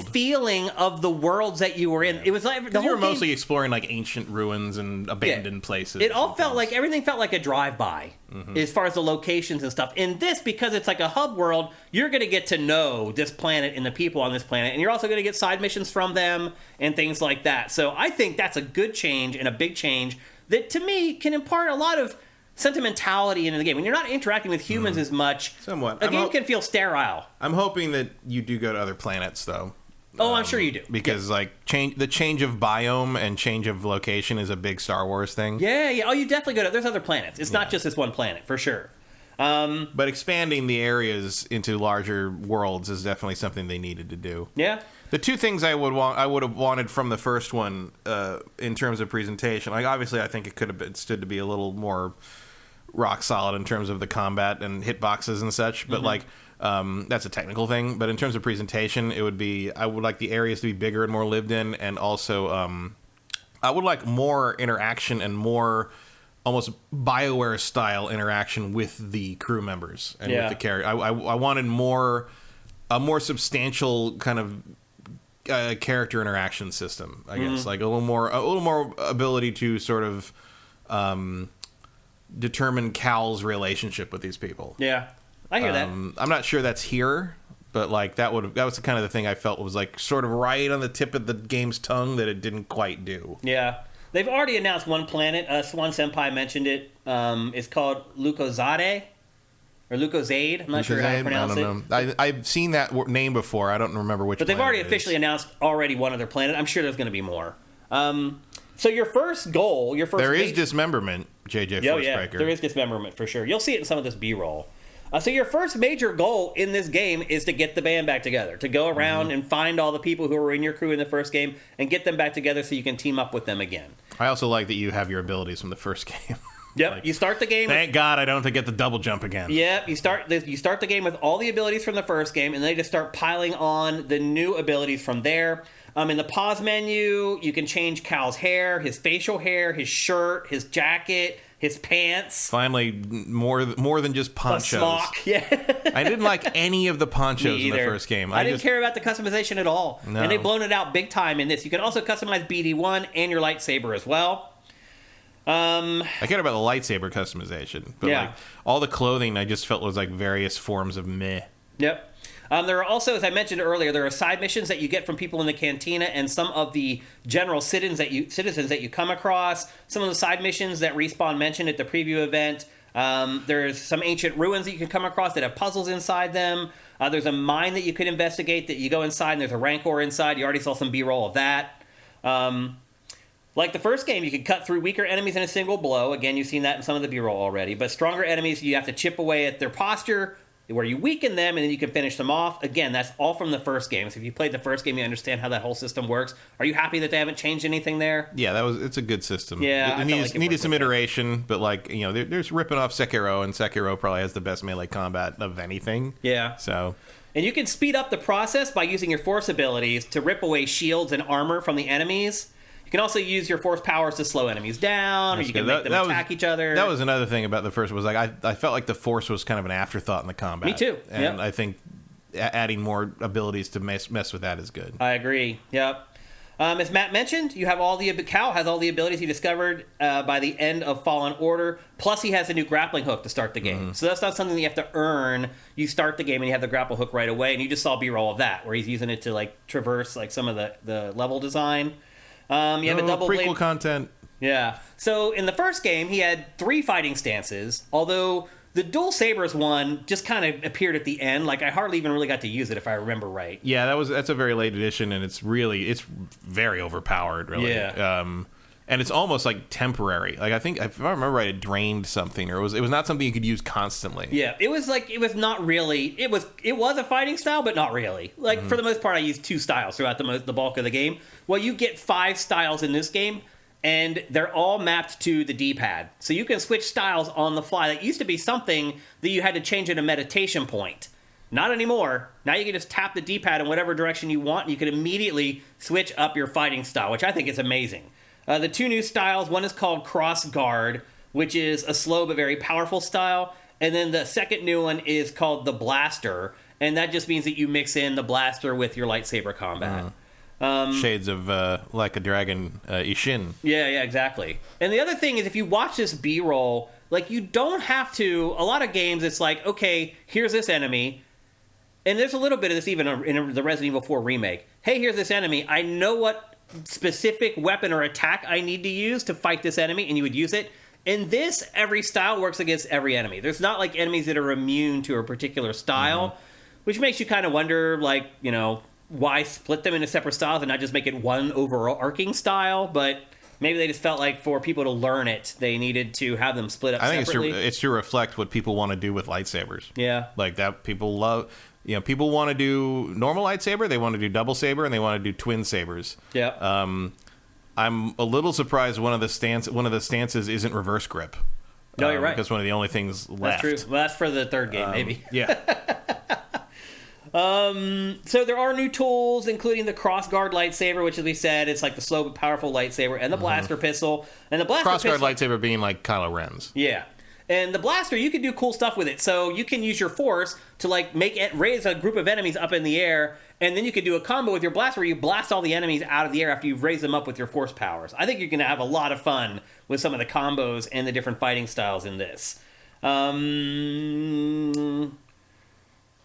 feeling of the worlds that you were in. It was like you were mostly exploring like ancient ruins and abandoned places. It all felt like everything felt like a drive-by as far as the locations and stuff. In this, because it's like a hub world, you're going to get to know this planet and the people on this planet, and you're also going to get side missions from them and things like that. So I think that's a good change and a big change that, to me, can impart a lot of sentimentality into the game. When you're not interacting with humans as much, somewhat, a game can feel sterile. I'm hoping that you do go to other planets, though. Oh, I'm sure you do. Because the change of biome and change of location is a big Star Wars thing. Yeah. Oh, you definitely go to. There's other planets. It's not just this one planet, for sure. But expanding the areas into larger worlds is definitely something they needed to do. Yeah. The two things I would have wanted from the first one in terms of presentation, like obviously I think it could have stood to be a little more rock solid in terms of the combat and hitboxes and such, but that's a technical thing. But in terms of presentation, I would like the areas to be bigger and more lived in, and also I would like more interaction and more almost BioWare style interaction with the crew members and with the character. I wanted a more substantial kind of character interaction system, I guess, like a little more ability to sort of determine Cal's relationship with these people. Yeah, I hear that. I'm not sure that's here, but like that was the kind of the thing I felt was like sort of right on the tip of the game's tongue that it didn't quite do. Yeah. They've already announced one planet. Swan Senpai mentioned it. It's called Lukozade. Or Lukozade. I'm not sure how to pronounce it. I don't know. I've seen that name before. I don't remember which. But they've already officially announced one other planet. I'm sure there's going to be more. So your first goal, there is dismemberment, JJ Forcebreaker. Yeah, there is dismemberment for sure. You'll see it in some of this B-roll. So your first major goal in this game is to get the band back together, to go around and find all the people who were in your crew in the first game and get them back together so you can team up with them again. I also like that you have your abilities from the first game. Yep, you start the game. Thank God I don't have to get the double jump again. Yep, you start the game with all the abilities from the first game, and then you just start piling on the new abilities from there. In the pause menu, you can change Cal's hair, his facial hair, his shirt, his jacket, his pants. Finally, more than just ponchos. A smock, yeah. I didn't like any of the ponchos in the first game. I didn't care about the customization at all. No. And they've blown it out big time in this. You can also customize BD1 and your lightsaber as well. I cared about the lightsaber customization, but like all the clothing I just felt was like various forms of meh. Yep. There are also, as I mentioned earlier, there are side missions that you get from people in the cantina and some of the general citizens that you come across. Some of the side missions that Respawn mentioned at the preview event. There's some ancient ruins that you can come across that have puzzles inside them. There's a mine that you could investigate that you go inside and there's a rancor inside. You already saw some B-roll of that. Like the first game, you can cut through weaker enemies in a single blow. Again, you've seen that in some of the B-roll already. But stronger enemies, you have to chip away at their posture, where you weaken them, and then you can finish them off. Again, that's all from the first game. So if you played the first game, you understand how that whole system works. Are you happy that they haven't changed anything there? Yeah, it's a good system. Yeah, it needed some iteration, but like, you know, there's ripping off Sekiro, and Sekiro probably has the best melee combat of anything. Yeah. So. And you can speed up the process by using your force abilities to rip away shields and armor from the enemies. You can also use your force powers to slow enemies down, or you can make them attack each other. That was another thing about the first was like I felt like the force was kind of an afterthought in the combat. Me too. And I think adding more abilities to mess with that is good. I agree. Yep. As Matt mentioned, you have Cal has all the abilities he discovered by the end of Fallen Order. Plus, he has a new grappling hook to start the game. So that's not something that you have to earn. You start the game and you have the grapple hook right away, and you just saw B-roll of that, where he's using it to like traverse like some of the level design. You have a double prequel blade content. Yeah. So in the first game, he had 3 fighting stances, although the dual sabers one just kind of appeared at the end. Like I hardly even really got to use it, if I remember right. Yeah, that's a very late edition, and it's very overpowered, really. Yeah. And it's almost like temporary. Like I think if I remember right, it drained something, or it was not something you could use constantly. Yeah, it was not really. It was a fighting style, but not really. Like for the most part, I used 2 styles throughout the bulk of the game. Well, you get 5 styles in this game, and they're all mapped to the D-pad, so you can switch styles on the fly. That used to be something that you had to change at a meditation point. Not anymore. Now you can just tap the D-pad in whatever direction you want, and you can immediately switch up your fighting style, which I think is amazing. The 2 new styles, one is called Cross Guard, which is a slow but very powerful style, And then the second new one is called the Blaster, and that just means that you mix in the blaster with your lightsaber combat. Shades of Like a Dragon Ishin. Yeah, exactly. And the other thing is, if you watch this B-roll, like, you don't have to... A lot of games, it's like, okay, here's this enemy, and there's a little bit of this even in the Resident Evil 4 remake. Hey, here's this enemy. I know what specific weapon or attack I need to use to fight this enemy, and you would use it. In this, every style works against every enemy. There's not, like, enemies that are immune to a particular style, which makes you kind of wonder, like, you know, why split them into separate styles and not just make it one overarching style? But maybe they just felt like for people to learn it, they needed to have them split up separately. I think it's to reflect what people want to do with lightsabers. Yeah. Like, that people love... You know, people want to do normal lightsaber, they want to do double saber, and they want to do twin sabers. Yeah. I'm a little surprised one of the stances isn't reverse grip. No, you're right. Because one of the only things left. That's true. Well, that's for the third game, maybe. Yeah. So there are new tools, including the crossguard lightsaber, which, as we said, it's like the slow but powerful lightsaber, and the blaster pistol. And the blaster Crossguard lightsaber being like Kylo Ren's. Yeah. And the blaster, you can do cool stuff with it. So you can use your force to, like, raise a group of enemies up in the air, and then you can do a combo with your blaster where you blast all the enemies out of the air after you've raised them up with your force powers. I think you're going to have a lot of fun with some of the combos and the different fighting styles in this.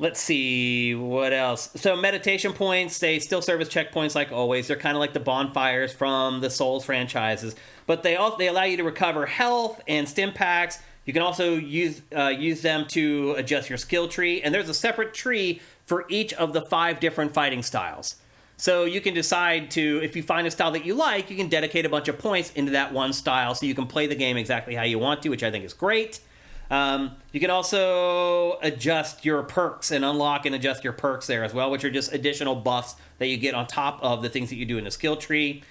Let's see, what else? So meditation points, they still serve as checkpoints like always. They're kind of like the bonfires from the Souls franchises. But they allow you to recover health and stim packs. You can also use them to adjust your skill tree. And there's a separate tree for each of the 5 different fighting styles. So you can decide to, if you find a style that you like, you can dedicate a bunch of points into that one style so you can play the game exactly how you want to, which I think is great. You can also adjust your perks and unlock and adjust your perks there as well, which are just additional buffs that you get on top of the things that you do in the skill tree.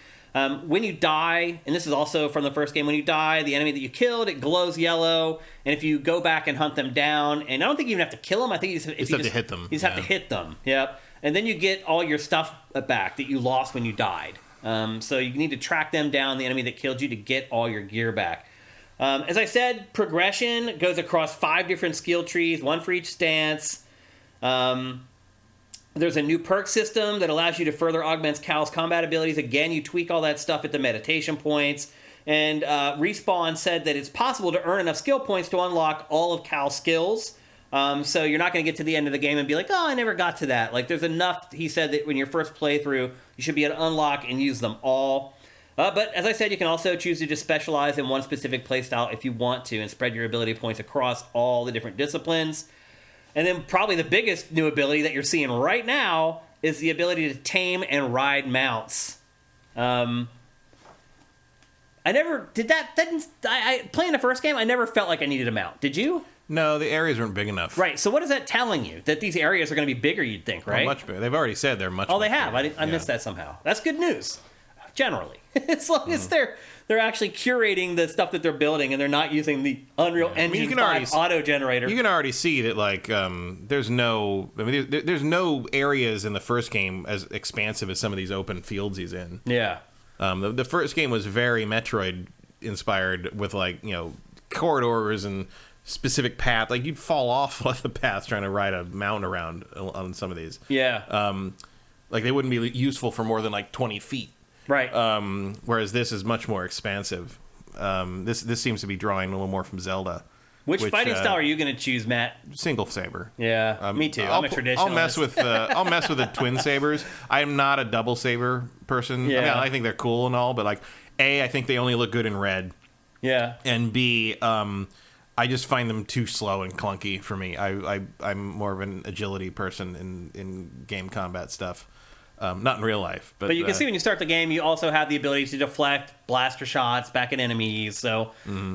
When you die, and this is also from the first game, when you die, the enemy that you killed, it glows yellow, and if you go back and hunt them down, and I don't think you even have to kill them, I think you just have to hit them. You just have to hit them, yep. And then you get all your stuff back that you lost when you died. So you need to track them down, the enemy that killed you, to get all your gear back. As I said, progression goes across 5 different skill trees, 1 for each stance. There's a new perk system that allows you to further augment Cal's combat abilities. Again, you tweak all that stuff at the meditation points. And Respawn said that it's possible to earn enough skill points to unlock all of Cal's skills. So you're not going to get to the end of the game and be like, oh, I never got to that. Like, there's enough, he said, that when your first playthrough, you should be able to unlock and use them all. But as I said, you can also choose to just specialize in one specific playstyle if you want to and spread your ability points across all the different disciplines. And then probably the biggest new ability that you're seeing right now is the ability to tame and ride mounts. I never did that. Playing the first game, I never felt like I needed a mount. Did you? No, the areas weren't big enough. Right. So what is that telling you? That these areas are going to be bigger, you'd think, right? Well, much bigger. They've already said they're much. Oh, they have. Bigger. I missed that somehow. That's good news. Generally, as long as they're actually curating the stuff that they're building and they're not using the Unreal Engine 5 auto generator. You can already see that, like, there's no areas in the first game as expansive as some of these open fields he's in. Yeah. The first game was very Metroid inspired with, like, you know, corridors and specific path. Like, you'd fall off the path trying to ride a mountain around on some of these. Yeah. Like, they wouldn't be useful for more than, like, 20 feet. Right. Whereas this is much more expansive. This seems to be drawing a little more from Zelda. Which fighting style are you going to choose, Matt? Single saber. Yeah, me too. I'm a traditionalist. I'll mess with the twin sabers. I am not a double saber person. Yeah. I mean, I think they're cool and all, but, like, A, I think they only look good in red. Yeah. And B, I just find them too slow and clunky for me. I'm more of an agility person in game combat stuff. Not in real life. But you can see when you start the game, you also have the ability to deflect blaster shots back at enemies. So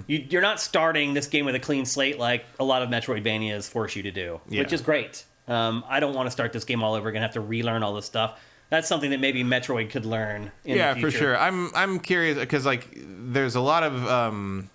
you're not starting this game with a clean slate like a lot of Metroidvanias force you to do, which is great. I don't want to start this game all over again, have to relearn all this stuff. That's something that maybe Metroid could learn in the future. For sure. I'm curious, because, like, there's a lot of...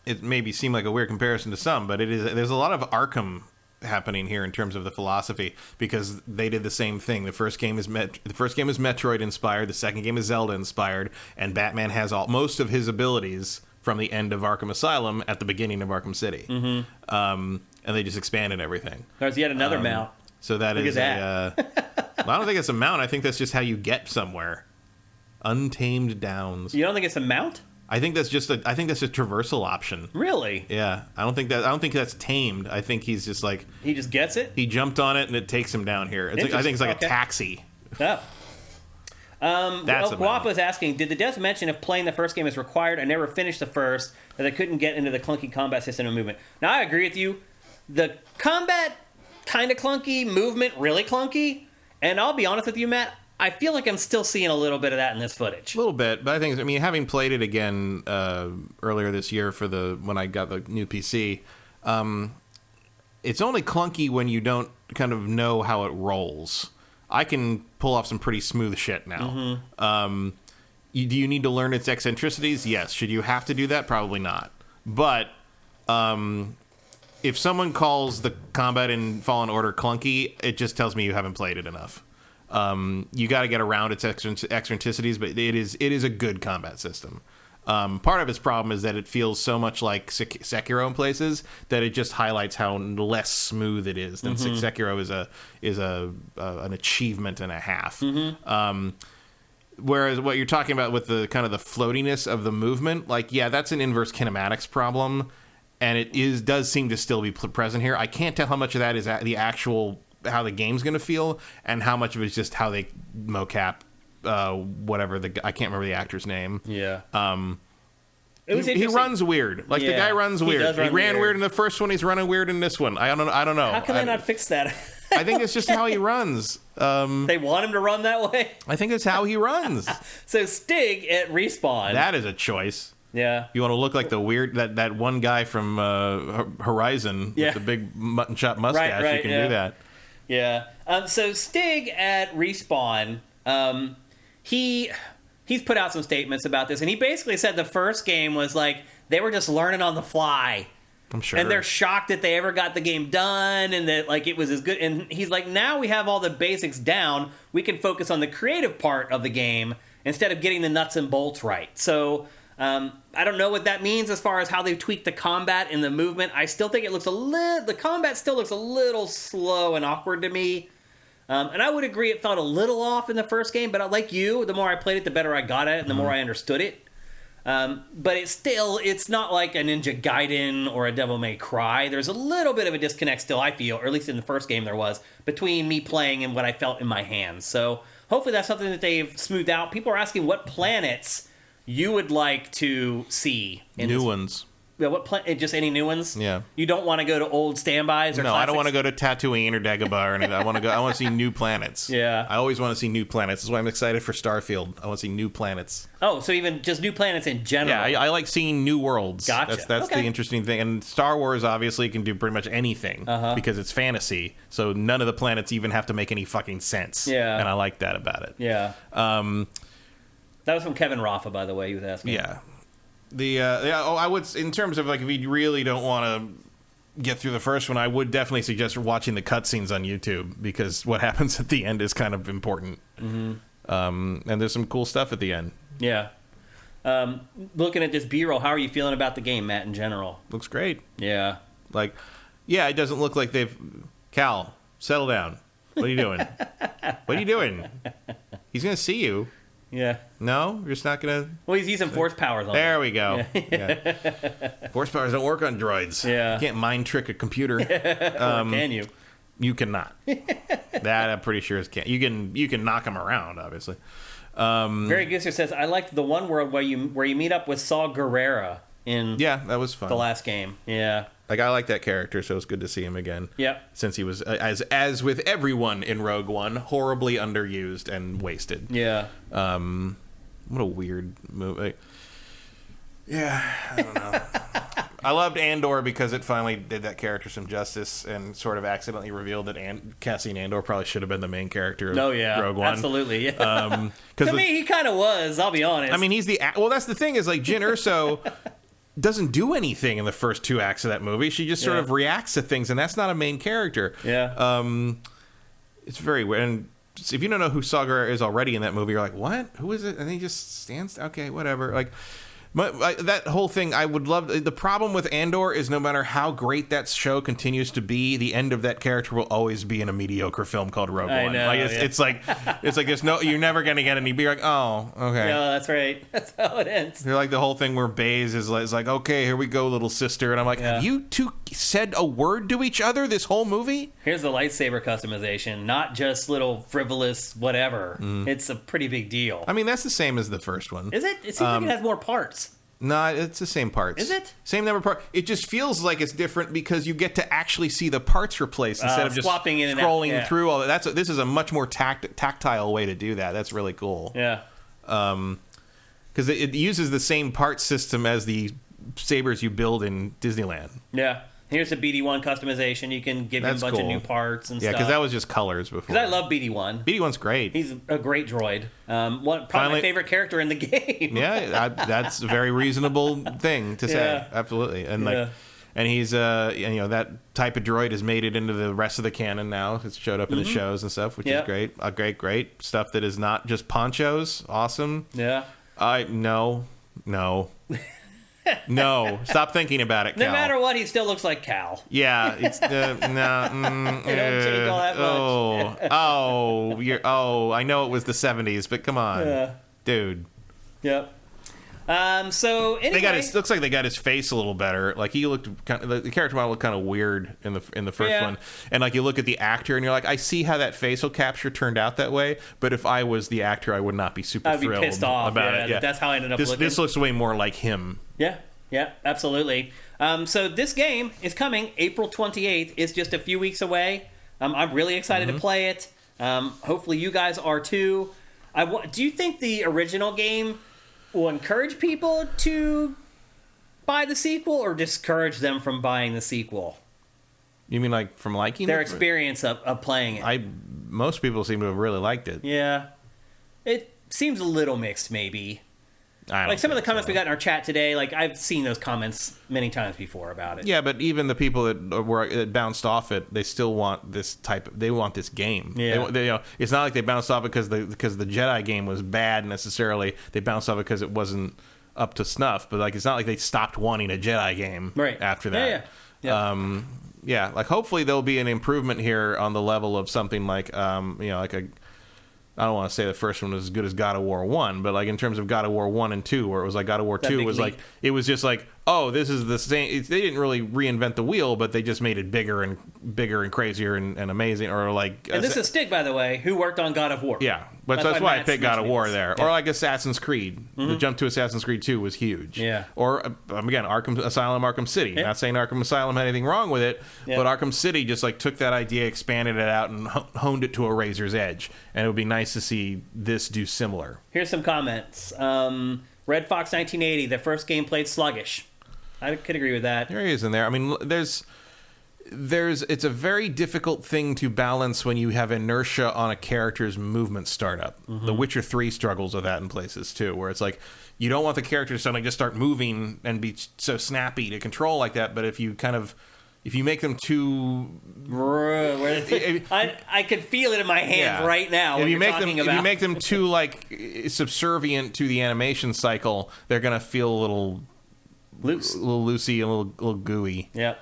it maybe seem like a weird comparison to some, but there's a lot of Arkham happening here in terms of the philosophy, because they did the same thing. The first game is Metroid inspired, the second game is Zelda inspired, and Batman has most of his abilities from the end of Arkham Asylum at the beginning of Arkham City. And they just expanded everything. There's yet another mount. So that Look is at well, I don't think it's a mount. I think that's just how you get somewhere. Untamed Downs. You don't think it's a mount? I think that's just a traversal option. Really? Yeah. I don't think that's tamed. I think he's just like he just gets it. He jumped on it and it takes him down here. I think it's like a taxi. Oh. Guapo's asking, did the devs mention if playing the first game is required? I never finished the first, that I couldn't get into the clunky combat system and movement. Now, I agree with you. The combat, kind of clunky. Movement, really clunky. And I'll be honest with you, Matt, I feel like I'm still seeing a little bit of that in this footage. A little bit, but I mean, having played it again earlier this year when I got the new PC, it's only clunky when you don't kind of know how it rolls. I can pull off some pretty smooth shit now. Do you need to learn its eccentricities? Yes. Should you have to do that? Probably not. But if someone calls the combat in Fallen Order clunky, it just tells me you haven't played it enough. You got to get around its eccentricities, but it is a good combat system. Part of its problem is that it feels so much like Sekiro in places that it just highlights how less smooth it is than Sekiro is an achievement and a half. Whereas what you're talking about with the kind of the floatiness of the movement, like, yeah, that's an inverse kinematics problem, and it does seem to still be present here. I can't tell how much of that is the actual how the game's going to feel, and how much of it is just how they mocap whatever I can't remember the actor's name. Yeah. He runs weird. Like, the guy runs weird. He ran weird in the first one. He's running weird in this one. I don't know. How can they not fix that? I think it's just how he runs. They want him to run that way? I think it's how he runs. So Stig at Respawn. That is a choice. Yeah. You want to look like the weird that one guy from Horizon with the big mutton chop mustache. Right, you can do that. Yeah. So Stig at Respawn, he's put out some statements about this, and he basically said the first game was like they were just learning on the fly. I'm sure. And they're shocked that they ever got the game done and that like it was as good. And he's like, now we have all the basics down. We can focus on the creative part of the game instead of getting the nuts and bolts right. So I don't know what that means as far as how they've tweaked the combat and the movement. I still think the combat still looks a little slow and awkward to me. And I would agree it felt a little off in the first game, but like you, the more I played it, the better I got at it and the more I understood it. But it's not like a Ninja Gaiden or a Devil May Cry. There's a little bit of a disconnect still, I feel, or at least in the first game there was, between me playing and what I felt in my hands. So hopefully that's something that they've smoothed out. People are asking what planets you would like to see. New ones. Yeah, just any new ones? Yeah. You don't want to go to old standbys or No, classics? I don't want to go to Tatooine or Dagobah or anything. I want to see new planets. Yeah. I always want to see new planets. That's why I'm excited for Starfield. I want to see new planets. Oh, so even just new planets in general. Yeah, I like seeing new worlds. Gotcha. That's the interesting thing. And Star Wars obviously can do pretty much anything because it's fantasy. So none of the planets even have to make any fucking sense. Yeah. And I like that about it. Yeah. That was from Kevin Rafa, by the way. He was asking. Yeah. I would, in terms of like, if you really don't want to get through the first one, I would definitely suggest watching the cutscenes on YouTube because what happens at the end is kind of important. And there's some cool stuff at the end. Yeah. Looking at this B-roll, how are you feeling about the game, Matt, in general? Looks great. Yeah. Like, yeah, it doesn't look like Cal, settle down. What are you doing? What are you doing? He's gonna see you. Yeah. No? You're just not going to... Well, he's using force powers on There we go. Yeah. Force powers don't work on droids. Yeah. You can't mind trick a computer. Can you? You cannot. That I'm pretty sure is can't. You can knock them around, obviously. Very Gooser says, I liked the one world where you meet up with Saw Gerrera in that was fun. The last game. Yeah. Like, I like that character, so it's good to see him again. Yeah. Since he was, as with everyone in Rogue One, horribly underused and wasted. Yeah. What a weird movie. Yeah, I don't know. I loved Andor because it finally did that character some justice and sort of accidentally revealed that Cassian Andor probably should have been the main character of Rogue One. Absolutely, yeah. To me, he kind of was, I'll be honest. I mean, he's well, that's the thing is, like, Jyn Erso doesn't do anything in the first two acts of that movie. She just sort of reacts to things, and that's not a main character. Yeah. It's very weird. And if you don't know who Saw Gerrera is already in that movie, you're like, what? Who is it? And he just stands... Okay, whatever. Like, That whole thing, I would love. The problem with Andor is no matter how great that show continues to be, the end of that character will always be in a mediocre film called Rogue One. Know, it's like there's no, you're never gonna get any. Be like, oh, okay. No, that's right. That's how it ends. They're like the whole thing where Baze is like, okay, here we go, little sister, and I'm like, have you two said a word to each other this whole movie? Here's the lightsaber customization, not just little frivolous whatever. It's a pretty big deal. I mean, that's the same as the first one. Is it? It seems like it has more parts. No, it's the same parts. Is it? Same number of parts. It just feels like it's different because you get to actually see the parts replaced instead of just swapping in scrolling and out. through all that. This is a much more tactile way to do that. That's really cool. Yeah. Because it uses the same part system as the sabers you build in Disneyland. Yeah. Here's the BD1 customization. You can give him a bunch of new parts and stuff. Yeah, because that was just colors before. Because I love BD1. BD1's great. He's a great droid. Probably my favorite character in the game. Yeah, that's a very reasonable thing to say. Absolutely. And and he's that type of droid has made it into the rest of the canon now. It's showed up in the shows and stuff, which is great. Great stuff that is not just ponchos. Awesome. Yeah. No. No, stop thinking about it, Cal. No matter what, he still looks like Cal. Yeah, it's They don't change all that much. I know it was the 70s, but come on, dude. Yep. So anyway, looks like they got his face a little better. Like he looked the character model looked kind of weird in the first one, and like you look at the actor and you're like, I see how that facial capture turned out that way, but if I was the actor, I would not be super thrilled pissed off about it. Yeah, that's how I ended up looking. This looks way more like him. Yeah, absolutely. So this game is coming April 28th. It's just a few weeks away. I'm really excited to play it. Hopefully you guys are too. Do you think the original game will encourage people to buy the sequel or discourage them from buying the sequel? You mean like from liking their it? experience of playing it? Most people seem to have really liked it. Yeah. It seems a little mixed, maybe. Like some of the comments we got in our chat today, like I've seen those comments many times before about it. Yeah, but even the people that bounced off it, they still want this they want this game. Yeah. They, it's not like they bounced off it because the Jedi game was bad necessarily. They bounced off it because it wasn't up to snuff. But like it's not like they stopped wanting a Jedi game after that. Yeah. Like hopefully there'll be an improvement here on the level of something like like a. I don't want to say the first one was as good as God of War 1, but like in terms of God of War 1 and 2, where it was like God of War 2 was like, it was just like, oh, this is the same. They didn't really reinvent the wheel, but they just made it bigger and crazier and amazing. Or like, and this is Stig, by the way, who worked on God of War. Yeah, but that's why I picked God of War there. Yeah. Or like Assassin's Creed. The jump to Assassin's Creed 2 was huge. Yeah. Or again, Arkham Asylum, Arkham City. Yeah. Not saying Arkham Asylum had anything wrong with it, but Arkham City just like took that idea, expanded it out, and honed it to a razor's edge. And it would be nice to see this do similar. Here's some comments. Red Fox 1980, the first game played sluggish. I could agree with that. There he is in there. I mean, it's a very difficult thing to balance when you have inertia on a character's movement startup. The Witcher 3 struggles with that in places too, where it's like you don't want the character to suddenly just start moving and be so snappy to control like that, but if you make them too, I could feel it in my hands right now. If you make them too like subservient to the animation cycle, they're gonna feel a little loose, a little loosey, a little gooey. Yeah.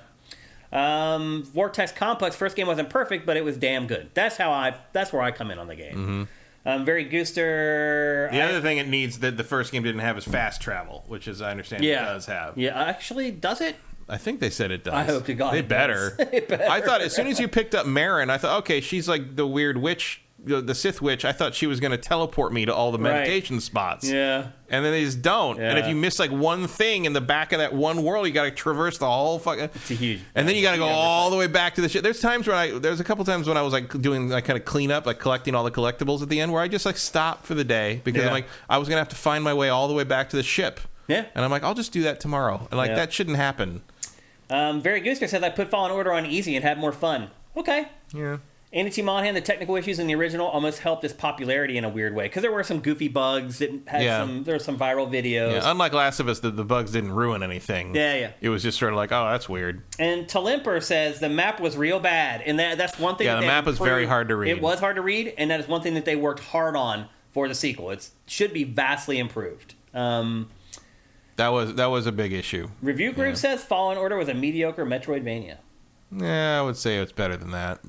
Vortex Complex first game wasn't perfect, but it was damn good. That's where I come in on the game. Very Gooster. The other thing it needs that the first game didn't have is fast travel, which is I understand it does have. Yeah, actually, does it? I think they said it does. I hope to God they it better. It better. I thought as soon as you picked up Marin, I thought, okay, she's like the weird witch, the Sith witch. I thought she was going to teleport me to all the meditation spots. Yeah. And then they just don't. Yeah. And if you miss like one thing in the back of that one world, you got to traverse the whole fucking. It's a huge. And then you got to go all the way back to the shit. There's a couple times when I was like doing like kind of cleanup, like collecting all the collectibles at the end, where I just like stopped for the day because I'm like I was going to have to find my way all the way back to the ship. Yeah. And I'm like, I'll just do that tomorrow. And like that shouldn't happen. Very Gooster says I put Fallen Order on easy and had more fun. Okay. Yeah. Andy T. Monahan, the technical issues in the original almost helped its popularity in a weird way because there were some goofy bugs that had there were some viral videos. Yeah, unlike Last of Us, the bugs didn't ruin anything. Yeah. It was just sort of like, oh, that's weird. And Talimper says the map was real bad, and that's one thing. Yeah, the map was very hard to read. It was hard to read, and that is one thing that they worked hard on for the sequel. It should be vastly improved. That was a big issue. Review group says Fallen Order was a mediocre Metroidvania. Yeah, I would say it's better than that.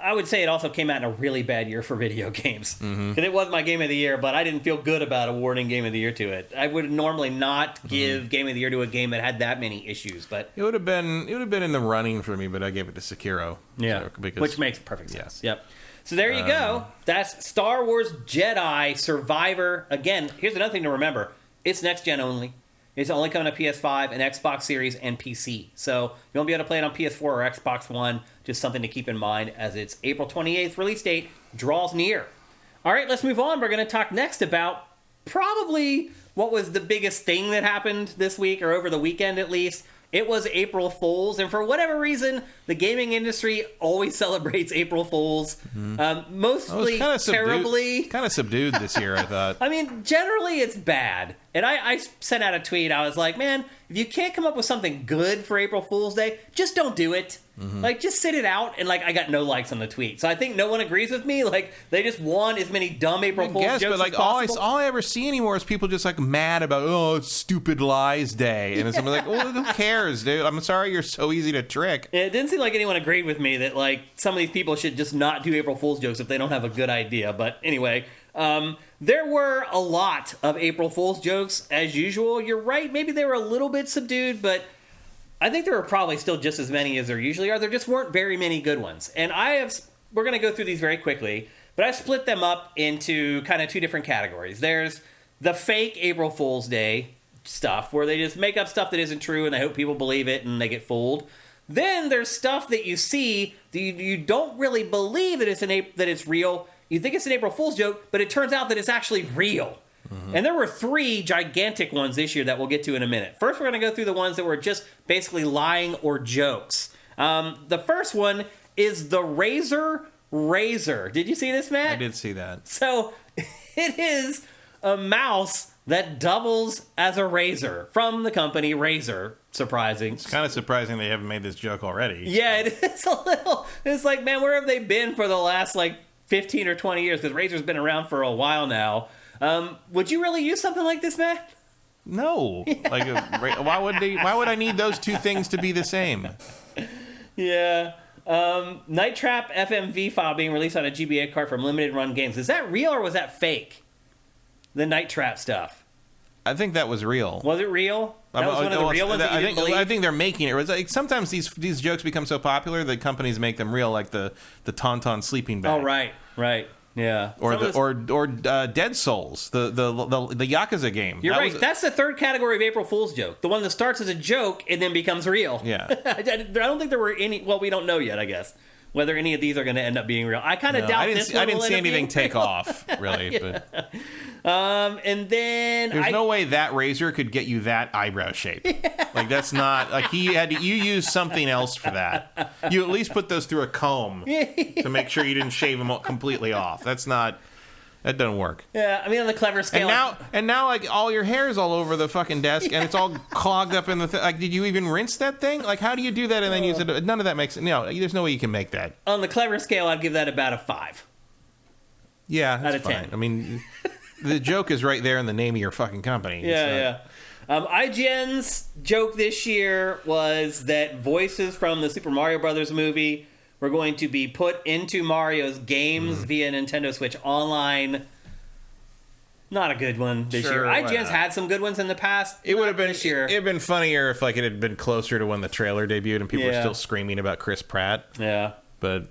I would say it also came out in a really bad year for video games. Because it was my Game of the Year, but I didn't feel good about awarding Game of the Year to it. I would normally not give Game of the Year to a game that had that many issues, but it would have been in the running for me, but I gave it to Sekiro. Yeah, which makes perfect sense. Yep. So there you go. That's Star Wars Jedi Survivor. Again, here's another thing to remember. It's next gen only. It's only coming to PS5 and Xbox Series and PC. So you won't be able to play it on PS4 or Xbox One. Just something to keep in mind as its April 28th release date draws near. All right, let's move on. We're going to talk next about probably what was the biggest thing that happened this week, or over the weekend at least. It was April Fool's, and for whatever reason, the gaming industry always celebrates April Fool's. Mostly terribly. Kind of subdued this year, I thought. I mean, generally it's bad. And I sent out a tweet. I was like, man, if you can't come up with something good for April Fool's Day, just don't do it. Like, just sit it out. And, like, I got no likes on the tweet. So I think no one agrees with me. Like, they just want as many dumb April Fool's jokes as possible. All I ever see anymore is people just, like, mad about, it's Stupid Lies Day. And it's like, well, who cares, dude? I'm sorry you're so easy to trick. It didn't seem like anyone agreed with me that, like, some of these people should just not do April Fool's jokes if they don't have a good idea. But anyway, there were a lot of April Fool's jokes, as usual. You're right, maybe they were a little bit subdued, but I think there were probably still just as many as there usually are. There just weren't very many good ones. And we're going to go through these very quickly, but I split them up into kind of two different categories. There's the fake April Fool's Day stuff, where they just make up stuff that isn't true and they hope people believe it and they get fooled. Then there's stuff that you see that you don't really believe that it's real. You think it's an April Fool's joke, but it turns out that it's actually real. And there were 3 gigantic ones this year that we'll get to in a minute. First, we're going to go through the ones that were just basically lying or jokes. The first one is the Razer Razor. Did you see this, Matt? I did see that. So it is a mouse that doubles as a razor from the company Razer. Surprising. It's kind of surprising they haven't made this joke already. Yeah, it is a little. It's like, man, where have they been for the last, 15 or 20 years? Because Razer's been around for a while now. Would you really use something like this, Matt? No. Why would I need those two things to be the same? Yeah. Night Trap FMV file being released on a GBA card from Limited Run Games. Is that real or was that fake? The Night Trap stuff. I think that was real. Was it real? That was one of the real ones that you didn't believe? I think they're making it. It's like sometimes these jokes become so popular that companies make them real, like the Tauntaun sleeping bag. Oh, right. Yeah. Or Dead Souls, the Yakuza game. Right. That's the third category of April Fool's joke. The one that starts as a joke and then becomes real. Yeah. I don't think there were any. Well, we don't know yet, I guess, whether any of these are going to end up being real. I kind of doubt this one. I didn't see anything take off, really. Yeah. But and then there's no way that razor could get you that eyebrow shape. Yeah. Like, that's not like you used something else for that. You at least put those through a comb to make sure you didn't shave them completely off. That doesn't work. Yeah, I mean, on the clever scale. And now, like, all your hair is all over the fucking desk, and it's all clogged up in the thing. Like, did you even rinse that thing? Like, how do you do that and then use it? None of that makes there's no way you can make that. On the clever scale, I'd give that about a 5. Yeah, that's out of 10. Fine. I mean, the joke is right there in the name of your fucking company. Yeah. IGN's joke this year was that voices from the Super Mario Brothers movie were going to be put into Mario's games via Nintendo Switch Online. Not a good one this year. IGN's had some good ones in the past. It would have been this year. It'd been funnier if it had been closer to when the trailer debuted and people were still screaming about Chris Pratt. Yeah. But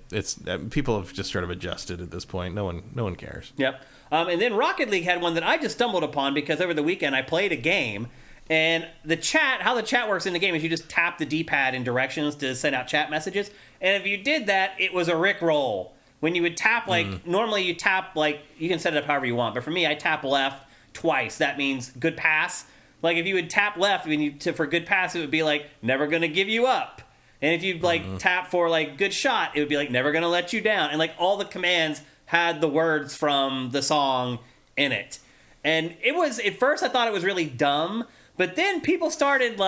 people have just sort of adjusted at this point. No one cares. Yep. And then Rocket League had one that I just stumbled upon because over the weekend I played a game. And how the chat works in the game is you just tap the D-pad in directions to send out chat messages. And if you did that, it was a Rickroll. When you would tap, normally you tap, you can set it up however you want. But for me, I tap left twice. That means good pass. Like, if you would tap left for good pass, it would be never going to give you up. And if you tap for good shot, it would be never going to let you down. And all the commands had the words from the song in it. And it was, at first I thought it was really dumb. But then people started,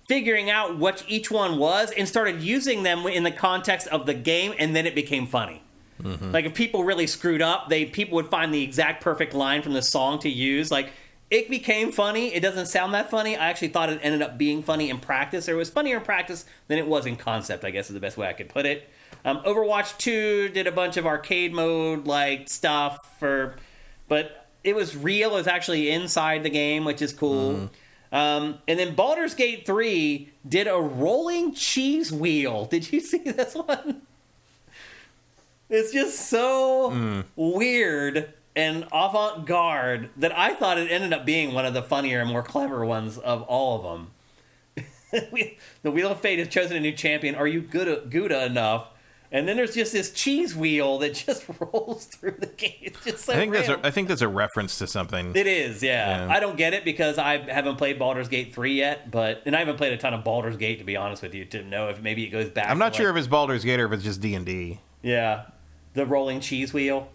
figuring out what each one was and started using them in the context of the game, and then it became funny. Mm-hmm. If people really screwed up, people would find the exact perfect line from the song to use. it became funny. It doesn't sound that funny. I actually thought it ended up being funny in practice. Or it was funnier in practice than it was in concept, I guess is the best way I could put it. Overwatch 2 did a bunch of arcade mode like stuff but it was real. It was actually inside the game, which is cool. And then Baldur's Gate 3 did a rolling cheese wheel. Did you see this one? It's just so weird and avant-garde that I thought it ended up being one of the funnier and more clever ones of all of them. The Wheel of Fate has chosen a new champion. Are you Gouda enough? And then there's just this cheese wheel that just rolls through the game. It's just so I think that's a reference to something. It is, yeah. I don't get it because I haven't played Baldur's Gate 3 yet, and I haven't played a ton of Baldur's Gate, to be honest with you, to know if maybe it goes back. I'm not sure if it's Baldur's Gate or if it's just D&D. Yeah. The rolling cheese wheel.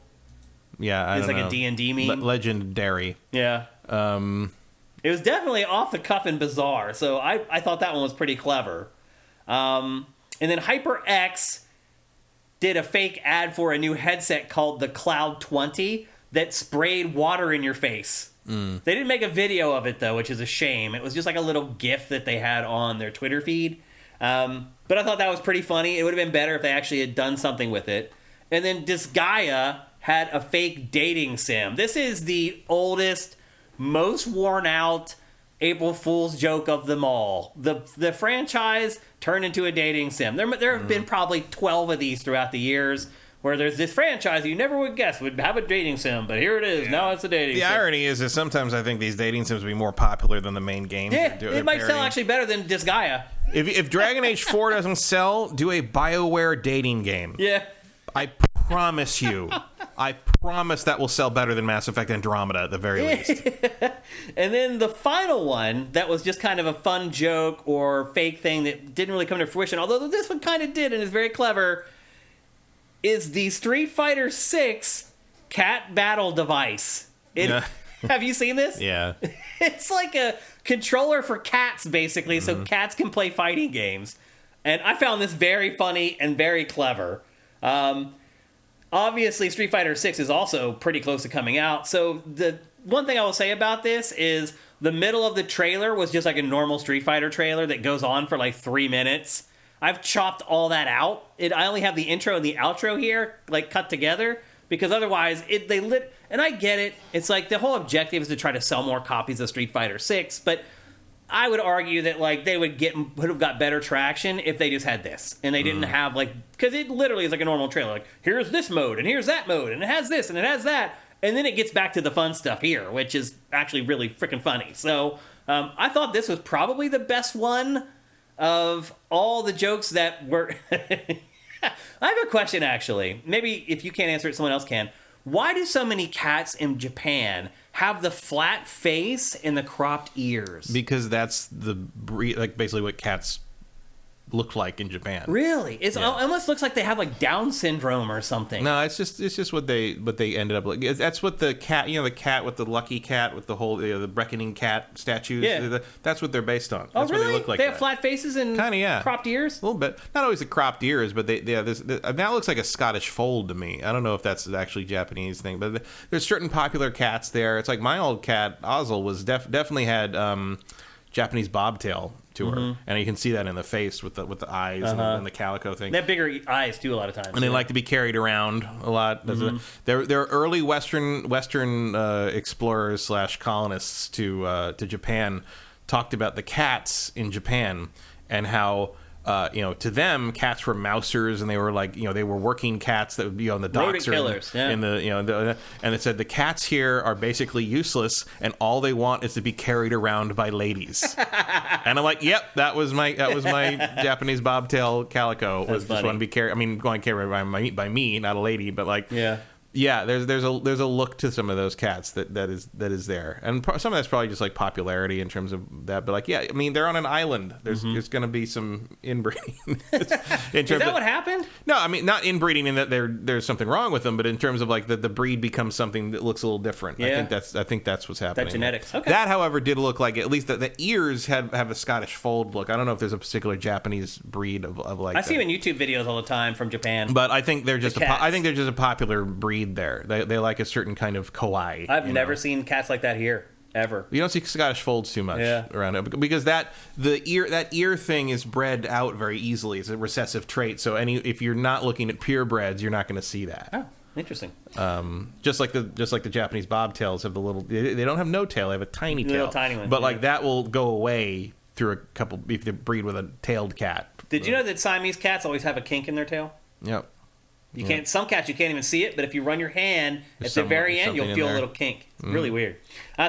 Yeah, I don't know. It's like a D&D meme. Legendary. Yeah. It was definitely off the cuff and bizarre, so I thought that one was pretty clever. And then HyperX did a fake ad for a new headset called the Cloud 20 that sprayed water in your face. They didn't make a video of it, though, which is a shame. It was just like a little GIF that they had on their Twitter feed. But I thought that was pretty funny. It would have been better if they actually had done something with it. And then Disgaea had a fake dating sim. This is the oldest, most worn out April Fool's joke of them all. The franchise turned into a dating sim. There have been probably 12 of these throughout the years where there's this franchise you never would guess would have a dating sim, but here it is. Yeah. Now it's a dating sim. The irony is that sometimes I think these dating sims would be more popular than the main games. Yeah, it might sell actually better than Disgaea. If Dragon Age 4 doesn't sell, do a BioWare dating game. Yeah. I promise you. I promise that will sell better than Mass Effect Andromeda at the very least. And then the final one that was just kind of a fun joke or fake thing that didn't really come to fruition, although this one kind of did and is very clever, is the Street Fighter 6 cat battle device. Have you seen this? Yeah. It's like a controller for cats, basically, so cats can play fighting games. And I found this very funny and very clever. Obviously, Street Fighter 6 is also pretty close to coming out. So the one thing I will say about this is the middle of the trailer was just like a normal Street Fighter trailer that goes on for like 3 minutes. I've chopped all that out. I only have the intro and the outro here, like cut together, because otherwise and I get it. It's like the whole objective is to try to sell more copies of Street Fighter 6, but I would argue that like they would have got better traction if they just had this and they didn't have because it literally is like a normal trailer. Like here's this mode and here's that mode and it has this and it has that, and then it gets back to the fun stuff here, which is actually really freaking funny. So I thought this was probably the best one of all the jokes that were. I have a question actually. Maybe if you can't answer it, someone else can. Why do so many cats in Japan have the flat face and the cropped ears? Because that's the breed, like basically what cats look like in Japan. Really? It almost looks like they have like Down syndrome or something. No, it's just what they ended up like. That's what the cat, the cat with the lucky cat with the whole the reckoning cat statues. Yeah. That's what they're based on. Oh, That's really? What they look like. They have flat faces and cropped ears? A little bit. Not always the cropped ears, but now it looks like a Scottish fold to me. I don't know if that's actually a Japanese thing, but there's certain popular cats there. It's like my old cat Ozzel was definitely had Japanese bobtail to her, and you can see that in the face with the eyes and the calico thing. They have bigger eyes too a lot of times, and they like to be carried around a lot. They're early Western explorers / colonists to Japan talked about the cats in Japan and how. To them, cats were mousers, and they were like, they were working cats that would be on the docks or killers, and it said the cats here are basically useless, and all they want is to be carried around by ladies. And I'm like, yep, that was my Japanese bobtail calico. Was just want to be carried. I mean, going carried by me, not a lady, but like, yeah. There's a look to some of those cats that is there, and some of that's probably just like popularity in terms of that. But like, yeah, I mean, they're on an island. There's going to be some inbreeding. Is that what happened? No, I mean not inbreeding in that there's something wrong with them, but in terms of like the breed becomes something that looks a little different. Yeah. I think that's what's happening. That genetics. Okay. That, however, did look like at least the ears have a Scottish fold look. I don't know if there's a particular Japanese breed of like. I see them in YouTube videos all the time from Japan. But I think they're just a popular breed there. They like a certain kind of kawaii. I've never seen cats like that here. ever. You don't see Scottish folds too much around it because that ear thing is bred out very easily. It's a recessive trait. So if you're not looking at purebreds, you're not going to see that. Oh, interesting. Just like the Japanese bobtails have the little. They don't have no tail. They have a tiny tail. Little tiny one. But like that will go away through a couple if they breed with a tailed cat. Did you know that Siamese cats always have a kink in their tail? Yep. You can't. Some cats you can't even see it, but if you run your hand at the very end, you'll feel a little kink. It's really weird.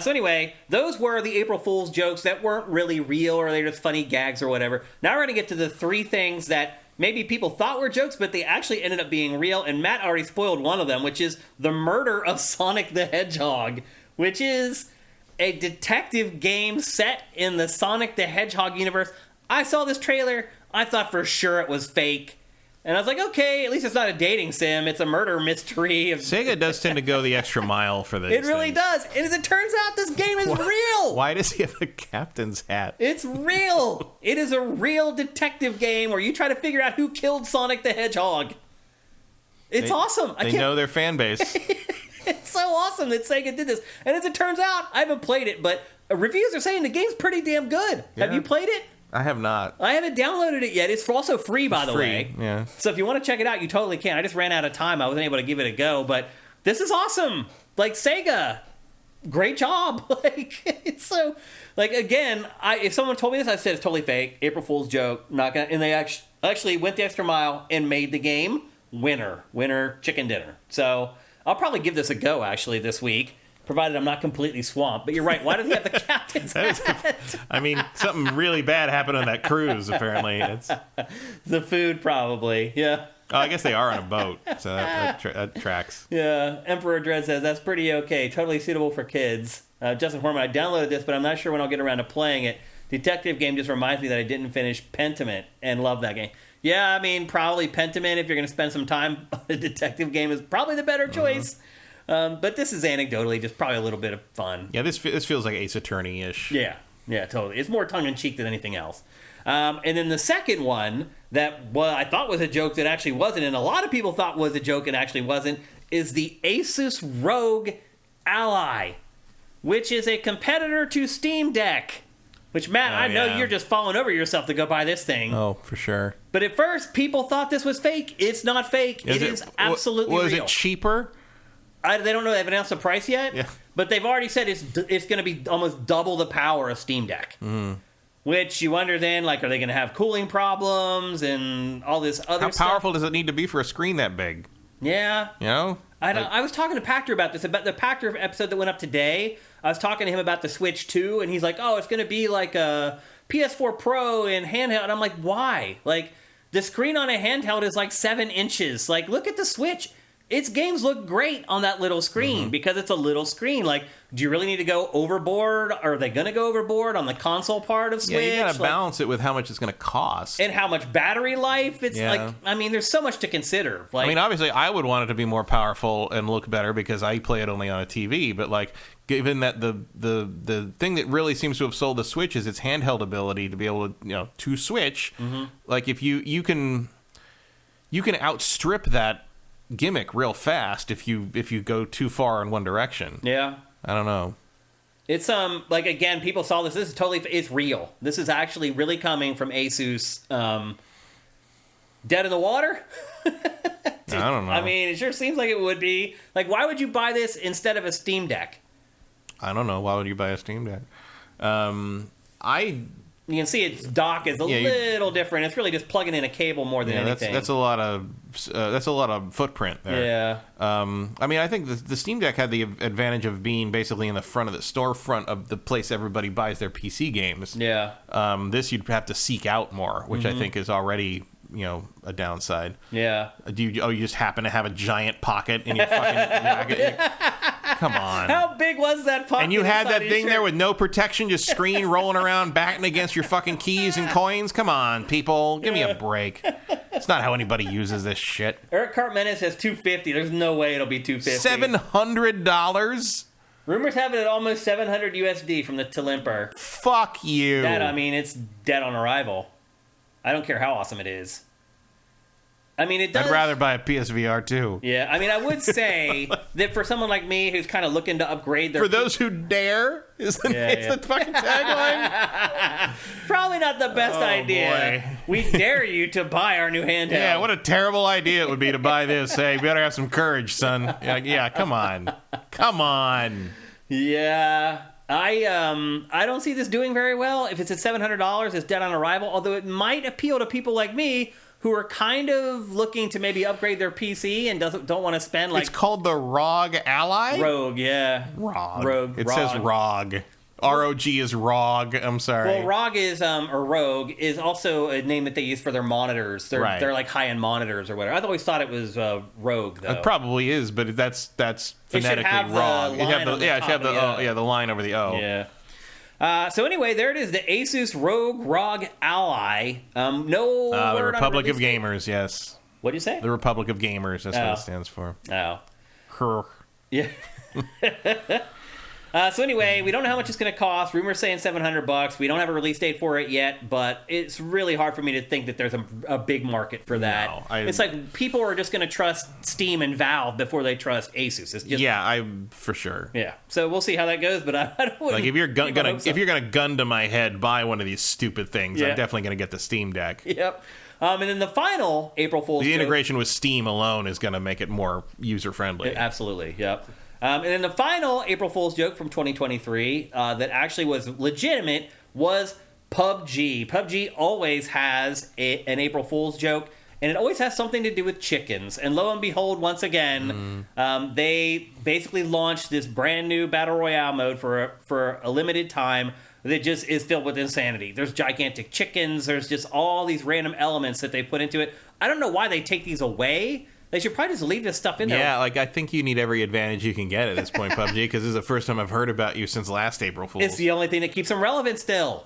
So anyway, those were the April Fool's jokes that weren't really real, or they're just funny gags or whatever. Now we're going to get to the 3 things that maybe people thought were jokes, but they actually ended up being real. And Matt already spoiled one of them, which is the murder of Sonic the Hedgehog, which is a detective game set in the Sonic the Hedgehog universe. I saw this trailer. I thought for sure it was fake. And I was like, okay, at least it's not a dating sim. It's a murder mystery. Sega does tend to go the extra mile for this. It really does. And as it turns out, this game is real. Why does he have a captain's hat? It's real. It is a real detective game where you try to figure out who killed Sonic the Hedgehog. It's awesome. They know their fan base. It's so awesome that Sega did this. And as it turns out, I haven't played it, but reviews are saying the game's pretty damn good. Yeah. Have you played it? I have not. I haven't downloaded it yet. It's also free, by the way. Yeah. So if you want to check it out, you totally can. I just ran out of time. I wasn't able to give it a go, but this is awesome. Like, Sega, great job. Like, it's so... Like, again, if someone told me this, I said it's totally fake. April Fool's joke. Not gonna... And they actually went the extra mile and made the game winner chicken dinner. So I'll probably give this a go, actually, this week. Provided I'm not completely swamped. But you're right. Why does he have the captain's hat? I mean, something really bad happened on that cruise, apparently. It's the food, probably. Yeah. Oh, I guess they are on a boat, so that tracks. Yeah. Emperor Dread says, that's pretty okay. Totally suitable for kids. Justin Horman, I downloaded this, but I'm not sure when I'll get around to playing it. Detective game just reminds me that I didn't finish Pentiment and love that game. Yeah, I mean, probably Pentiment, if you're going to spend some time on a detective game, is probably the better choice. But this is anecdotally just probably a little bit of fun. Yeah, this feels like Ace Attorney-ish. Yeah, totally. It's more tongue-in-cheek than anything else. And then the second one that I thought was a joke that actually wasn't, and a lot of people thought was a joke and actually wasn't, is the Asus ROG Ally, which is a competitor to Steam Deck. Which, Matt, I know you're just falling over yourself to go buy this thing. Oh, for sure. But at first, people thought this was fake. It's not fake. It is absolutely real. Was it cheaper? They don't know. They haven't announced the price yet. Yeah. But they've already said it's going to be almost double the power of Steam Deck. Mm. Which you wonder then, like, are they going to have cooling problems and all this other stuff? How powerful does it need to be for a screen that big? Yeah. You know? I was talking to Pactor about this, about the Pactor episode that went up today. I was talking to him about the Switch 2, and he's like, oh, it's going to be like a PS4 Pro in handheld. And I'm like, why? Like, the screen on a handheld is like 7 inches. Like, look at the Switch. Its games look great on that little screen because it's a little screen. Like, do you really need to go overboard? Are they going to go overboard on the console part of Switch? Yeah, you got to balance it with how much it's going to cost. And how much battery life. It's like, I mean, there's so much to consider. Like, I mean, obviously, I would want it to be more powerful and look better because I play it only on a TV. But, like, given that the thing that really seems to have sold the Switch is its handheld ability to be able to, to switch. Mm-hmm. Like, if you can outstrip that gimmick real fast if you go too far in one direction. Yeah. I don't know. It's like, again, people saw this. This is totally, it's real. This is actually really coming from Asus. Dead in the water? I don't know. I mean, it sure seems like it would be. Like, why would you buy this instead of a Steam Deck? I don't know. Why would you buy a Steam Deck? You can see its dock is a little different. It's really just plugging in a cable more than anything. That's a lot of footprint there. Yeah. I mean, I think the Steam Deck had the advantage of being basically in the front of the storefront of the place everybody buys their PC games. Yeah. This you'd have to seek out more, which I think is already a downside. Yeah. You just happen to have a giant pocket in your fucking jacket? Come on. How big was that pocket? And you had that thing there with no protection, just screen rolling around, batting against your fucking keys and coins? Come on, people. Give me a break. It's not how anybody uses this shit. Eric Cartmenes says $250. There's no way it'll be $250. $700? Rumors have it at almost $700 USD from the Talimper. Fuck you. That, I mean, it's dead on arrival. I don't care how awesome it is. I mean, it does. I'd rather buy a PSVR 2. Yeah, I mean, I would say that for someone like me who's kind of looking to upgrade their... For those who dare is the fucking tagline. Probably not the best idea. Boy. We dare you to buy our new handheld. Yeah, what a terrible idea it would be to buy this. Hey, you better have some courage, son. Yeah, come on. Come on. Yeah. I don't see this doing very well. If it's at $700, it's dead on arrival, although it might appeal to people like me who are kind of looking to maybe upgrade their PC and don't want to spend like... It's called the ROG Ally? Rogue, yeah. Rogue. It says ROG. ROG is ROG. I'm sorry. Well, ROG is, or Rogue, is also a name that they use for their monitors. They're like high-end monitors or whatever. I've always thought it was Rogue, though. It probably is, but that's phonetically wrong. It should have the line over the O. Yeah. So anyway, there it is, the Asus ROG Ally. The Republic of Gamers, yes. What'd you say? The Republic of Gamers, that's what it stands for. Oh. Yeah. So anyway, we don't know how much it's going to cost. Rumors saying $700. We don't have a release date for it yet, but it's really hard for me to think that there's a big market for that. No, it's like people are just going to trust Steam and Valve before they trust Asus. It's just, for sure. Yeah. So we'll see how that goes, but I don't like if you're gonna gun to my head, buy one of these stupid things. I'm definitely gonna get the Steam Deck. Yep. And then the final April Fool's joke, integration with Steam alone is going to make it more user friendly. Absolutely. Yep. And then the final April Fool's joke from 2023 that actually was legitimate was PUBG. PUBG always has an April Fool's joke, and it always has something to do with chickens. And lo and behold, once again, they basically launched this brand new Battle Royale mode for a limited time that just is filled with insanity. There's gigantic chickens. There's just all these random elements that they put into it. I don't know why they take these away. They should probably just leave this stuff in there. Yeah, I think you need every advantage you can get at this point, PUBG, because this is the first time I've heard about you since last April Fool's. It's the only thing that keeps them relevant still.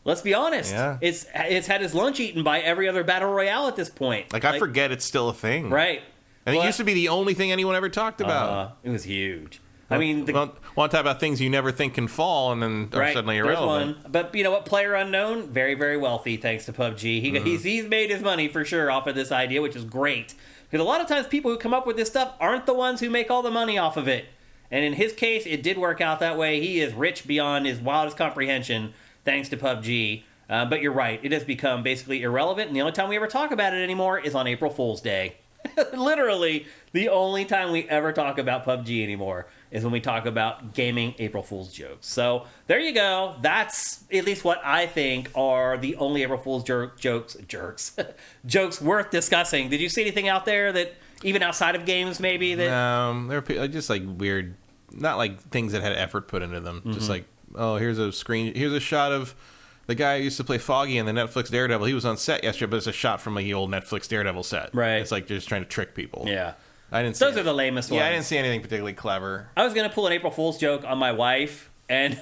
Let's be honest. Yeah. It's had its lunch eaten by every other Battle Royale at this point. I forget it's still a thing. Right. And it used to be the only thing anyone ever talked about. It was huge. I mean... want to talk about things you never think can fall and then are suddenly irrelevant. One. But you know what? Player Unknown, very, very wealthy thanks to PUBG. He's made his money for sure off of this idea, which is great. Because a lot of times people who come up with this stuff aren't the ones who make all the money off of it. And in his case, it did work out that way. He is rich beyond his wildest comprehension thanks to PUBG. But you're right. It has become basically irrelevant. And the only time we ever talk about it anymore is on April Fool's Day. Literally, the only time we ever talk about PUBG anymore is when we talk about gaming April Fool's jokes. So there you go. That's at least what I think are the only April Fool's jokes worth discussing. Did you see anything out there that, even outside of games, maybe? That they're just like weird, not like things that had effort put into them. Just like, oh, here's a shot of the guy who used to play Foggy in the Netflix Daredevil. He was on set yesterday, but it's a shot from the old Netflix Daredevil set. Right. It's like they're just trying to trick people. Yeah. Those are the lamest ones. Yeah, I didn't see anything particularly clever. I was going to pull an April Fool's joke on my wife, and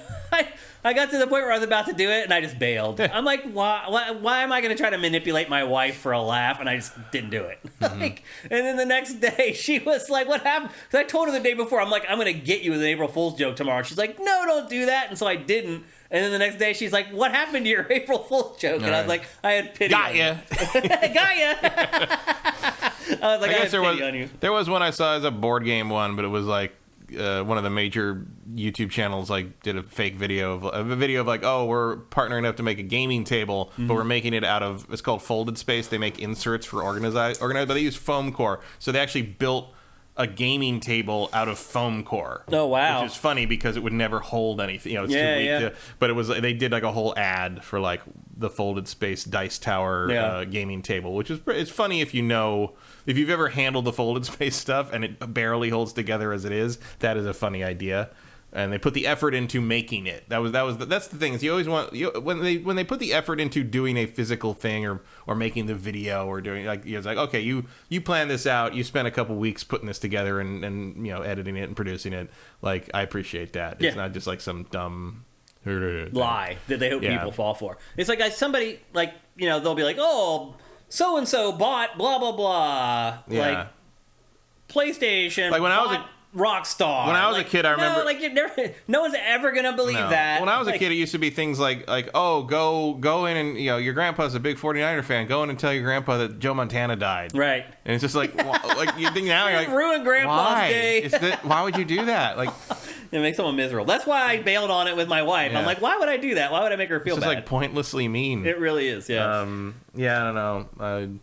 I got to the point where I was about to do it, and I just bailed. I'm like, why am I going to try to manipulate my wife for a laugh? And I just didn't do it. And then the next day, she was like, what happened? Because I told her the day before, I'm like, I'm going to get you with an April Fool's joke tomorrow. She's like, no, don't do that. And so I didn't. And then the next day, she's like, what happened to your April Fool's joke? And I was like, I had pity on you. Got ya. I was like, I had pity on you. There was one I saw as a board game one, but it was like one of the major YouTube channels like did a fake video of like, oh, we're partnering up to make a gaming table, but we're making it out of, it's called Folded Space. They make inserts for organized, but they use foam core. So they actually built a gaming table out of foam core. Oh wow! Which is funny because it would never hold anything. It's too weak. But it was, they did like a whole ad for like the Folded Space Dice Tower gaming table, which is, it's funny if you've ever handled the Folded Space stuff and it barely holds together as it is. That is a funny idea. And they put the effort into making it. That's the thing. Is you always want when they put the effort into doing a physical thing or making the video or doing it's like, okay, you plan this out, you spent a couple weeks putting this together and editing it and producing it. Like, I appreciate that. It's not just like some dumb lie that they hope people fall for. It's like somebody they'll be like, oh, so and so bought blah blah blah, like PlayStation. Like when I was rock star. When I was a kid, I remember... No, no one's ever going to believe that. When I was a kid, it used to be things like oh, go in and, your grandpa's a big 49er fan. Go in and tell your grandpa that Joe Montana died. Right. And it's just like you think now, you're like... Ruin Grandpa's day. Why would you do that? Like... It makes someone miserable. That's why I bailed on it with my wife. Yeah. I'm like, why would I do that? Why would I make her feel bad? It's just pointlessly mean. It really is, yeah. I don't know.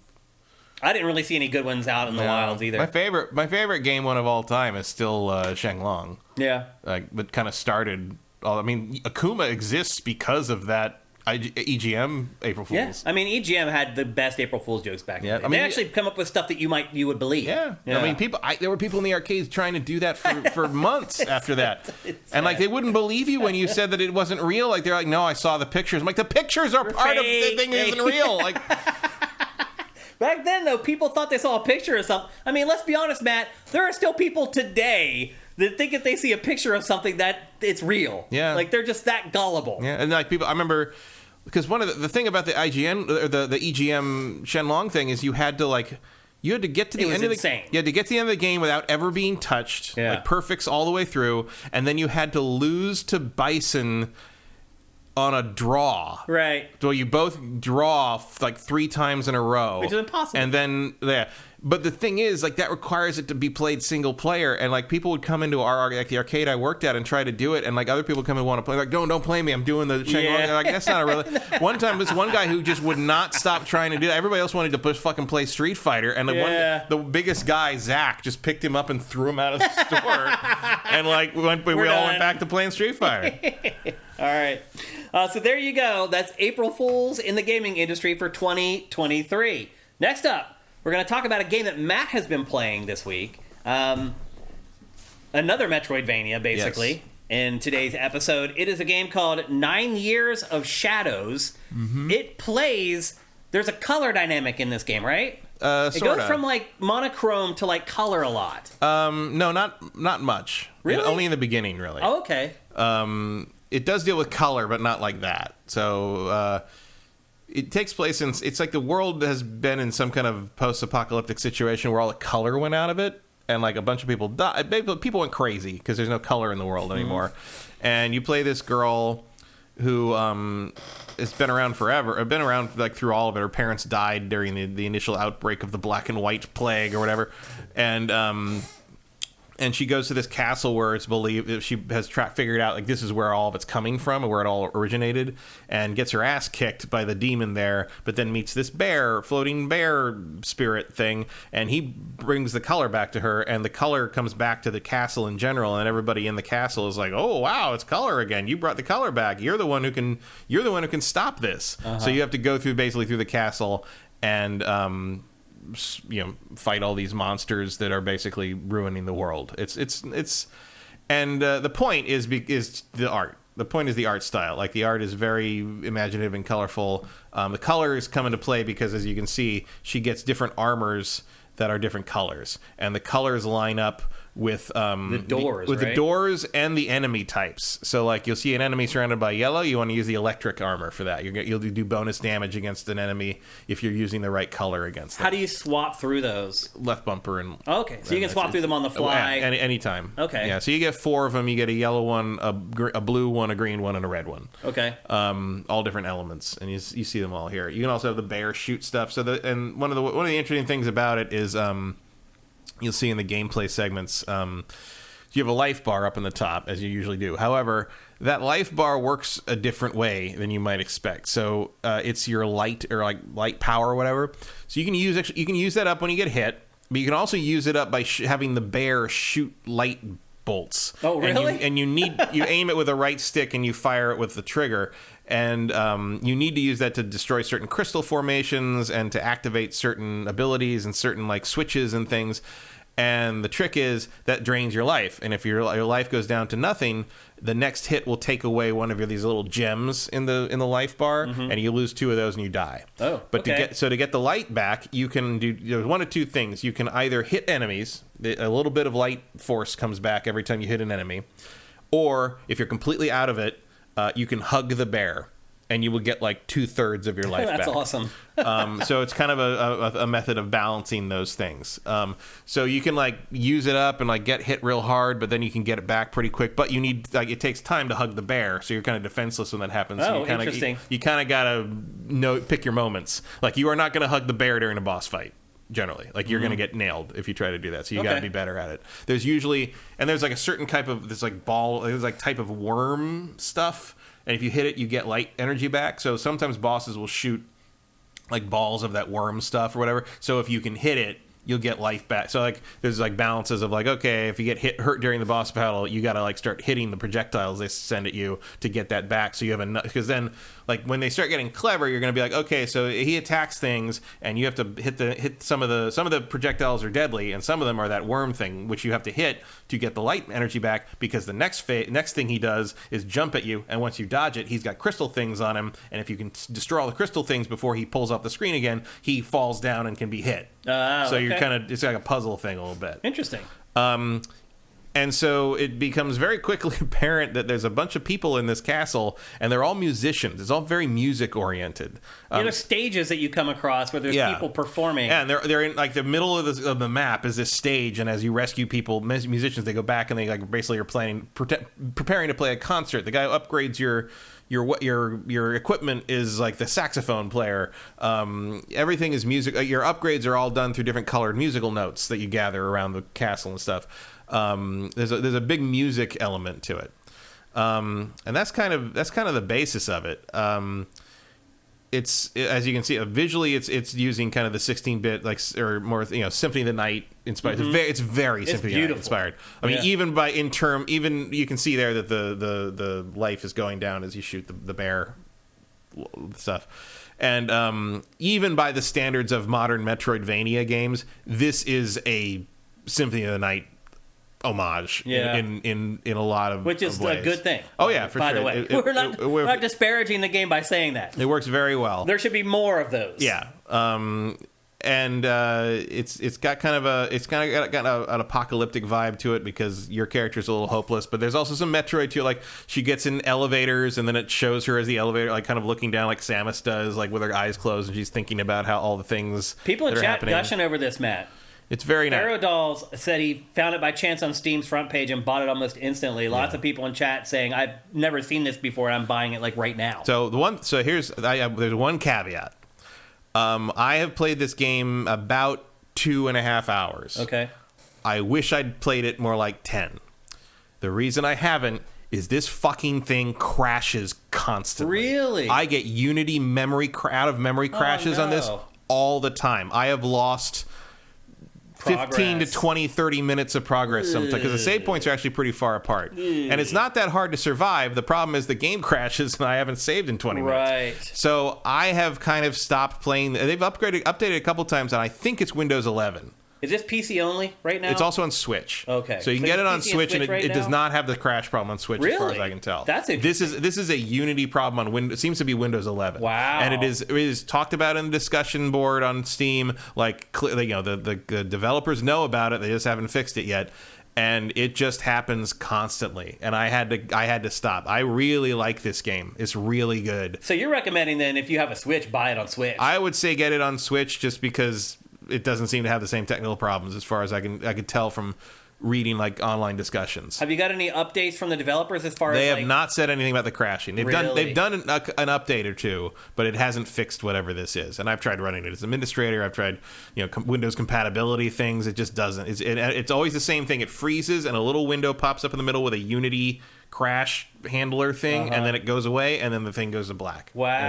I didn't really see any good ones out in the wilds either. My favorite game one of all time is still Shenlong. Yeah. But kind of started... Akuma exists because of that EGM April Fools. Yeah. I mean, EGM had the best April Fool's jokes back then. They actually come up with stuff that you would believe. Yeah. I mean, there were people in the arcades trying to do that for months after that. And they wouldn't believe you when you said that it wasn't real. They're like, no, I saw the pictures. I'm like, the pictures are part of the thing that isn't real. Back then, though, people thought they saw a picture of something. I mean, let's be honest, Matt. There are still people today that think if they see a picture of something that it's real. Yeah. They're just that gullible. Yeah, and people, I remember... Because one of the thing about the IGN or the EGM Shenlong thing is you had to get to the end of the game without ever being touched, perfects all the way through, and then you had to lose to Bison on a draw. Right. So you both draw 3 times in a row, which is impossible. And then but the thing is, that requires it to be played single player, and people would come into the arcade I worked at and try to do it, and other people come and want to play, don't play me, I'm doing the Shenlong. Yeah. That's not a really. One time, this one guy who just would not stop trying to do that. Everybody else wanted to fucking play Street Fighter, and the biggest guy, Zach, just picked him up and threw him out of the store, and we all went back to playing Street Fighter. All right. So there you go. That's April Fools in the gaming industry for 2023. Next up, we're going to talk about a game that Matt has been playing this week. Another Metroidvania, basically, in today's episode. It is a game called 9 Years of Shadows. Mm-hmm. It plays... There's a color dynamic in this game, right? It goes from monochrome to color a lot. No, not much. Really? Only in the beginning, really. Oh, okay. It does deal with color, but not like that. So it takes place in... It's like the world has been in some kind of post-apocalyptic situation where all the color went out of it, and a bunch of people died. People went crazy because there's no color in the world anymore. And you play this girl who has been around forever. Been around through all of it. Her parents died during the initial outbreak of the black and white plague or whatever. And she goes to this castle where it's believed she has figured out this is where all of it's coming from and where it all originated, and gets her ass kicked by the demon there, but then meets this floating bear spirit thing, and he brings the color back to her, and the color comes back to the castle in general, and everybody in the castle is like, oh wow, it's color again. You brought the color back. You're the one who can stop this. Uh-huh. So you have to go through the castle and fight all these monsters that are basically ruining the world. And the point is the art. The point is the art style. The art is very imaginative and colorful. The colors come into play because, as you can see, she gets different armors that are different colors, and the colors line up with the doors, the doors and the enemy types. So you'll see an enemy surrounded by yellow, you want to use the electric armor for that. You'll do bonus damage against an enemy if you're using the right color against them. How do you swap through those? Left bumper and... Okay, so you can swap through them on the fly? Anytime. Okay. Yeah, so you get 4 of them. You get a yellow one, a blue one, a green one, and a red one. Okay. All different elements, and you see them all here. You can also have the bear shoot stuff. And one of the interesting things about it is... you'll see in the gameplay segments, you have a life bar up in the top, as you usually do. However, that life bar works a different way than you might expect. So it's your light or light power or whatever. So you can use that up when you get hit, but you can also use it up by having the bear shoot light bolts. Oh, really? And you aim it with a right stick and you fire it with the trigger. And you need to use that to destroy certain crystal formations and to activate certain abilities and certain switches and things. And the trick is that drains your life. And if your life goes down to nothing, the next hit will take away one of these little gems in the life bar, and you lose 2 of those and you die. Oh, but okay. to get the light back, you can do one of 2 things. You can either hit enemies, a little bit of light force comes back every time you hit an enemy, or if you're completely out of it, you can hug the bear. and you will get like 2/3 of your life That's back. awesome. So it's kind of a method of balancing those things. So you can like use it up and like get hit real hard, but then you can get it back pretty quick. But you need like it takes time to hug the bear, so you're kind of defenseless when that happens. Oh, so you kinda, interesting. You kind of gotta pick your moments. Like you are not going to hug the bear during a boss fight. Generally, like you're going to get nailed if you try to do that. So you got to be better at it. There's usually there's like a certain type of there's like type of worm stuff, and if you hit it, you get light energy back. So sometimes bosses will shoot like balls of that worm stuff or whatever. So if you can hit it, you'll get life back. So like there's like balances of like, okay, if you get hurt during the boss battle, you got to like start hitting the projectiles they send at you to get that back. So you have enough, because then like when they start getting clever, you're going to be like, okay, so he attacks things and you have to hit some of the projectiles are deadly, and some of them are that worm thing which you have to hit to get the light energy back, because the next thing he does is jump at you, and once you dodge it, he's got crystal things on him, and if you can destroy all the crystal things before he pulls off the screen again, he falls down and can be hit. So you're kind of, it's like a puzzle thing a little bit. Interesting. And so it becomes very quickly apparent that there's a bunch of people in this castle, and they're all musicians. It's all very music oriented. There's stages that you come across where there's people performing. Yeah, and they're in like the middle of the map is this stage, and as you rescue people, musicians, they go back and they like basically are preparing to play a concert. The guy who upgrades your equipment is like the saxophone player. Everything is music. Your upgrades are all done through different colored musical notes that you gather around the castle and stuff. There's a big music element to it, and that's kind of the basis of it. It's, as you can see, visually it's using kind of the 16-bit or more Symphony of the Night inspired. Mm-hmm. It's very Symphony of the Night inspired. I mean, even you can see there that the life is going down as you shoot the bear stuff. And even by the standards of modern Metroidvania games, this is a Symphony of the Night homage in a lot of which is ways. A good thing. Oh yeah, for by sure. the way, we're not disparaging the game by saying that. It works very well. There should be more of those. Yeah. And it's got an apocalyptic vibe to it, because your character's a little hopeless, but there's also some Metroid to it. Like she gets in elevators, and then it shows her as the elevator, like kind of looking down like Samus does, like with her eyes closed, and she's thinking about how all the things people in that are chat happening. gushing over this, Matt. It's very nice. Arrow Dolls said he found it by chance on Steam's front page and bought it almost instantly. Lots of people in chat saying, I've never seen this before, I'm buying it like right now. So there's one caveat. I have played this game about 2.5 hours. Okay. I wish I'd played it more like 10. The reason I haven't is this fucking thing crashes constantly. Really? I get Unity out of memory crashes on this all the time. I have lost 15 to 20, 30 minutes of progress sometimes, because the save points are actually pretty far apart. And it's not that hard to survive. The problem is the game crashes and I haven't saved in 20 minutes. Right. So I have kind of stopped playing. They've updated a couple times, and I think it's Windows 11. Is this PC only right now? It's also on Switch. Okay. So you can get it on PC Switch, and right it now? does not have the crash problem on Switch, as far as I can tell. That's interesting. This is a Unity problem on Windows. It seems to be Windows 11. Wow. And it is talked about in the discussion board on Steam. Like, the developers know about it. They just haven't fixed it yet. And it just happens constantly, and I had to stop. I really like this game. It's really good. So you're recommending then, if you have a Switch, buy it on Switch? I would say get it on Switch, just because it doesn't seem to have the same technical problems, as far as I could tell from reading like online discussions. Have you got any updates from the developers as far as they have not said anything about the crashing? They've done an update or two, but it hasn't fixed whatever this is. And I've tried running it as administrator. I've tried Windows compatibility things. It just doesn't. It's always the same thing. It freezes and a little window pops up in the middle with a Unity crash handler thing, and then it goes away, and then the thing goes to black. Wow. And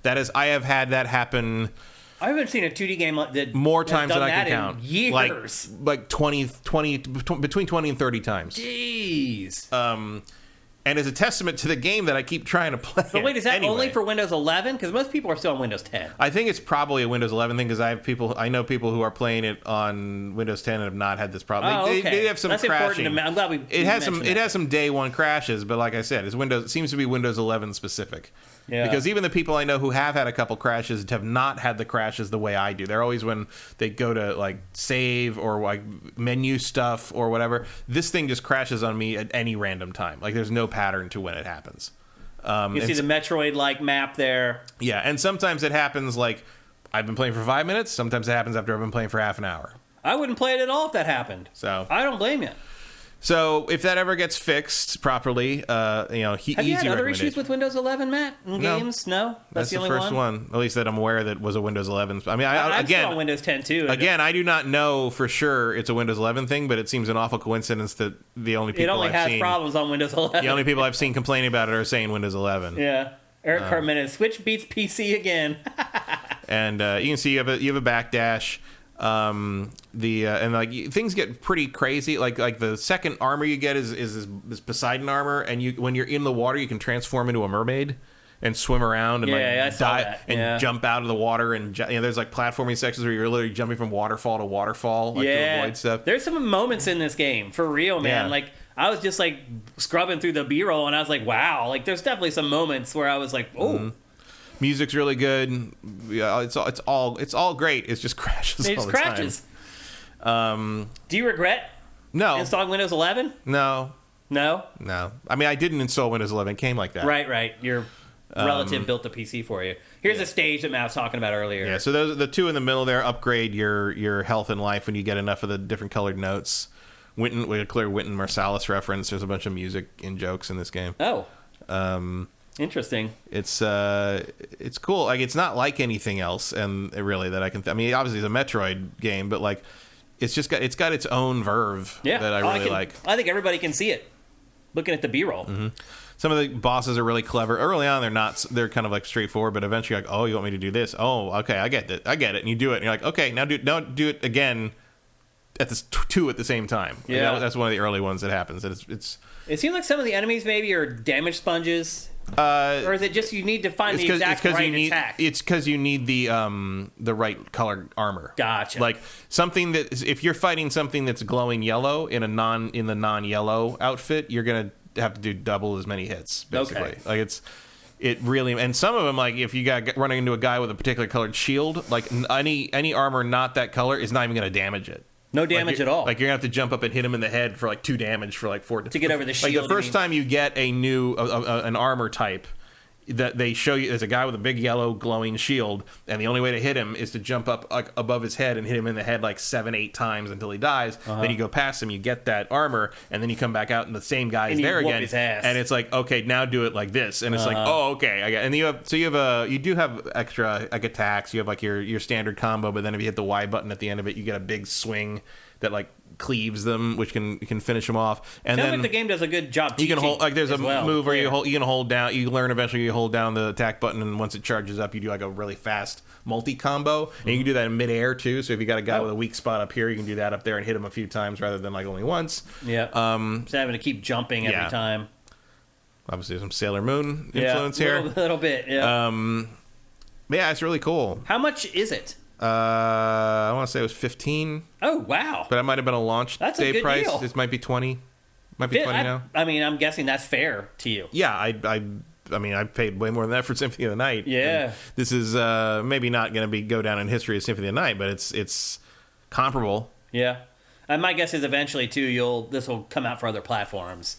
it's over. I have had that happen. I haven't seen a 2D game that more times than I can count. Years. Like 20, between 20 and 30 times. Jeez. And as a testament to the game that I keep trying to play. But wait, is that only for Windows 11? Because most people are still on Windows 10. I think it's probably a Windows 11 thing, because I know people who are playing it on Windows 10 and have not had this problem. Okay. They have some That's crashing. Important to I'm glad it has some day one crashes, but like I said, it seems to be Windows 11 specific. Yeah. Because even the people I know who have had a couple crashes have not had the crashes the way I do. They're always when they go to like save or like menu stuff or whatever. This thing just crashes on me at any random time. Like there's no pattern to when it happens. You see the Metroid-like map there. Yeah, and sometimes it happens like I've been playing for 5 minutes. Sometimes it happens after I've been playing for half an hour. I wouldn't play it at all if that happened. So I don't blame you. So if that ever gets fixed properly, Have you had other issues with Windows 11, Matt, in games? No? That's the only first one. At least that I'm aware that was a Windows 11. I mean, I'm still on Windows 10, too. Again, I do not know for sure it's a Windows 11 thing, but it seems an awful coincidence that the only people I've seen... It only has problems on Windows 11. The only people I've seen complaining about it are saying Windows 11. Yeah. Eric Carmena, Switch beats PC again. And you can see you have a backdash. And like things get pretty crazy. Like the second armor you get is this Poseidon armor, and when you're in the water, you can transform into a mermaid and swim around and dive and jump out of the water. And there's like platforming sections where you're literally jumping from waterfall to waterfall, to avoid stuff. There's some moments in this game for real, man. Yeah. Like I was just like scrubbing through the B-roll, and I was like, wow. Like there's definitely some moments where I was like, oh. Mm-hmm. Music's really good. Yeah, it's all great. It just crashes. It just crashes. Do you regret installing Windows 11? No. I mean, I didn't install Windows 11. It came like that. Right. Your relative built the PC for you. Here's a stage that Matt was talking about earlier. Yeah. So those the two in the middle there upgrade your health and life when you get enough of the different colored notes. We had a clear Wynton Marsalis reference. There's a bunch of music and jokes in this game. Oh. Interesting. It's cool. Like it's not like anything else, and really that I can. I mean, obviously it's a Metroid game, but like it's got its own verve that I really like. I think everybody can see it looking at the B-roll. Mm-hmm. Some of the bosses are really clever. Early on, they're not. They're kind of like straightforward, but eventually, you're like, oh, you want me to do this? Oh, okay, I get it, and you do it, and you're like, okay, now do it again. At the two at the same time. Yeah, that's one of the early ones that happens. It seems like some of the enemies maybe are damage sponges. Or is it just you need to find the exact right attack? It's because you need the right color armor. Gotcha. Like something that if you're fighting something that's glowing yellow in the non-yellow outfit, you're gonna have to do double as many hits. Basically, like it really. And some of them, like if you got running into a guy with a particular colored shield, like any armor not that color is not even gonna damage it. No damage at all. Like you're gonna have to jump up and hit him in the head for like 2 damage for like 4 to get over the shield. Like the first time you get a new an armor type that they show you, there's a guy with a big yellow glowing shield, and the only way to hit him is to jump up like above his head and hit him in the head like 7-8 times until he dies. Then you go past him, you get that armor, and then you come back out and the same guy is there again. His ass. And it's like, okay, now do it like this, and it's like, oh, okay, I get. And you do have extra like attacks. You have like your standard combo, but then if you hit the Y button at the end of it, you get a big swing that like cleaves them, which can finish them off. And then like the game does a good job. You can hold like there's a move where you can hold down. You learn eventually you hold down the attack button, and once it charges up, you do like a really fast multi combo, and you can do that in midair too. So if you got a guy with a weak spot up here, you can do that up there and hit him a few times rather than like only once. Yeah. So having to keep jumping every time. Obviously, some Sailor Moon influence here. A little bit. Yeah. Yeah, it's really cool. How much is it? I want to say it was 15. Oh wow! But that might have been a launch day price. Deal. This might be 20. Might be 20 now. I mean, I'm guessing that's fair to you. Yeah, I mean, I paid way more than that for Symphony of the Night. Yeah. And this is maybe not going to go down in history as Symphony of the Night, but it's comparable. Yeah, and my guess is eventually too, this will come out for other platforms.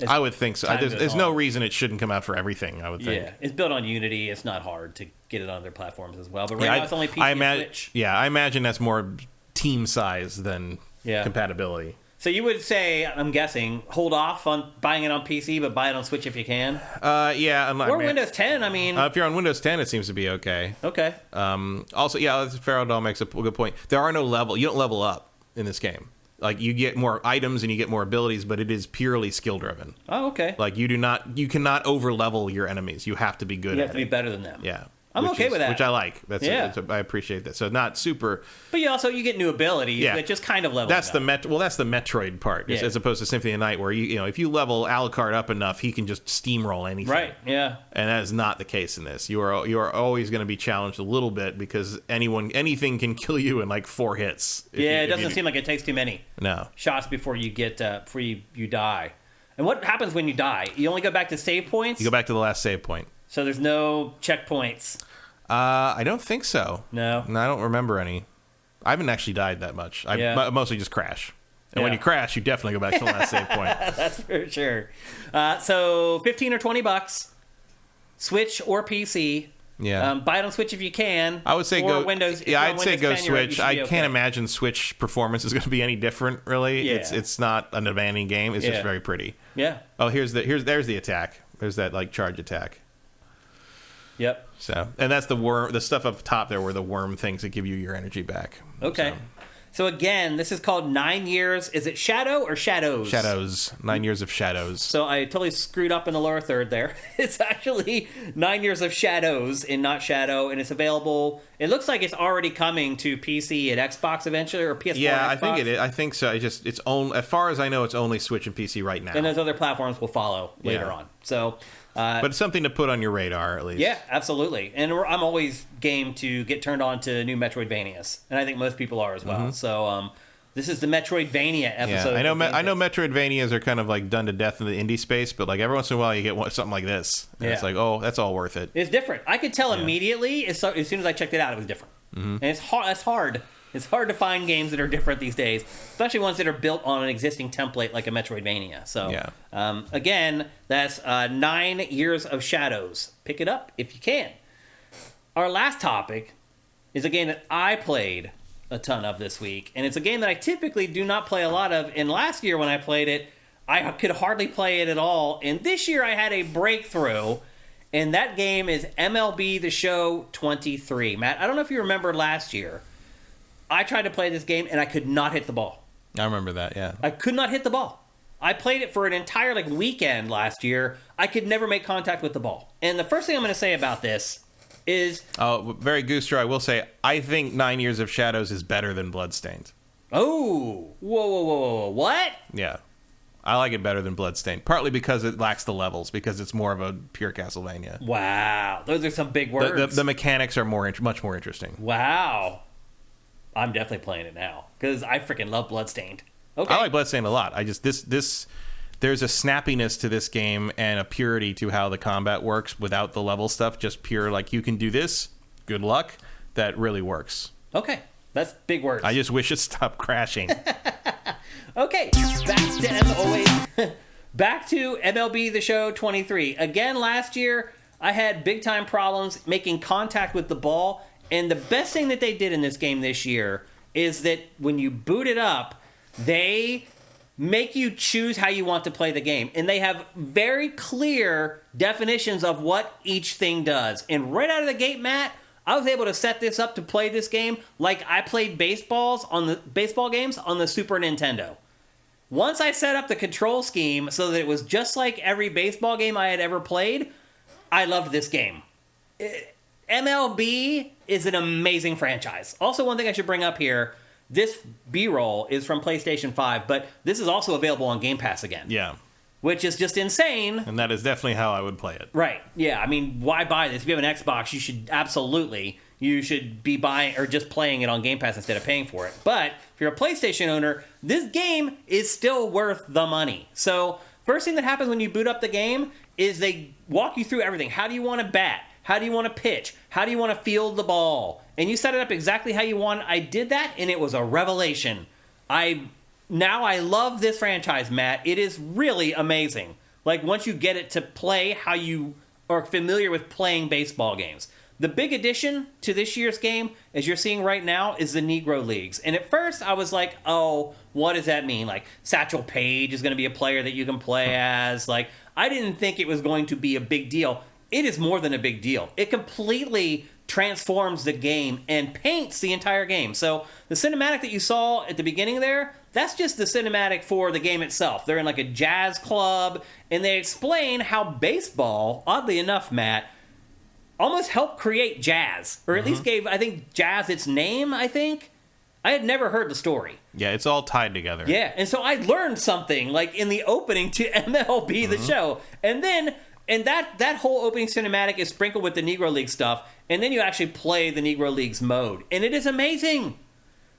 I would think so. There's no reason it shouldn't come out for everything, I would think. Yeah, it's built on Unity. It's not hard to get it on other platforms as well. But right now it's only PC and Switch. Yeah, I imagine that's more team size than compatibility. So you would say, I'm guessing, hold off on buying it on PC, but buy it on Switch if you can? Yeah. Or Windows 10, I mean. If you're on Windows 10, it seems to be okay. Okay. Also, Pharaoh Doll makes a good point. There are no you don't level up in this game. Like you get more items and you get more abilities, but it is purely skill driven. Oh, okay. Like you cannot over level your enemies. You have to be good. You have to be better than them. Yeah. I'm okay with that. Which I like. I appreciate that. So not super. But you get new abilities that just kind of level. That's the Metroid part, as opposed to Symphony of the Night, where if you level Alucard up enough, he can just steamroll anything. Right. Yeah. And that is not the case in this. You are always going to be challenged a little bit because anything can kill you in like 4 hits. It doesn't seem like it takes too many. No. Shots before you get before you die. And what happens when you die? You only go back to save points. You go back to the last save point. So there's no checkpoints. I don't think so. No, I don't remember any. I haven't actually died that much. I mostly just crash. And when you crash, you definitely go back to the last save point. That's for sure. So $15 or $20. Switch or PC. Yeah. Buy it on Switch if you can. I would say or go Windows. Yeah, I'd say go 10, Switch. I can't imagine Switch performance is going to be any different. Really, it's not a demanding game. It's just very pretty. Yeah. Oh, there's the attack. There's that like charge attack. Yep. So, and that's the stuff up top there were the worm things that give you your energy back. Okay. So again, this is called 9 Years. Is it Shadow or Shadows? Shadows. 9 Years of Shadows. So I totally screwed up in the lower third there. It's actually 9 Years of Shadows and not Shadow, and it's available. It looks like it's already coming to PC and Xbox eventually, or PS4. Yeah, and Xbox. I think it is. I think so. It's only, as far as I know, it's only Switch and PC right now. And those other platforms will follow later on. So. But it's something to put on your radar, at least. Yeah, absolutely. And I'm always game to get turned on to new Metroidvanias, and I think most people are as well. Mm-hmm. So this is the Metroidvania episode. Yeah, I know Metroidvanias are kind of like done to death in the indie space, but like every once in a while you get something like this. And it's like, oh, that's all worth it. It's different. I could tell immediately as soon as I checked it out, it was different. Mm-hmm. And it's hard. That's hard. It's hard to find games that are different these days, especially ones that are built on an existing template like a Metroidvania. So, again, that's 9 Years of Shadows. Pick it up if you can. Our last topic is a game that I played a ton of this week, and it's a game that I typically do not play a lot of. And last year when I played it, I could hardly play it at all. And this year I had a breakthrough, and that game is MLB The Show 23. Matt, I don't know if you remember last year. I tried to play this game, and I could not hit the ball. I remember that, yeah. I could not hit the ball. I played it for an entire weekend last year. I could never make contact with the ball. And the first thing I'm going to say about this is... Oh, very Gooster, I will say, I think 9 Years of Shadows is better than Bloodstained. Oh! Whoa. What? Yeah. I like it better than Bloodstained. Partly because it lacks the levels, because it's more of a pure Castlevania. Wow. Those are some big words. The mechanics are much more interesting. Wow. I'm definitely playing it now because I freaking love Bloodstained. Okay. I like Bloodstained a lot. I just there's a snappiness to this game and a purity to how the combat works without the level stuff. Just pure like you can do this. Good luck. That really works. Okay, that's big words. I just wish it stopped crashing. Okay, back to MLB The Show 23. Again, last year I had big time problems making contact with the ball. And the best thing that they did in this game this year is that when you boot it up, they make you choose how you want to play the game. And they have very clear definitions of what each thing does. And right out of the gate, Matt, I was able to set this up to play this game like I played baseball games on the Super Nintendo. Once I set up the control scheme so that it was just like every baseball game I had ever played, I loved this game. MLB is an amazing franchise. Also, one thing I should bring up here, this B-roll is from PlayStation 5, but this is also available on Game Pass again. Yeah. Which is just insane. And that is definitely how I would play it. Right. Yeah, I mean, why buy this? If you have an Xbox, you should be buying or just playing it on Game Pass instead of paying for it. But if you're a PlayStation owner, this game is still worth the money. So, first thing that happens when you boot up the game is they walk you through everything. How do you want to bat? How do you want to pitch? How do you want to field the ball? And you set it up exactly how you want. I did that, and it was a revelation. I love this franchise, Matt. It is really amazing. Like, once you get it to play how you are familiar with playing baseball games. The big addition to this year's game, as you're seeing right now, is the Negro Leagues. And at first, I was like, oh, what does that mean? Like, Satchel Paige is going to be a player that you can play as. Like, I didn't think it was going to be a big deal. It is more than a big deal. It completely transforms the game and paints the entire game. So the cinematic that you saw at the beginning there, that's just the cinematic for the game itself. They're in like a jazz club, and they explain how baseball, oddly enough, Matt, almost helped create jazz. Or at least gave, I think, jazz its name, I think. I had never heard the story. Yeah, it's all tied together. Yeah, and so I learned something, like in the opening to MLB The Show. And then... And that whole opening cinematic is sprinkled with the Negro League stuff, and then you actually play the Negro Leagues mode. And it is amazing!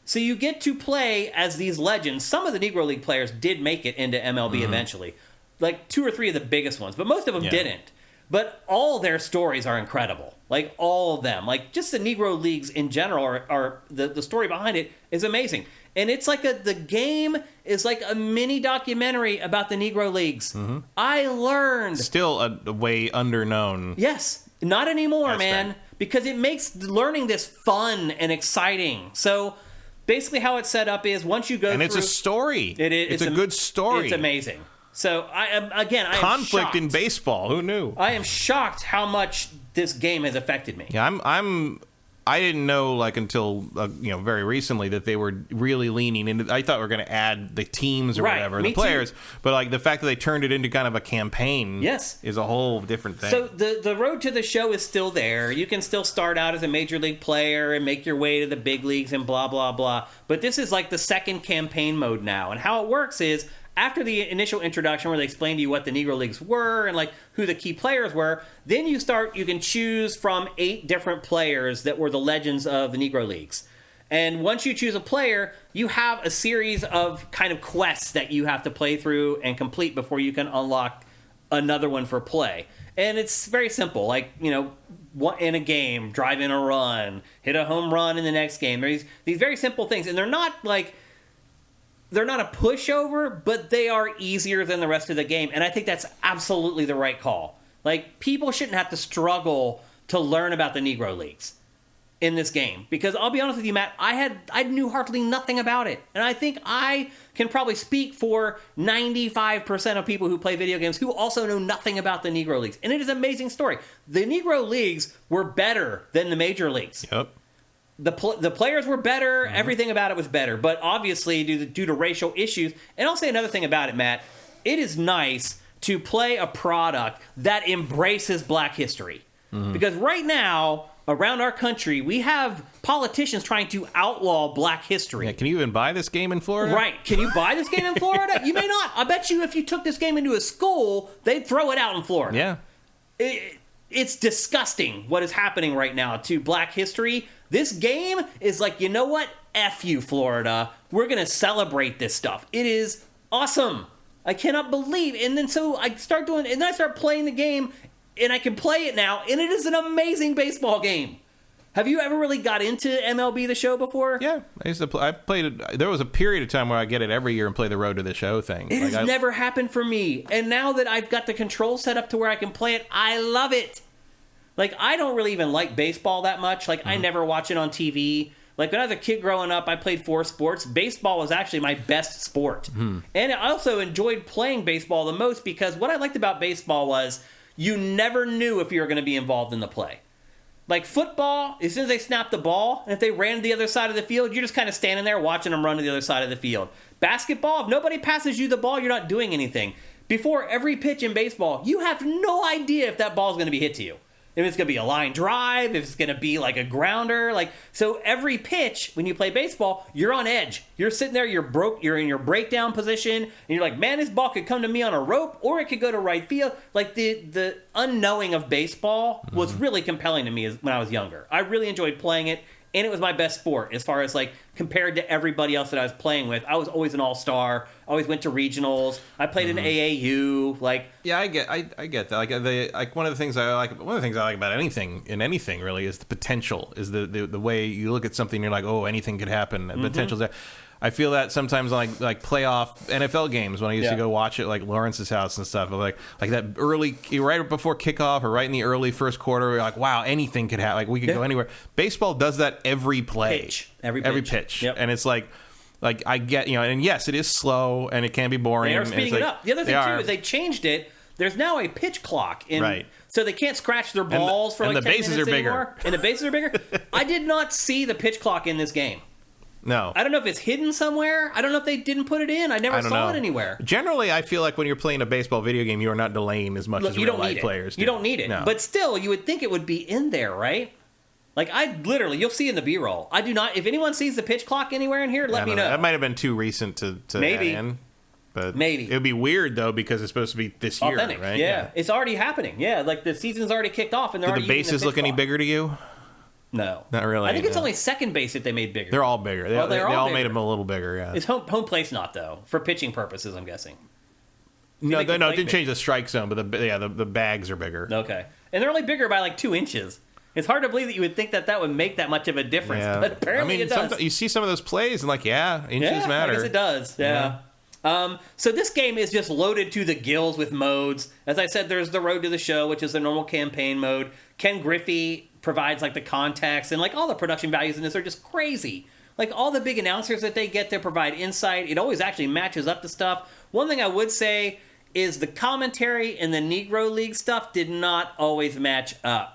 So you get to play as these legends. Some of the Negro League players did make it into MLB eventually. Like 2 or 3 of the biggest ones, but most of them didn't. But all their stories are incredible. Like, all of them. Like, just the Negro Leagues in general are the story behind it is amazing. And it's like the game is like a mini documentary about the Negro Leagues. Mm-hmm. I learned. Still a way underknown. Yes. Not anymore, man. Because it makes learning this fun and exciting. So basically how it's set up is once you go through... And it's a story. It's a good story. It's amazing. So, I am conflict shocked. in baseball. Who knew? I am shocked how much this game has affected me. Yeah, I didn't know like until very recently that they were really leaning into. I thought we were going to add the teams or whatever, the players, but like the fact that they turned it into kind of a campaign, is a whole different thing. So the road to the show is still there. You can still start out as a major league player and make your way to the big leagues and blah blah blah. But this is like the second campaign mode now, and how it works is, after the initial introduction where they explain to you what the Negro Leagues were and like who the key players were, then you can choose from 8 different players that were the legends of the Negro Leagues. And once you choose a player, you have a series of kind of quests that you have to play through and complete before you can unlock another one for play. And it's very simple, like, in a game, drive in a run, hit a home run in the next game. There's these very simple things, and they're not a pushover, but they are easier than the rest of the game. And I think that's absolutely the right call. Like, people shouldn't have to struggle to learn about the Negro Leagues in this game. Because I'll be honest with you, Matt, I knew hardly nothing about it. And I think I can probably speak for 95% of people who play video games who also know nothing about the Negro Leagues. And it is an amazing story. The Negro Leagues were better than the major leagues. Yep. The players were better. Mm-hmm. Everything about it was better. But obviously, due to racial issues, and I'll say another thing about it, Matt, it is nice to play a product that embraces black history. Mm-hmm. Because right now, around our country, we have politicians trying to outlaw black history. Yeah, can you even buy this game in Florida? Right. Can you buy this game in Florida? You may not. I bet you if you took this game into a school, they'd throw it out in Florida. Yeah. It's disgusting what is happening right now to black history. This game is like, you know what? F you, Florida. We're going to celebrate this stuff. It is awesome. I cannot believe. And then so I start playing the game, and I can play it now, and it is an amazing baseball game. Have you ever really got into MLB The Show before? Yeah, I played it. There was a period of time where I get it every year and play the Road to the Show thing. It has never happened for me. And now that I've got the control set up to where I can play it, I love it. Like, I don't really even like baseball that much. Like, I never watch it on TV. Like, when I was a kid growing up, I played 4 sports. Baseball was actually my best sport. And I also enjoyed playing baseball the most because what I liked about baseball was you never knew if you were going to be involved in the play. Like, football, as soon as they snapped the ball, and if they ran to the other side of the field, you're just kind of standing there watching them run to the other side of the field. Basketball, if nobody passes you the ball, you're not doing anything. Before every pitch in baseball, you have no idea if that ball's going to be hit to you. If it's going to be a line drive, if it's going to be like a grounder. So every pitch, when you play baseball, you're on edge. You're sitting there, you're in your breakdown position, and you're like, man, this ball could come to me on a rope, or it could go to right field. Like, the unknowing of baseball was really compelling to me when I was younger. I really enjoyed playing it, and it was my best sport as far as, like, compared to everybody else that I was playing with. I was always an all-star. I always went to regionals. I played in AAU. Yeah, I get that. One of the things I like about anything really is the potential. Is the way you look at something, and you're like, oh, anything could happen. And potential's there. I feel that sometimes like playoff NFL games when I used to go watch it like Lawrence's house and stuff. Like that early, right before kickoff or right in the early first quarter, we're like, wow, anything could happen. Like we could go anywhere. Baseball does that every play, every pitch, and it's like I get and yes, it is slow and it can be boring. They are speeding it up. The other thing too is they changed it. There's now a pitch clock, so they can't scratch their balls for like 10 minutes anymore. And the bases are bigger. I did not see the pitch clock in this game. No. I don't know if it's hidden somewhere. I don't know if they didn't put it in. I never saw it anywhere. Generally, I feel like when you're playing a baseball video game, you are not delaying as much as real-life players do. You don't need it. No. But still, you would think it would be in there, right? Like, you'll see in the B-roll. I do not. If anyone sees the pitch clock anywhere in here, let me know. That might have been too recent to maybe. Add in. But maybe. It would be weird, though, because it's supposed to be this year, authentic, right? Yeah. It's already happening. Yeah, like the season's already kicked off, and they're already using the bases look any bigger to you? No. Not really. I think it's only second base that they made bigger. They're all bigger. They all made them a little bigger, yeah. It's home place not, though, for pitching purposes, I'm guessing. No, it didn't change the strike zone, but the bags are bigger. Okay. And they're only bigger by like 2 inches. It's hard to believe that you would think that would make that much of a difference, but apparently it does. You see some of those plays and inches matter. I guess it does, yeah. So this game is just loaded to the gills with modes. As I said, there's the Road to the Show, which is the normal campaign mode. Ken Griffey provides like the context, and like all the production values in this are just crazy. Like all the big announcers that they get to provide insight, it always actually matches up to stuff. One thing I would say is the commentary and the Negro League stuff did not always match up.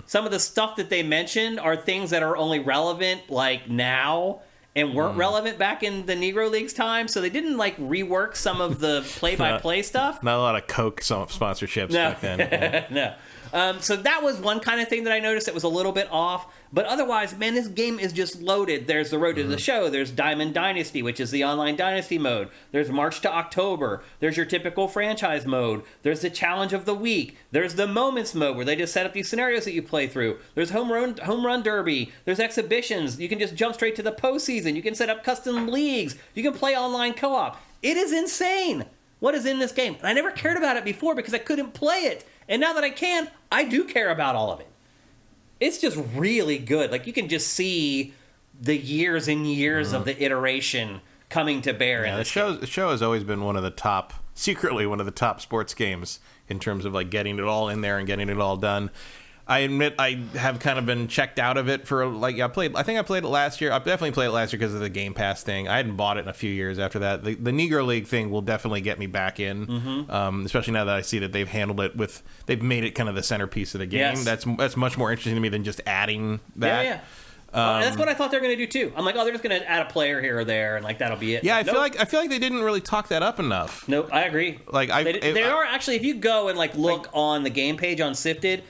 Some of the stuff that they mentioned are things that are only relevant like now and weren't relevant back in the Negro League's time, so they didn't like rework some of the play-by-play stuff. Not a lot of Coke sponsorships back then. No. So that was one kind of thing that I noticed that was a little bit off. But otherwise, man, this game is just loaded. There's the Road to the Show. There's Diamond Dynasty, which is the online Dynasty mode. There's March to October. There's your typical franchise mode. There's the Challenge of the Week. There's the Moments mode, where they just set up these scenarios that you play through. There's Home Run Derby. There's exhibitions. You can just jump straight to the postseason. You can set up custom leagues. You can play online co-op. It is insane what is in this game. And I never cared about it before because I couldn't play it. And now that I can, I do care about all of it. It's just really good. Like, you can just see the years and years of the iteration coming to bear. Yeah, the show has always been secretly one of the top sports games in terms of like getting it all in there and getting it all done. I admit I have kind of been checked out of it for like I think I played it last year. I definitely played it last year because of the Game Pass thing. I hadn't bought it in a few years after that. The Negro League thing will definitely get me back in, especially now that I see that they've handled it they've made it kind of the centerpiece of the game. Yes. That's much more interesting to me than just adding that. Yeah. That's what I thought they were going to do too. I'm like, they're just going to add a player here or there, and like that'll be it. Yeah, I feel like they didn't really talk that up enough. Nope, I agree. Like they are actually. If you go and like look on the game page on Sifted,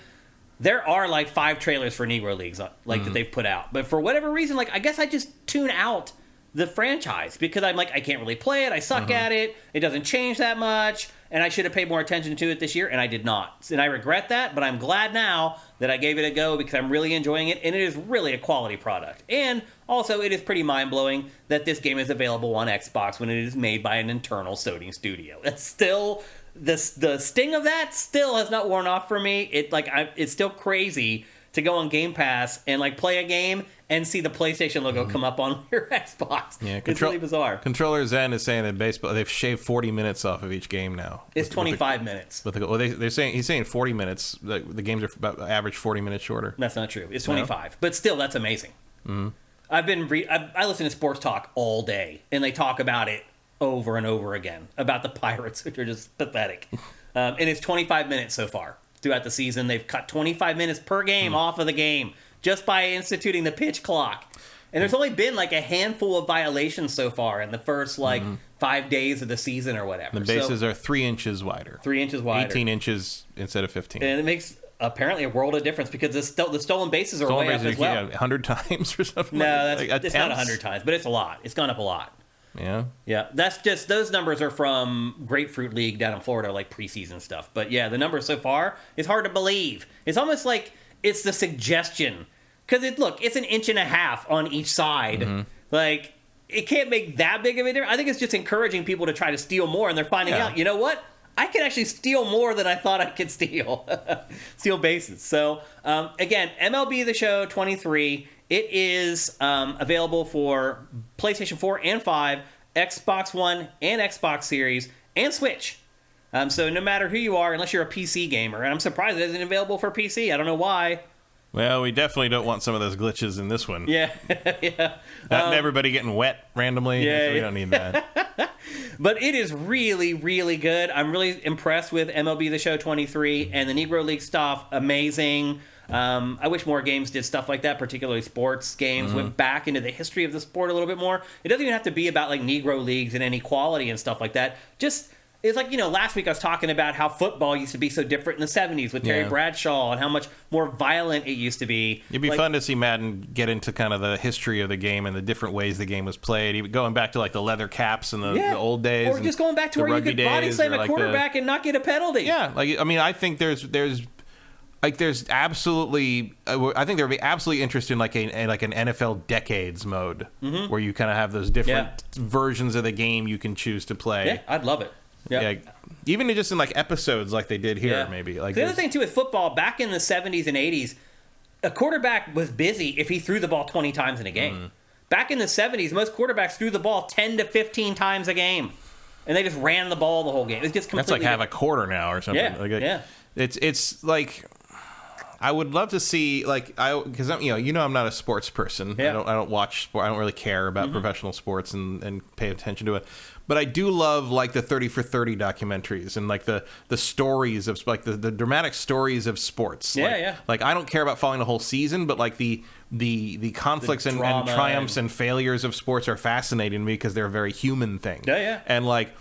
there are like 5 trailers for Negro Leagues that they've put out. But for whatever reason, like I guess I just tune out the franchise because I'm like, I can't really play it. I suck at it. It doesn't change that much. And I should have paid more attention to it this year, and I did not. And I regret that, but I'm glad now that I gave it a go because I'm really enjoying it, and it is really a quality product. And also, it is pretty mind-blowing that this game is available on Xbox when it is made by an internal Sony studio. It's still... The sting of that still has not worn off for me. It's still crazy to go on Game Pass and like play a game and see the PlayStation logo come up on your Xbox. Yeah, it's really bizarre. Controller Zen is saying that they've shaved 40 minutes off of each game now. It's 25 minutes. They're saying he's saying 40 minutes. The games are about average 40 minutes shorter. That's not true. It's 25, but still, that's amazing. I listen to sports talk all day, and they talk about it over and over again about the Pirates, which are just pathetic. And it's 25 minutes so far throughout the season. They've cut 25 minutes per game off of the game just by instituting the pitch clock. And there's only been like a handful of violations so far in the first 5 days of the season or whatever. The bases are 3 inches wider. 3 inches wider. 18 inches instead of 15. And it makes apparently a world of difference because the stolen bases are way up as well. 100 times or something? No, it's not 100 times, but it's a lot. It's gone up a lot. Yeah. That's just, those numbers are from Grapefruit League down in Florida, like preseason stuff. But yeah, the numbers so far, it's hard to believe. It's almost like it's the suggestion. Because it's 1.5 inches on each side. Like, it can't make that big of a difference. I think it's just encouraging people to try to steal more, and they're finding out, you know what? I can actually steal more than I thought I could steal. Steal bases. So, again, MLB The Show 23. It is available for PlayStation 4 and 5, Xbox One and Xbox Series, and Switch. So no matter who you are, unless you're a PC gamer, and I'm surprised it isn't available for PC. I don't know why. Well, we definitely don't want some of those glitches in this one. Yeah, yeah. Not everybody getting wet randomly. Yeah, we don't need that. But it is really, really good. I'm really impressed with MLB The Show 23 and the Negro League stuff. Amazing. I wish more games did stuff like that, particularly sports games, went back into the history of the sport a little bit more. It doesn't even have to be about like Negro Leagues and inequality and stuff like that. Just, it's like, last week I was talking about how football used to be so different in the 70s with Terry Bradshaw and how much more violent it used to be. It'd be fun to see Madden get into kind of the history of the game and the different ways the game was played. Even going back to like the letter caps and the old days. Or just going back to where you could body slam a quarterback and not get a penalty. Yeah, I think there's absolutely, I think there would be absolutely interest in like an NFL decades mode where you kind of have those different versions of the game you can choose to play. Yeah, I'd love it. Yeah. Even just in like episodes like they did here, maybe. Like the other thing too with football, back in the 70s and 80s, a quarterback was busy if he threw the ball 20 times in a game. Back in the 70s, most quarterbacks threw the ball 10 to 15 times a game. And they just ran the ball the whole game. It's just completely... That's like have a quarter now or something. Yeah, It's like... I would love to see, like, because I'm not a sports person. Yeah. I don't watch sport. I don't really care about professional sports and pay attention to it. But I do love like the 30 for 30 documentaries and like the stories of like the dramatic stories of sports. Like I don't care about following the whole season, but like the conflicts and triumphs and failures of sports are fascinating to me because they're a very human thing. And like.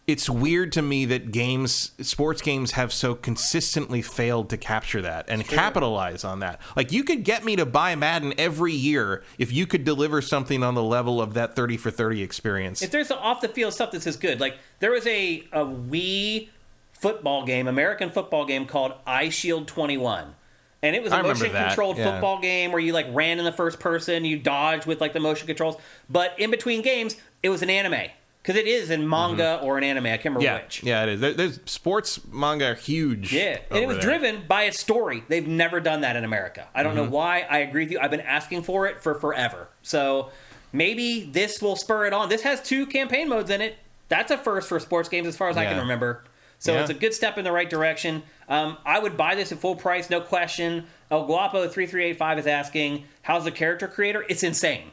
It's weird to me that sports games have so consistently failed to capture that and capitalize on that. Like, you could get me to buy Madden every year if you could deliver something on the level of that 30 for 30 experience. If there's some off-the-field stuff that's as good. Like, there was a Wii football game, American football game called iShield 21. And it was a motion-controlled football game where you, like, ran in the first person, you dodged with, like, the motion controls. But in between games, it was an anime. Because it is in manga or an anime. I can't remember which. Yeah, it is. There's sports manga are huge. Yeah, and it was driven by a story. They've never done that in America. I don't know why. I agree with you. I've been asking for it for forever. So maybe this will spur it on. This has 2 campaign modes in it. That's a first for sports games as far as I can remember. So it's a good step in the right direction. I would buy this at full price, no question. El Guapo 3385 is asking, how's the character creator? It's insane.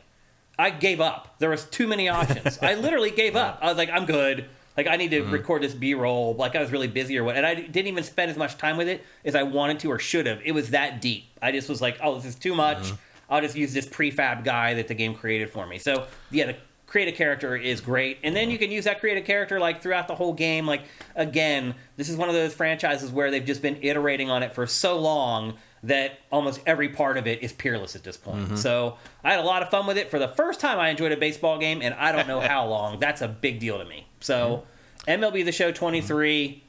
I gave up. There was too many options. I literally gave up. I was like, I'm good. Like, I need to record this B-roll. Like, I was really busy or what. And I didn't even spend as much time with it as I wanted to or should have. It was that deep. I just was like, oh, this is too much. I'll just use this prefab guy that the game created for me. So, yeah, the create a character is great. And then you can use that create a character, like, throughout the whole game. Like, again, this is one of those franchises where they've just been iterating on it for so long that almost every part of it is peerless at this point. So I had a lot of fun with it. For the first time, I enjoyed a baseball game, and I don't know how long. That's a big deal to me. So MLB The Show 23,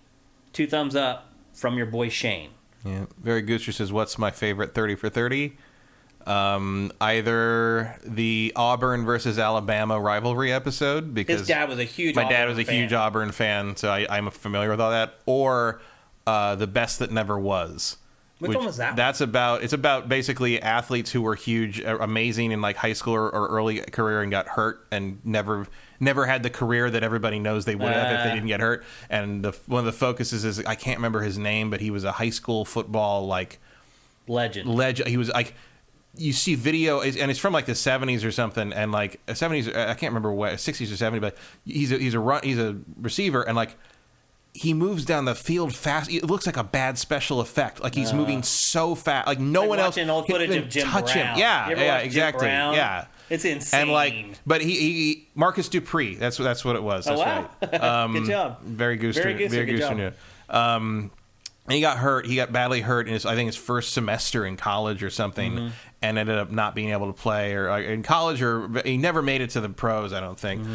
2 thumbs up from your boy Shane. Yeah, Very Gooster says, what's my favorite 30 for 30? Either the Auburn versus Alabama rivalry episode, because his dad was a huge huge Auburn fan, so I'm familiar with all that, or The Best That Never Was. Which one was that? It's about basically athletes who were huge, amazing in like high school or early career and got hurt and never had the career that everybody knows they would have if they didn't get hurt. And one of the focuses is, I can't remember his name, but he was a high school football like legend. He was like, you see video, and it's from like the 70s or something, and like 70s, I can't remember what, 60s or 70s, but he's a receiver, and like, he moves down the field fast. It looks like a bad special effect. Like he's moving so fast. Like no one else can old footage of Jim touch Brown. him. Yeah, exactly. Yeah, it's insane. And like, but he Marcus Dupree. That's what it was. That's wow. Right. Good job. Very Gooster knew. And he got hurt. He got badly hurt in I think his first semester in college or something, and ended up not being able to play or in college, or he never made it to the pros, I don't think.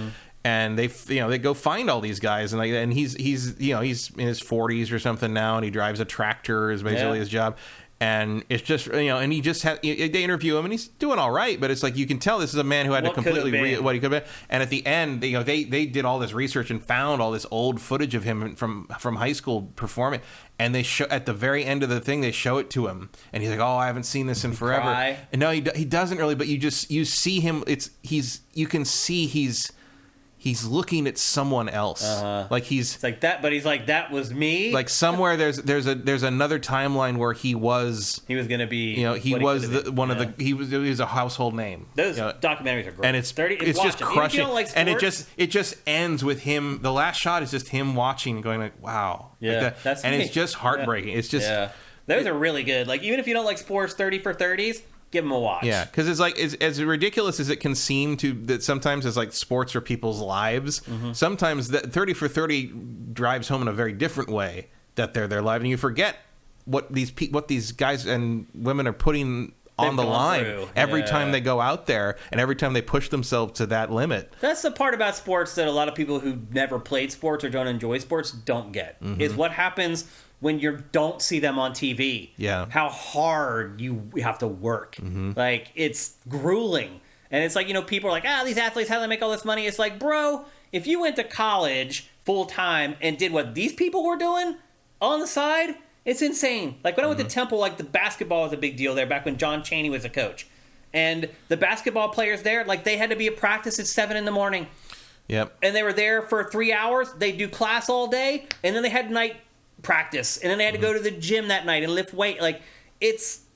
And they go find all these guys, and he's in his 40s or something now, and he drives a tractor is basically his job, and it's just and he just they interview him, and he's doing all right, but it's like you can tell this is a man who had to completely what he could have been. And at the end, they did all this research and found all this old footage of him from high school performing, and they show at the very end of the thing, they show it to him, and he's like, oh, I haven't seen this in forever. Cry. And no, he doesn't really, but you see him. You can see he's looking at someone else. Like it's like that, but he's like, that was me. Like somewhere there's another timeline where he was going to be. He was he was a household name. Those documentaries are great, and it's just crushing. Like and it just ends with him. The last shot is just him watching, going like, wow, yeah, like and it's just heartbreaking. It's just those are really good. Like even if you don't like sports, 30 for 30s. Give them a watch. Yeah, because it's like as ridiculous as it can seem to that sometimes as like sports are people's lives. Sometimes that 30 for 30 drives home in a very different way that they're their life, and you forget what these guys and women are putting on the line every time they go out there and every time they push themselves to that limit. That's the part about sports that a lot of people who never played sports or don't enjoy sports don't get. Is what happens when you don't see them on TV. Yeah. How hard you have to work. Like, it's grueling. And it's like, people are like, these athletes, how do they make all this money? It's like, bro, if you went to college full time and did what these people were doing on the side, it's insane. Like when I went to Temple, like the basketball was a big deal there back when John Chaney was a coach. And the basketball players there, like they had to be at practice at 7 a.m. Yep. And they were there for 3 hours. They do class all day, and then they had night practice, and then they had to go to the gym that night and lift weight. Like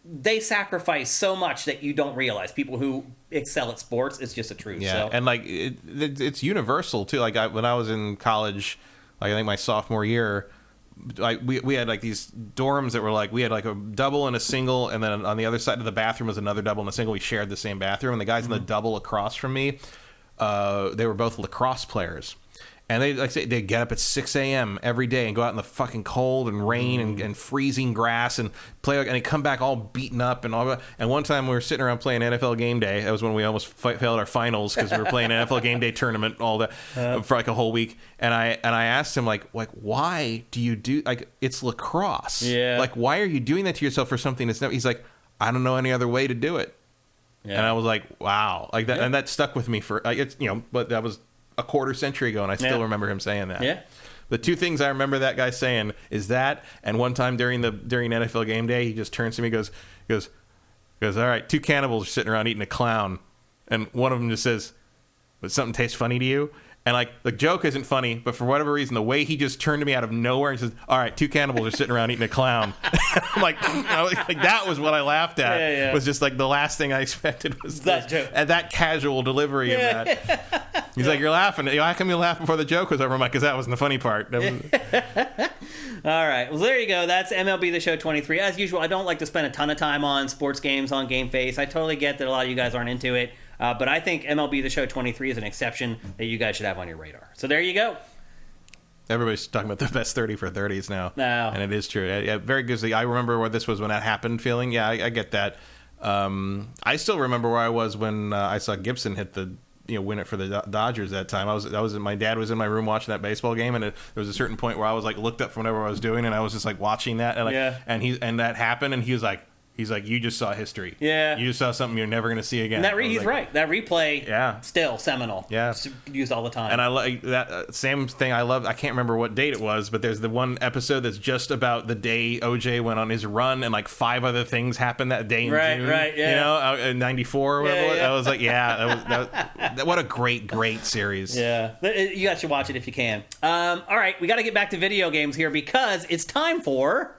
they sacrifice so much that you don't realize. People who excel at sports, it's just a truth. Yeah, so. and like it's universal too. Like when I was in college, like I think my sophomore year, like we had like these dorms that were like, we had like a double and a single, and then on the other side of the bathroom was another double and a single. We shared the same bathroom, and the guys in the double across from me, they were both lacrosse players. And they get up at 6 a.m. every day and go out in the fucking cold and rain and freezing grass and play, and they come back all beaten up and all that. And one time we were sitting around playing NFL Game Day. That was when we almost failed our finals because we were playing NFL Game Day tournament all the for like a whole week. And I asked him like why do you do, like, it's lacrosse? Yeah. Like, why are you doing that to yourself for something that's never? He's like, I don't know any other way to do it. Yeah. And I was like, wow, like that, and that stuck with me for it's but that was a quarter century ago, and I still remember him saying that. Yeah. The two things I remember that guy saying is that, and one time during NFL Game Day, he just turns to me, goes, all right, two cannibals are sitting around eating a clown, and one of them just says, "But something tastes funny to you?" And like the joke isn't funny, but for whatever reason, the way he just turned to me out of nowhere and says, "All right, two cannibals are sitting around eating a clown." I'm like, that was what I laughed at. Yeah. Was just like the last thing I expected was that joke. And that casual delivery of that. He's like, "You're laughing. How come you laughed before the joke was over?" I'm like, "Because that wasn't the funny part." All right. Well, there you go. That's MLB The Show 23. As usual, I don't like to spend a ton of time on sports games on GameFace. I totally get that a lot of you guys aren't into it. But I think MLB The Show 23 is an exception that you guys should have on your radar. So there you go. Everybody's talking about the best 30 for 30s now. No. And it is true. Very good. I remember where this was when that happened feeling. Yeah, I get that. I still remember where I was when I saw Gibson hit the win it for the Dodgers that time. My dad was in my room watching that baseball game, and there was a certain point where I was like looked up from whatever I was doing, and I was just like watching that, and and that happened, and he was like, you just saw history. Yeah. You just saw something you're never going to see again. And he's right. That replay, still seminal. Yeah. It's used all the time. And I like that same thing. I can't remember what date it was, but there's the one episode that's just about the day OJ went on his run, and like 5 other things happened that day in June. Right, yeah. In 94 or whatever. Yeah. I was like, that what a great series. Yeah. You guys should watch it if you can. All right. We got to get back to video games here because it's time for...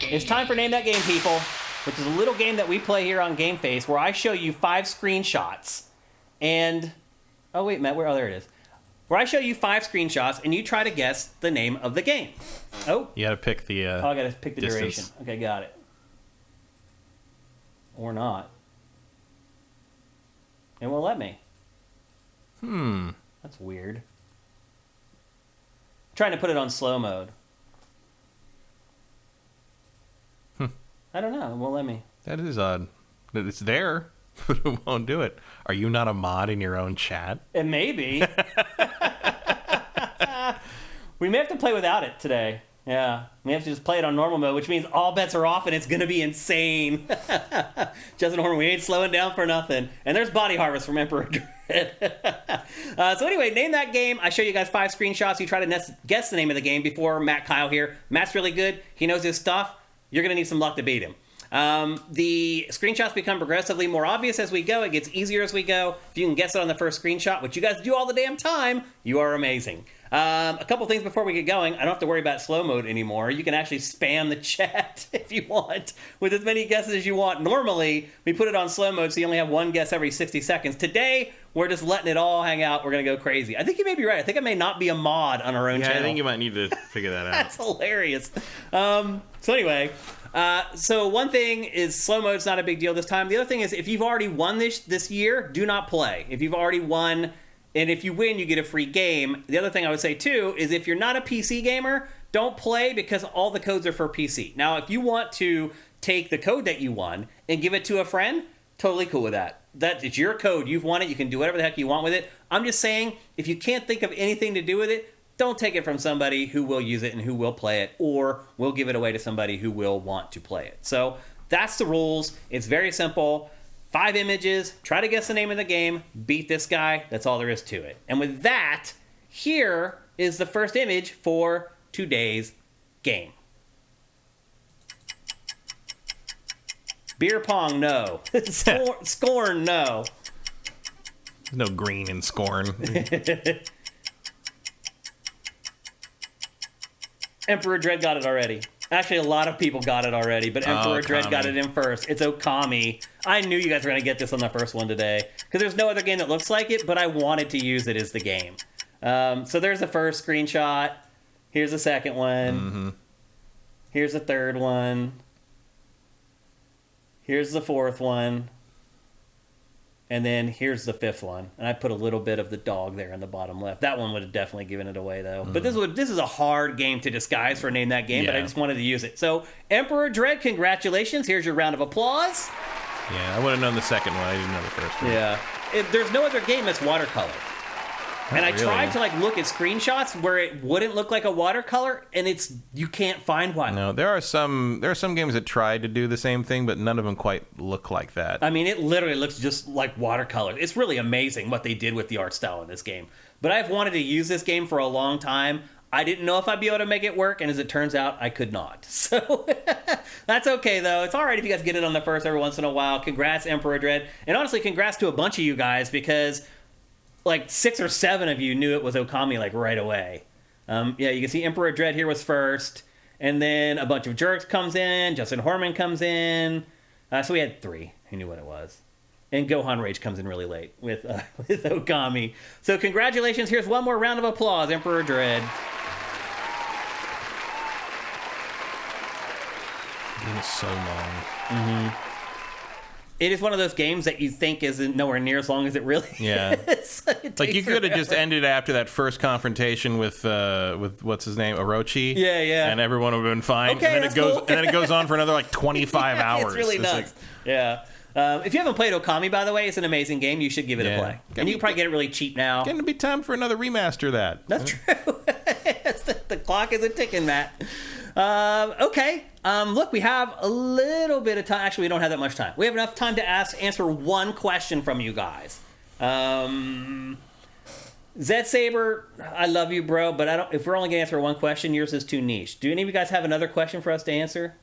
It's time for Name That Game, people, which is a little game that we play here on GameFace where I show you 5 screenshots and... Oh, wait, Matt, there it is. Where I show you 5 screenshots and you try to guess the name of the game. Oh. You got to pick the I got to pick the distance. Duration. Okay, got it. Or not. It won't let me. That's weird. I'm trying to put it on slow mode. I don't know. It won't let me. That is odd. It's there, but it won't do it. Are you not a mod in your own chat? It may be. We may have to play without it today. Yeah. We have to just play it on normal mode, which means all bets are off and it's going to be insane. Justin Horn, we ain't slowing down for nothing. And there's Body Harvest from Emperor Dread. So anyway, name that game. I show you guys 5 screenshots. You try to guess the name of the game before Matt Kyle here. Matt's really good. He knows his stuff. You're going to need some luck to beat him. The screenshots become progressively more obvious as we go. It gets easier as we go. If you can guess it on the first screenshot, which you guys do all the damn time, you are amazing. A couple things before we get going. I don't have to worry about slow mode anymore. You can actually spam the chat if you want with as many guesses as you want. Normally, we put it on slow mode so you only have one guess every 60 seconds. Today, we're just letting it all hang out. We're going to go crazy. I think you may be right. I think I may not be a mod on our own channel. I think you might need to figure that out. That's hilarious. So anyway... So one thing is slow mode's not a big deal this time. The other thing is if you've already won this year, do not play. If you've already won, and if you win, you get a free game. The other thing I would say too is if you're not a PC gamer, don't play because all the codes are for PC. Now, if you want to take the code that you won and give it to a friend, totally cool with that. It's your code. You've won it. You can do whatever the heck you want with it. I'm just saying, if you can't think of anything to do with it, don't take it from somebody who will use it and who will play it, or will give it away to somebody who will want to play it. So that's the rules. It's very simple. 5 images, try to guess the name of the game, beat this guy. That's all there is to it. And with that, here is the first image for today's game. Beer pong, no. Scorn, no. There's no green in Scorn. Emperor Dread got it already. Actually, a lot of people got it already, but Emperor Dread got it in first. It's Okami. I knew you guys were going to get this on the first one today, because there's no other game that looks like it, but I wanted to use it as the game. So there's the first screenshot. Here's the second one. Mm-hmm. Here's the third one. Here's the fourth one. And then here's the fifth one. And I put a little bit of the dog there in the bottom left. That one would have definitely given it away, though. But this is a hard game to disguise for Name That Game, but I just wanted to use it. So, Emperor Dread, congratulations. Here's your round of applause. Yeah, I would have known the second one. I didn't know the first one. Yeah. There's no other game that's watercolor. And I tried to look at screenshots where it wouldn't look like a watercolor, and you can't find one. No, there are some games that tried to do the same thing, but none of them quite look like that. I mean, it literally looks just like watercolor. It's really amazing what they did with the art style in this game. But I've wanted to use this game for a long time. I didn't know if I'd be able to make it work, and as it turns out, I could not. So that's okay, though. It's all right if you guys get it on the first every once in a while. Congrats, Emperor Dread. And honestly, congrats to a bunch of you guys, because 6 or 7 of you knew it was Okami right away. Yeah, you can see Emperor Dread here was first, and then a bunch of jerks comes in. Justin Horman comes in. So we had 3 who knew what it was. And Gohan Rage comes in really late with Okami. So congratulations. Here's one more round of applause, Emperor Dread. The game is so long. Mm-hmm. It is one of those games that you think isn't nowhere near as long as it really is. You could have just ended after that first confrontation with what's his name, Orochi. Yeah. And everyone would have been fine. Okay, and then it goes on for another 25 hours. It's really nuts. Yeah. If you haven't played Okami, by the way, it's an amazing game. You should give it a play. And you can probably get it really cheap now. Getting to be time for another remaster of that. That's true. The clock isn't ticking, Matt. Okay. Look, we have a little bit of time. Actually, we don't have that much time. We have enough time to answer one question from you guys. Zed Saber, I love you, bro, but if we're only going to answer one question, yours is too niche. Do any of you guys have another question for us to answer?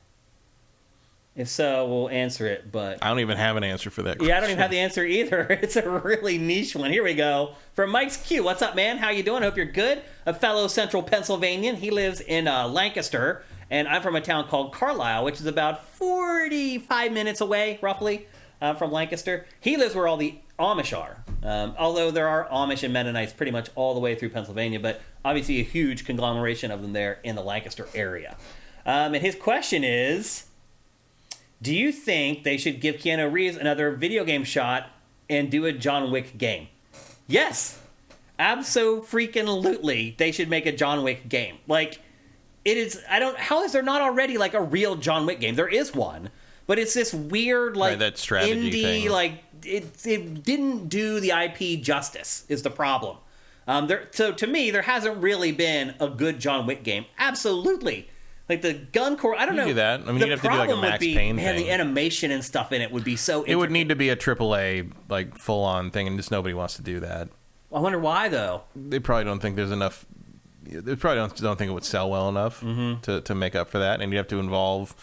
If so, we'll answer it, but I don't even have an answer for that question. Yeah, I don't even have the answer either. It's a really niche one. Here we go. From Mike's Q. What's up, man? How you doing? Hope you're good. A fellow Central Pennsylvanian. He lives in Lancaster, and I'm from a town called Carlisle, which is about 45 minutes away, roughly, from Lancaster. He lives where all the Amish are, although there are Amish and Mennonites pretty much all the way through Pennsylvania, but obviously a huge conglomeration of them there in the Lancaster area. And his question is, do you think they should give Keanu Reeves another video game shot and do a John Wick game? Yes. Abso-freaking-lutely, they should make a John Wick game. It is, how is there not already, a real John Wick game? There is one, but it's this weird, that strategy indie, thing. It didn't do the IP justice, is the problem. So to me, there hasn't really been a good John Wick game. Absolutely. The gun core, I don't know. Do that. I mean, you'd have to do a Max Payne thing. The animation and stuff in it would be so intricate. It would need to be a AAA, full-on thing, and just nobody wants to do that. I wonder why, though. They probably don't think there's enough. They probably don't think it would sell well enough to make up for that, and you have to involve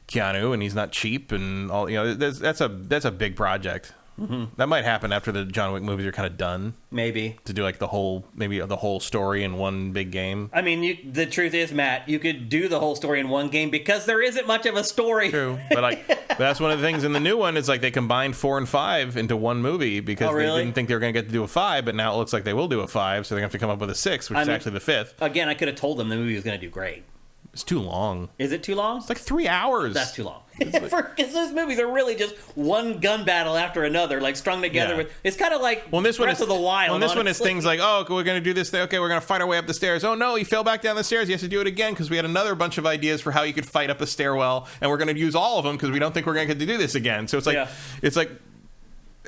Keanu, and he's not cheap, and all. That's a big project. Mm-hmm. That might happen after the John Wick movies are kind of done. Maybe. To do the whole story in one big game. I mean, the truth is, Matt, you could do the whole story in one game because there isn't much of a story. True. But that's one of the things in the new one is they combined 4 and 5 into one movie because they didn't think they were going to get to do a 5, but now it looks like they will do a 5, so they're going to have to come up with a 6, which is actually the 5th. Again, I could have told them the movie was going to do great. It's too long. Is it too long? It's 3 hours. That's too long. Because those movies are really just one gun battle after another, strung together with. It's kind of like Breath of the Wild. Well, this one is things we're going to do this. Okay, we're going to fight our way up the stairs. Oh no, he fell back down the stairs. He has to do it again because we had another bunch of ideas for how you could fight up a stairwell, and we're going to use all of them because we don't think we're going to get to do this again. So it's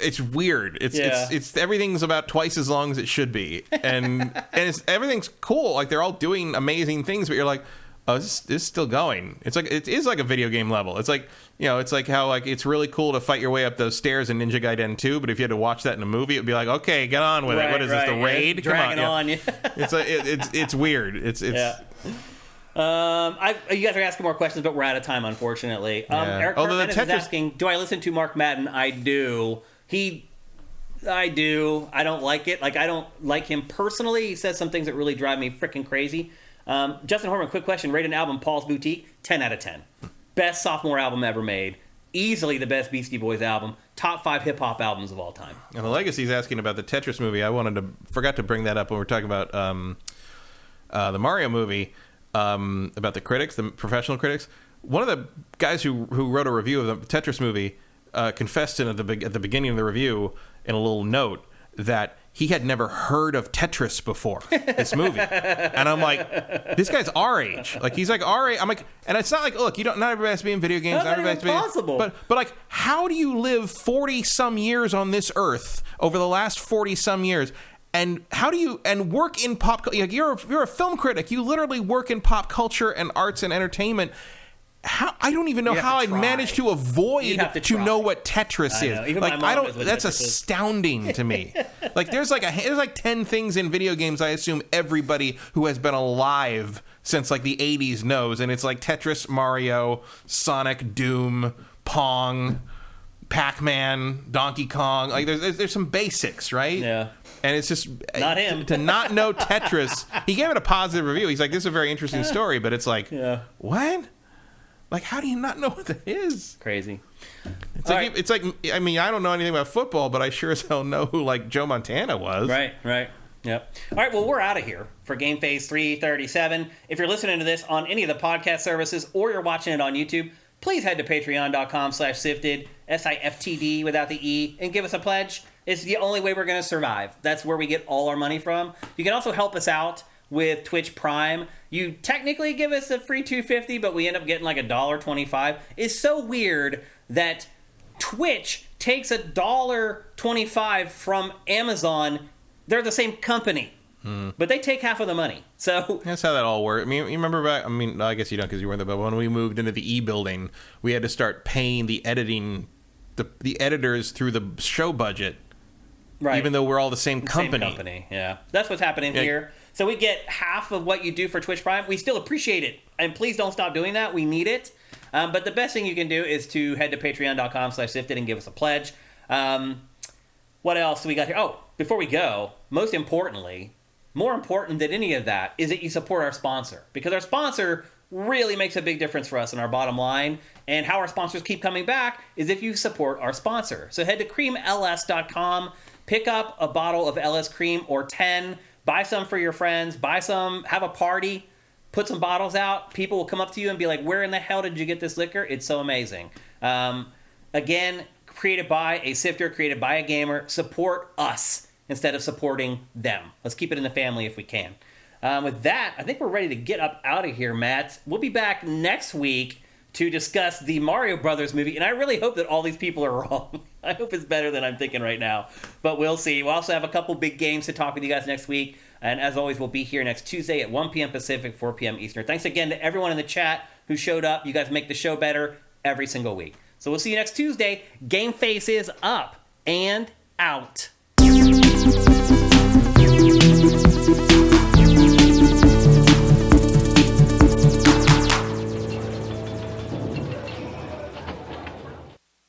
it's weird. It's everything's about twice as long as it should be, and everything's cool. Like they're all doing amazing things, but you're like, oh, this is still going. It's like it is like a video game level. It's like it's like how like it's really cool to fight your way up those stairs in Ninja Gaiden 2, but if you had to watch that in a movie, it'd be like, okay, get on with it. What is this? The raid? Come on. It's weird. It's. Yeah. You guys are asking more questions, but we're out of time, unfortunately. Eric Cartman is asking, do I listen to Mark Madden? I do. I do. I don't like it. Like, I don't like him personally. He says some things that really drive me freaking crazy. Justin Horman, quick question. Rate an album, Paul's Boutique, 10 out of 10. Best sophomore album ever made. Easily the best Beastie Boys album. Top 5 hip-hop albums of all time. And the Legacy's asking about the Tetris movie. I forgot to bring that up when we were talking about the Mario movie. About the critics, the professional critics. One of the guys who wrote a review of the Tetris movie confessed at the beginning of the review in a little note that he had never heard of Tetris before this movie. And I'm like, this guy's our age. Like, he's like our age. I'm like, and it's not like, look, not everybody has to be in video games. Not everybody has to be possible. But like, how do you live 40 some years on this earth over the last 40 some years? And how do you work in pop culture? Like you're a film critic. You literally work in pop culture and arts and entertainment. How I don't even know how I'd manage to avoid to know what Tetris is. Like I don't. That's astounding to me. Like there's like 10 things in video games I assume everybody who has been alive since like the 80s knows, and it's like Tetris, Mario, Sonic, Doom, Pong, Pac-Man, Donkey Kong. Like there's some basics, right? Yeah. And it's just not him to not know Tetris. He gave it a positive review. He's like, "This is a very interesting story," but it's like, what? Like, how do you not know what that is? Crazy. It's like I mean, I don't know anything about football, but I sure as hell know who like Joe Montana was. Right. Yep. All right, well, we're out of here for GameFace 337. If you're listening to this on any of the podcast services or you're watching it on YouTube, please head to patreon.com/sifted, SIFTD without the E, and give us a pledge. It's the only way we're going to survive. That's where we get all our money from. You can also help us out with Twitch Prime. You technically give us a free $2.50, but we end up getting like $1.25. It's so weird that Twitch takes $1.25 from Amazon. They're the same company, but they take half of the money. So that's how that all works. I mean, you remember back? I mean, I guess you don't because you weren't there. But when we moved into the E building, we had to start paying the editors through the show budget. Right. Even though we're all the same company. Same company, yeah. That's what's happening here. So we get half of what you do for Twitch Prime. We still appreciate it. And please don't stop doing that. We need it. But the best thing you can do is to head to patreon.com/sifted and give us a pledge. What else do we got here? Oh, before we go, most importantly, more important than any of that is that you support our sponsor. Because our sponsor really makes a big difference for us in our bottom line. And how our sponsors keep coming back is if you support our sponsor. So head to creamls.com. Pick up a bottle of LS Cream or 10. Buy some for your friends. Buy some. Have a party. Put some bottles out. People will come up to you and be like, where in the hell did you get this liquor? It's so amazing. Again, created by a sifter, created by a gamer. Support us instead of supporting them. Let's keep it in the family if we can. With that, I think we're ready to get up out of here, Matt. We'll be back next week to discuss the Mario Brothers movie, and I really hope that all these people are wrong. I hope it's better than I'm thinking right now, but we'll see. We'll also have a couple big games to talk with you guys next week, and as always, we'll be here next Tuesday at 1 p.m. Pacific, 4 p.m. Eastern. Thanks again to everyone in the chat who showed up. You guys make the show better every single week. So we'll see you next Tuesday. GameFace is up and out.